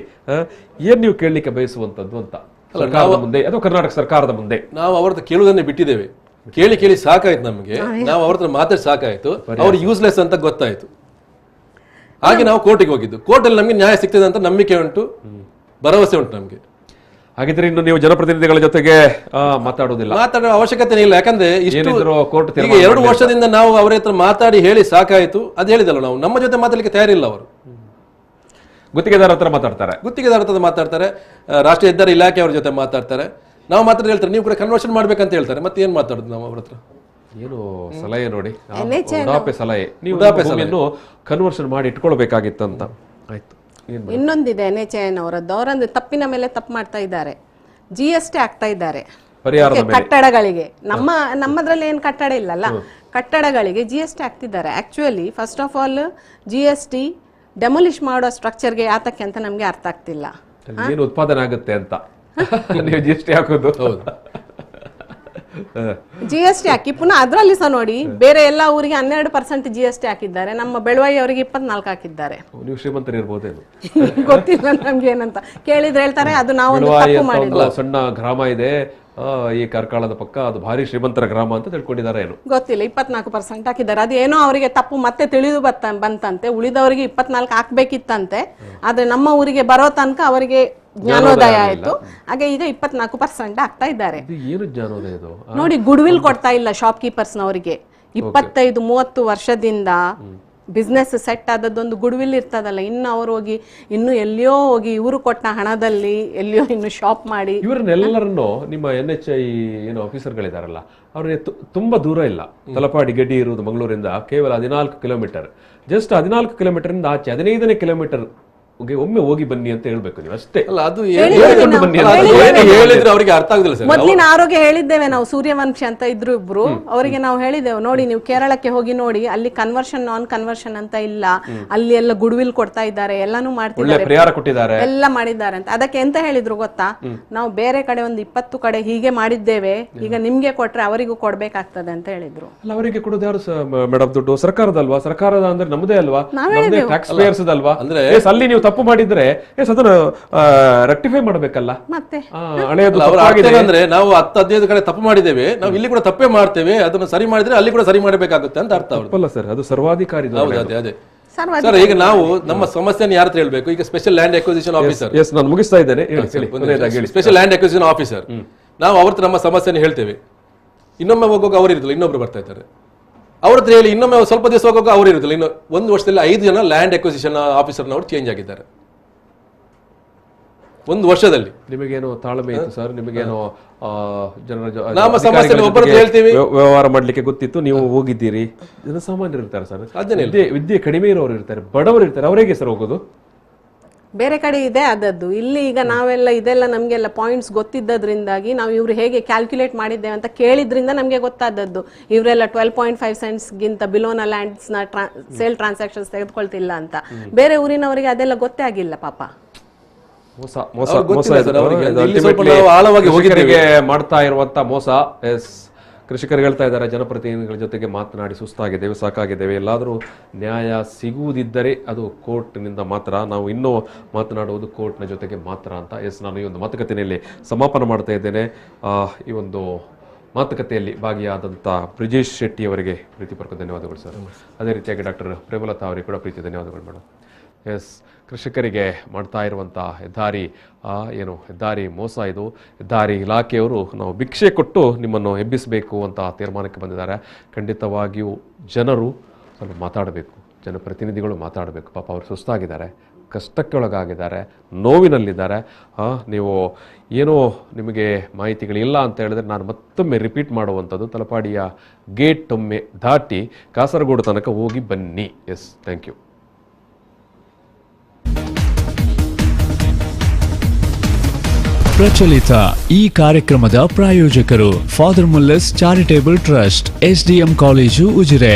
ಏನು ನೀವು ಕೇಳಲಿಕ್ಕೆ ಬಯಸುವಂಥದ್ದು ಅಂತ ಸರ್ಕಾರದ ಮುಂದೆ ಅಥವಾ ಕರ್ನಾಟಕ ಸರ್ಕಾರದ ಮುಂದೆ? ನಾವು ಅವ್ರದ್ದು ಕೇಳುವುದನ್ನೇ ಬಿಟ್ಟಿದ್ದೇವೆ, ಕೇಳಿ ಸಾಕಾಯ್ತು ನಮಗೆ, ನಾವು ಅವ್ರ ಹತ್ರ ಮಾತಾಡಿ ಸಾಕಾಯ್ತು, ಅವ್ರು ಯೂಸ್ಲೆಸ್ ಅಂತ ಗೊತ್ತಾಯ್ತು. ಹಾಗೆ ನಾವು ಕೋರ್ಟಿಗೆ ಹೋಗಿದ್ದು, ಕೋರ್ಟಲ್ಲಿ ನಮಗೆ ನ್ಯಾಯ ಸಿಗ್ತದೆ ಅಂತ ನಂಬಿಕೆ ಉಂಟು, ಭರವಸೆ ಉಂಟು ನಮಗೆ. ಹಾಗಿದ್ರೆ ಇನ್ನು ನೀವು ಜನಪ್ರತಿನಿಧಿಗಳ ಜೊತೆಗೆ ಮಾತಾಡೋ ಅವಶ್ಯಕತೆ ಇಲ್ಲ, ಯಾಕಂದ್ರೆ ಕೋರ್ಟ್ 2 ವರ್ಷದಿಂದ ನಾವು ಅವರ ಹತ್ರ ಮಾತಾಡಿ ಹೇಳಿ ಸಾಕಾಯ್ತು. ಅದು ಹೇಳಿದಲ್ಲ, ನಾವು ನಮ್ಮ ಜೊತೆ ಮಾತಾಡಲಿಕ್ಕೆ ತಯಾರಿಲ್ಲ. ಅವರು ಗುತ್ತಿಗೆದಾರ ಹತ್ರ ಮಾತಾಡ್ತಾರೆ, ರಾಷ್ಟ್ರೀಯ ಹೆದ್ದಾರಿ ಇಲಾಖೆ ಅವ್ರ ಜೊತೆ ಮಾತಾಡ್ತಾರೆ. ನಾವು ಮಾತ್ರ ಹೇಳ್ತಾರೆ ನೀವು ಕೂಡ ಕನ್ವರ್ಷನ್ ಮಾಡ್ಬೇಕಂತ ಹೇಳ್ತಾರೆ. ಮತ್ತೆ ಏನ್ ಮಾತಾಡುದು ನಾವು ಅವ್ರ ಹತ್ರ? ಏನು ಸಲಹೆ ನೋಡಿ, ಉಡಾಪೆ ಸಲಹೆ, ನೀವು ಕನ್ವರ್ಷನ್ ಮಾಡಿ ಇಟ್ಕೊಳ್ಬೇಕಾಗಿತ್ತಂತ. ಆಯ್ತು, ಇನ್ನೊಂದಿದೆ NHAN ಅವರದ್ದು, ಅವರೊಂದು ತಪ್ಪಿನ ಮೇಲೆ ತಪ್ಪು ಮಾಡ್ತಾ ಇದ್ದಾರೆ, GST ಆಗ್ತಾ ಇದ್ದಾರೆ ಕಟ್ಟಡಗಳಿಗೆ. ನಮ್ಮದ್ರಲ್ಲಿ ಏನು ಕಟ್ಟಡ ಇಲ್ಲಲ್ಲ, ಕಟ್ಟಡಗಳಿಗೆ GST ಆಗ್ತಿದ್ದಾರೆ. Actually first of all GST demolish ಮಾಡೋ ಸ್ಟ್ರಕ್ಚರ್ಗೆ ಯಾತಕ್ಕೆ ಅಂತ ನಮ್ಗೆ ಅರ್ಥ ಆಗ್ತಿಲ್ಲ. ಏನು ಉತ್ಪಾದನೆ ಆಗುತ್ತೆ ಅಂತ ನೀವು GST ಹಾಕೋದು. GST ಹಾಕಿ ಪುನಃ ಅದರಲ್ಲಿ ಸಹ ನೋಡಿ, ಬೇರೆ ಎಲ್ಲ ಊರಿಗೆ 12% GST ಹಾಕಿದ್ದಾರೆ, ನಮ್ಮ ಬೆಳವಾಯಿ ಅವರಿಗೆ 24 ಹಾಕಿದ್ದಾರೆ. ನೀವು ಶ್ರೀಮಂತರಿರ್ಬೋದೇನು ಗೊತ್ತಿಲ್ಲ ನಮ್ಗೆ ಏನಂತ ಕೇಳಿದ್ರೆ ಹೇಳ್ತಾರೆ ಅದು ನಾವು ಸಣ್ಣ ಗ್ರಾಮ ಇದೆ ಈ ಕಾರ್ಕಳದ ಪಕ್ಕ, ಅದು ಭಾರಿ ಶ್ರೀಮಂತರ ಗ್ರಾಮ ಅಂತ ತಿಳ್ಕೊಂಡಿದ್ದಾರೆ ಏನು ಗೊತ್ತಿಲ್ಲ. 24% ಹಾಕಿದ್ದಾರೆ, ಅದೇನೋ ಅವರಿಗೆ ತಪ್ಪು ಮತ್ತೆ ತಿಳಿದು ಬಂತಂತೆ, ಉಳಿದವರಿಗೆ 24 ಹಾಕ್ಬೇಕಿತ್ತಂತೆ. ಆದ್ರೆ ನಮ್ಮ ಊರಿಗೆ ಬರೋ ತನಕ ಅವರಿಗೆ ಜ್ಞಾನೋದಯ ಆಯ್ತು, ಹಾಗೆ ಈಗ 24% ಆಗ್ತಾ ಇದ್ದಾರೆ. ನೋಡಿ, ಗುಡ್ವಿಲ್ ಕೊಡ್ತಾ ಇಲ್ಲ ಶಾಪ್ ಕೀಪರ್ಸ್ನವರಿಗೆ. 25-30 ವರ್ಷದಿಂದ ಬಿಸ್ನೆಸ್ ಸೆಟ್ ಆದದ್ದೊಂದು ಗುಡ್ವಿಲ್ ಇರ್ತದಲ್ಲ, ಇನ್ನು ಅವರು ಹೋಗಿ ಇನ್ನು ಎಲ್ಲಿಯೋ ಹೋಗಿ ಇವರು ಕೊಟ್ಟ ಹಣದಲ್ಲಿ ಎಲ್ಲಿಯೋ ಇನ್ನು ಶಾಪ್ ಮಾಡಿ, ಇವರನ್ನೆಲ್ಲರನ್ನು ನಿಮ್ಮ NHI ಏನು ಆಫೀಸರ್ಗಳಿದಾರಲ್ಲ ಅವ್ರಿಗೆ ತುಂಬಾ ದೂರ ಇಲ್ಲ, ತಲಪಾಡಿ ಗಡಿ ಇರುವುದು ಮಂಗಳೂರಿಂದ ಕೇವಲ 14 ಕಿಲೋಮೀಟರ್. ಜಸ್ಟ್ 14 ಕಿಲೋಮೀಟರ್ ಆಚೆ 15ನೇ ಕಿಲೋಮೀಟರ್ ಒಮ್ಮೆ ಹೋಗಿ ಬನ್ನಿ ಅಂತ ಹೇಳ್ಬೇಕು ನೀವು ಅಷ್ಟೇ. ಅವರಿಗೆ ಅರ್ಥ ಆಗುದಿಲ್ಲ ಸರ್. ಮೊದಲಿನ ಆರೋಗ್ಯ ಹೇಳಿದ್ದೇವೆ ನಾವು, ಸೂರ್ಯವಂಶಿ ಅಂತ ಇದ್ರು ಇಬ್ರು, ಅವರಿಗೆ ನಾವು ಹೇಳಿದ್ದೇವೆ ನೋಡಿ ನೀವು ಕೇರಳಕ್ಕೆ ಹೋಗಿ ನೋಡಿ, ಅಲ್ಲಿ ಕನ್ವರ್ಷನ್ ನಾನ್ ಕನ್ವರ್ಷನ್ ಅಂತ ಇಲ್ಲ, ಅಲ್ಲಿ ಎಲ್ಲ ಗುಡ್ವಿಲ್ ಕೊಡ್ತಾ ಇದ್ದಾರೆ, ಎಲ್ಲಾನು ಮಾಡ್ತಿದ್ದಾರೆ, ಎಲ್ಲ ಮಾಡಿದ್ದಾರೆ ಅಂತ. ಅದಕ್ಕೆ ಎಂತ ಹೇಳಿದ್ರು ಗೊತ್ತಾ, ನಾವು ಬೇರೆ ಕಡೆ ಒಂದು 20 ಕಡೆ ಹೀಗೆ ಮಾಡಿದ್ದೇವೆ, ಈಗ ನಿಮ್ಗೆ ಕೊಟ್ರೆ ಅವರಿಗೂ ಕೊಡ್ಬೇಕಾಗ್ತದೆ ಅಂತ ಹೇಳಿದ್ರು. ಅವರಿಗೆ ಕೊಡೋದು ಯಾರು ಮೇಡಮ್? ದುಡ್ಡು ಸರ್ಕಾರದಲ್ವಾ? ಸರ್ಕಾರದ ಅಂದ್ರೆ ನಮ್ಮದೇ ಅಲ್ವಾ, ಟ್ಯಾಕ್ಸ್ ಪೇಯರ್ಸ್ ಅಲ್ವಾ? ಅಂದ್ರೆ ಅಲ್ಲಿ ನೀವು ತಪ್ಪು ಮಾಡಿದ್ರೆ ಅದನ್ನು ರೆಕ್ಟಿಫೈ ಮಾಡಬೇಕಲ್ಲ. ಮತ್ತೆ ಅಂದ್ರೆ ನಾವು 10-15 ಕಡೆ ತಪ್ಪು ಮಾಡಿದ್ದೇವೆ, ನಾವು ಇಲ್ಲಿ ಕೂಡ ತಪ್ಪೇ ಮಾಡ್ತೇವೆ, ಅದನ್ನು ಸರಿ ಮಾಡಿದ್ರೆ ಅಲ್ಲಿ ಕೂಡ ಸರಿ ಮಾಡಬೇಕಾಗುತ್ತೆ ಅಂತ ಅರ್ಥ. ಅಲ್ಲ ಸರ್, ಅದು ಸರ್ವಾಧಿಕಾರಿ. ಅದೇ ಸರ್, ಈಗ ನಾವು ನಮ್ಮ ಸಮಸ್ಯೆಯನ್ನು ಯಾರ ಹತ್ರ ಹೇಳ್ಬೇಕು? ಈಗ ಸ್ಪೆಷಲ್ ಲ್ಯಾಂಡ್ ಅಕ್ವಿಸಿಷನ್ ಆಫೀಸರ್, ನಾನು ಮುಗಿಸ್ತಾ ಇದ್ದೇನೆ, ಸ್ಪೆಷಲ್ ಲ್ಯಾಂಡ್ ಅಕ್ವಿಸಿಷನ್ ಆಫೀಸರ್, ನಾವು ಅವ್ರ ನಮ್ಮ ಸಮಸ್ಯೆಯನ್ನು ಹೇಳ್ತೇವೆ. ಇನ್ನೊಮ್ಮೆ ಹೋಗುವಾಗ ಅವ್ರು ಇರುದಿಲ್ಲ, ಇನ್ನೊಬ್ರು ಬರ್ತಾ ಇದ್ದಾರೆ. ಅವ್ರ ಹತ್ರ ಹೇಳಿ ಇನ್ನೊಮ್ಮೆ ಸ್ವಲ್ಪ ದಿವಸ ಹೋಗುವಾಗ ಅವ್ರು ಇರುದಿಲ್ಲ. ಇನ್ನು 1 ವರ್ಷದಲ್ಲಿ 5 ಜನ ಲ್ಯಾಂಡ್ ಎಕ್ವಿಸಿಷನ್ ಆಫೀಸರ್ನವರು ಚೇಂಜ್ ಆಗಿದ್ದಾರೆ 1 ವರ್ಷದಲ್ಲಿ. ನಿಮಗೇನು ತಾಳ್ಮೆ ಇತ್ತು ಸರ್? ನಿಮಗೇನು ಜನರ ನಮ್ಮ ಸಮಸ್ಯೆ ಒಬ್ಬರದ್ದು ಹೇಳ್ತೀವಿ, ವ್ಯವಹಾರ ಮಾಡ್ಲಿಕ್ಕೆ ಗೊತ್ತಿತ್ತು, ನೀವು ಹೋಗಿದ್ದೀರಿ. ಜನಸಾಮಾನ್ಯರು ಇರ್ತಾರೆ ಸರ್, ವಿದ್ಯೆ ಕಡಿಮೆ ಇರೋರು ಇರ್ತಾರೆ, ಬಡವರು ಇರ್ತಾರೆ, ಅವರಿಗೆ ಸರ್ ಹೋಗೋದು ಬೇರೆ ಕಡೆ ಇದೆ ಆದದ್ದು. ಇಲ್ಲಿ ಈಗ ನಾವೆಲ್ಲ ಇದೆಲ್ಲ ನಮಗೆಲ್ಲ ಪಾಯಿಂಟ್ಸ್ ಗೊತ್ತಿದ್ದದ್ರಿಂದಾಗಿ ನಾವು ಇವರು ಹೇಗೆ ಕ್ಯಾಲ್ಕುಲೇಟ್ ಮಾಡಿದ್ದೇವೆ ಅಂತ ಕೇಳಿದ್ರಿಂದ ನಮಗೆ ಗೊತ್ತಾದದ್ದು. ಇವರೆಲ್ಲ 12.5 ಸೆಂಟ್ಸ್ಗಿಂತ ಬಿಲೋನ ಲ್ಯಾಂಡ್ಸ್ನ ಸೇಲ್ ಟ್ರಾನ್ಸಾಕ್ಷನ್ಸ್ ತೆಗೆದುಕೊಳ್ತಿಲ್ಲ ಅಂತ. ಬೇರೆ ಊರಿನವರಿಗೆ ಅದೆಲ್ಲ ಗೊತ್ತೇ ಆಗಿಲ್ಲ ಪಾಪ. ಮಾಡ್ತಾ ಇರುವಂತ ಮೋಸ. ಕೃಷಿಕರು ಹೇಳ್ತಾ ಇದ್ದಾರೆ, ಜನಪ್ರತಿನಿಧಿಗಳ ಜೊತೆಗೆ ಮಾತನಾಡಿ ಸುಸ್ತಾಗಿದ್ದೇವೆ, ಸಾಕಾಗಿದ್ದೇವೆ, ಎಲ್ಲಾದರೂ ನ್ಯಾಯ ಸಿಗುವುದಿದ್ದರೆ ಅದು ಕೋರ್ಟ್ನಿಂದ ಮಾತ್ರ, ನಾವು ಇನ್ನೂ ಮಾತನಾಡುವುದು ಕೋರ್ಟ್ನ ಜೊತೆಗೆ ಮಾತ್ರ ಅಂತ. ನಾನು ಈ ಒಂದು ಮಾತುಕತೆಯಲ್ಲಿ ಸಮಾಪನ ಮಾಡ್ತಾ ಇದ್ದೇನೆ. ಈ ಒಂದು ಮಾತುಕತೆಯಲ್ಲಿ ಭಾಗಿಯಾದಂಥ ಬ್ರಿಜೇಶ್ ಶೆಟ್ಟಿ ಅವರಿಗೆ ಪ್ರೀತಿಪೂರ್ವಕ ಧನ್ಯವಾದಗಳು ಸರ್. ಅದೇ ರೀತಿಯಾಗಿ ಡಾಕ್ಟರ್ ಪ್ರೇಮಲತಾ ಅವರಿಗೆ ಕೂಡ ಪ್ರೀತಿ ಧನ್ಯವಾದಗಳು ಮೇಡಮ್. ಕೃಷಿಕರಿಗೆ ಮಾಡ್ತಾ ಇರುವಂಥ ಹೆದ್ದಾರಿ ಮೋಸ ಇದು. ಹೆದ್ದಾರಿ ಇಲಾಖೆಯವರು ನಾವು ಭಿಕ್ಷೆ ಕೊಟ್ಟು ನಿಮ್ಮನ್ನು ಎಬ್ಬಿಸಬೇಕು ಅಂತ ತೀರ್ಮಾನಕ್ಕೆ ಬಂದಿದ್ದಾರೆ. ಖಂಡಿತವಾಗಿಯೂ ಜನರು ಸ್ವಲ್ಪ ಮಾತಾಡಬೇಕು, ಜನಪ್ರತಿನಿಧಿಗಳು ಮಾತಾಡಬೇಕು. ಪಾಪ ಅವರು ಸುಸ್ತಾಗಿದ್ದಾರೆ, ಕಷ್ಟಕ್ಕೊಳಗಾಗಿದ್ದಾರೆ, ನೋವಿನಲ್ಲಿದ್ದಾರೆ. ನೀವು ಏನೋ ನಿಮಗೆ ಮಾಹಿತಿಗಳಿಲ್ಲ ಅಂತ ಹೇಳಿದ್ರೆ ನಾನು ಮತ್ತೊಮ್ಮೆ ರಿಪೀಟ್ ಮಾಡುವಂಥದ್ದು, ತಲಪಾಡಿಯ ಗೇಟ್ ಒಮ್ಮೆ ದಾಟಿ ಕಾಸರಗೋಡು ತನಕ ಹೋಗಿ ಬನ್ನಿ. Thank you. ಪ್ರಚಲಿತ ಈ ಕಾರ್ಯಕ್ರಮದ ಪ್ರಾಯೋಜಕರು father Muller's charitable trust, SDM college Ujire.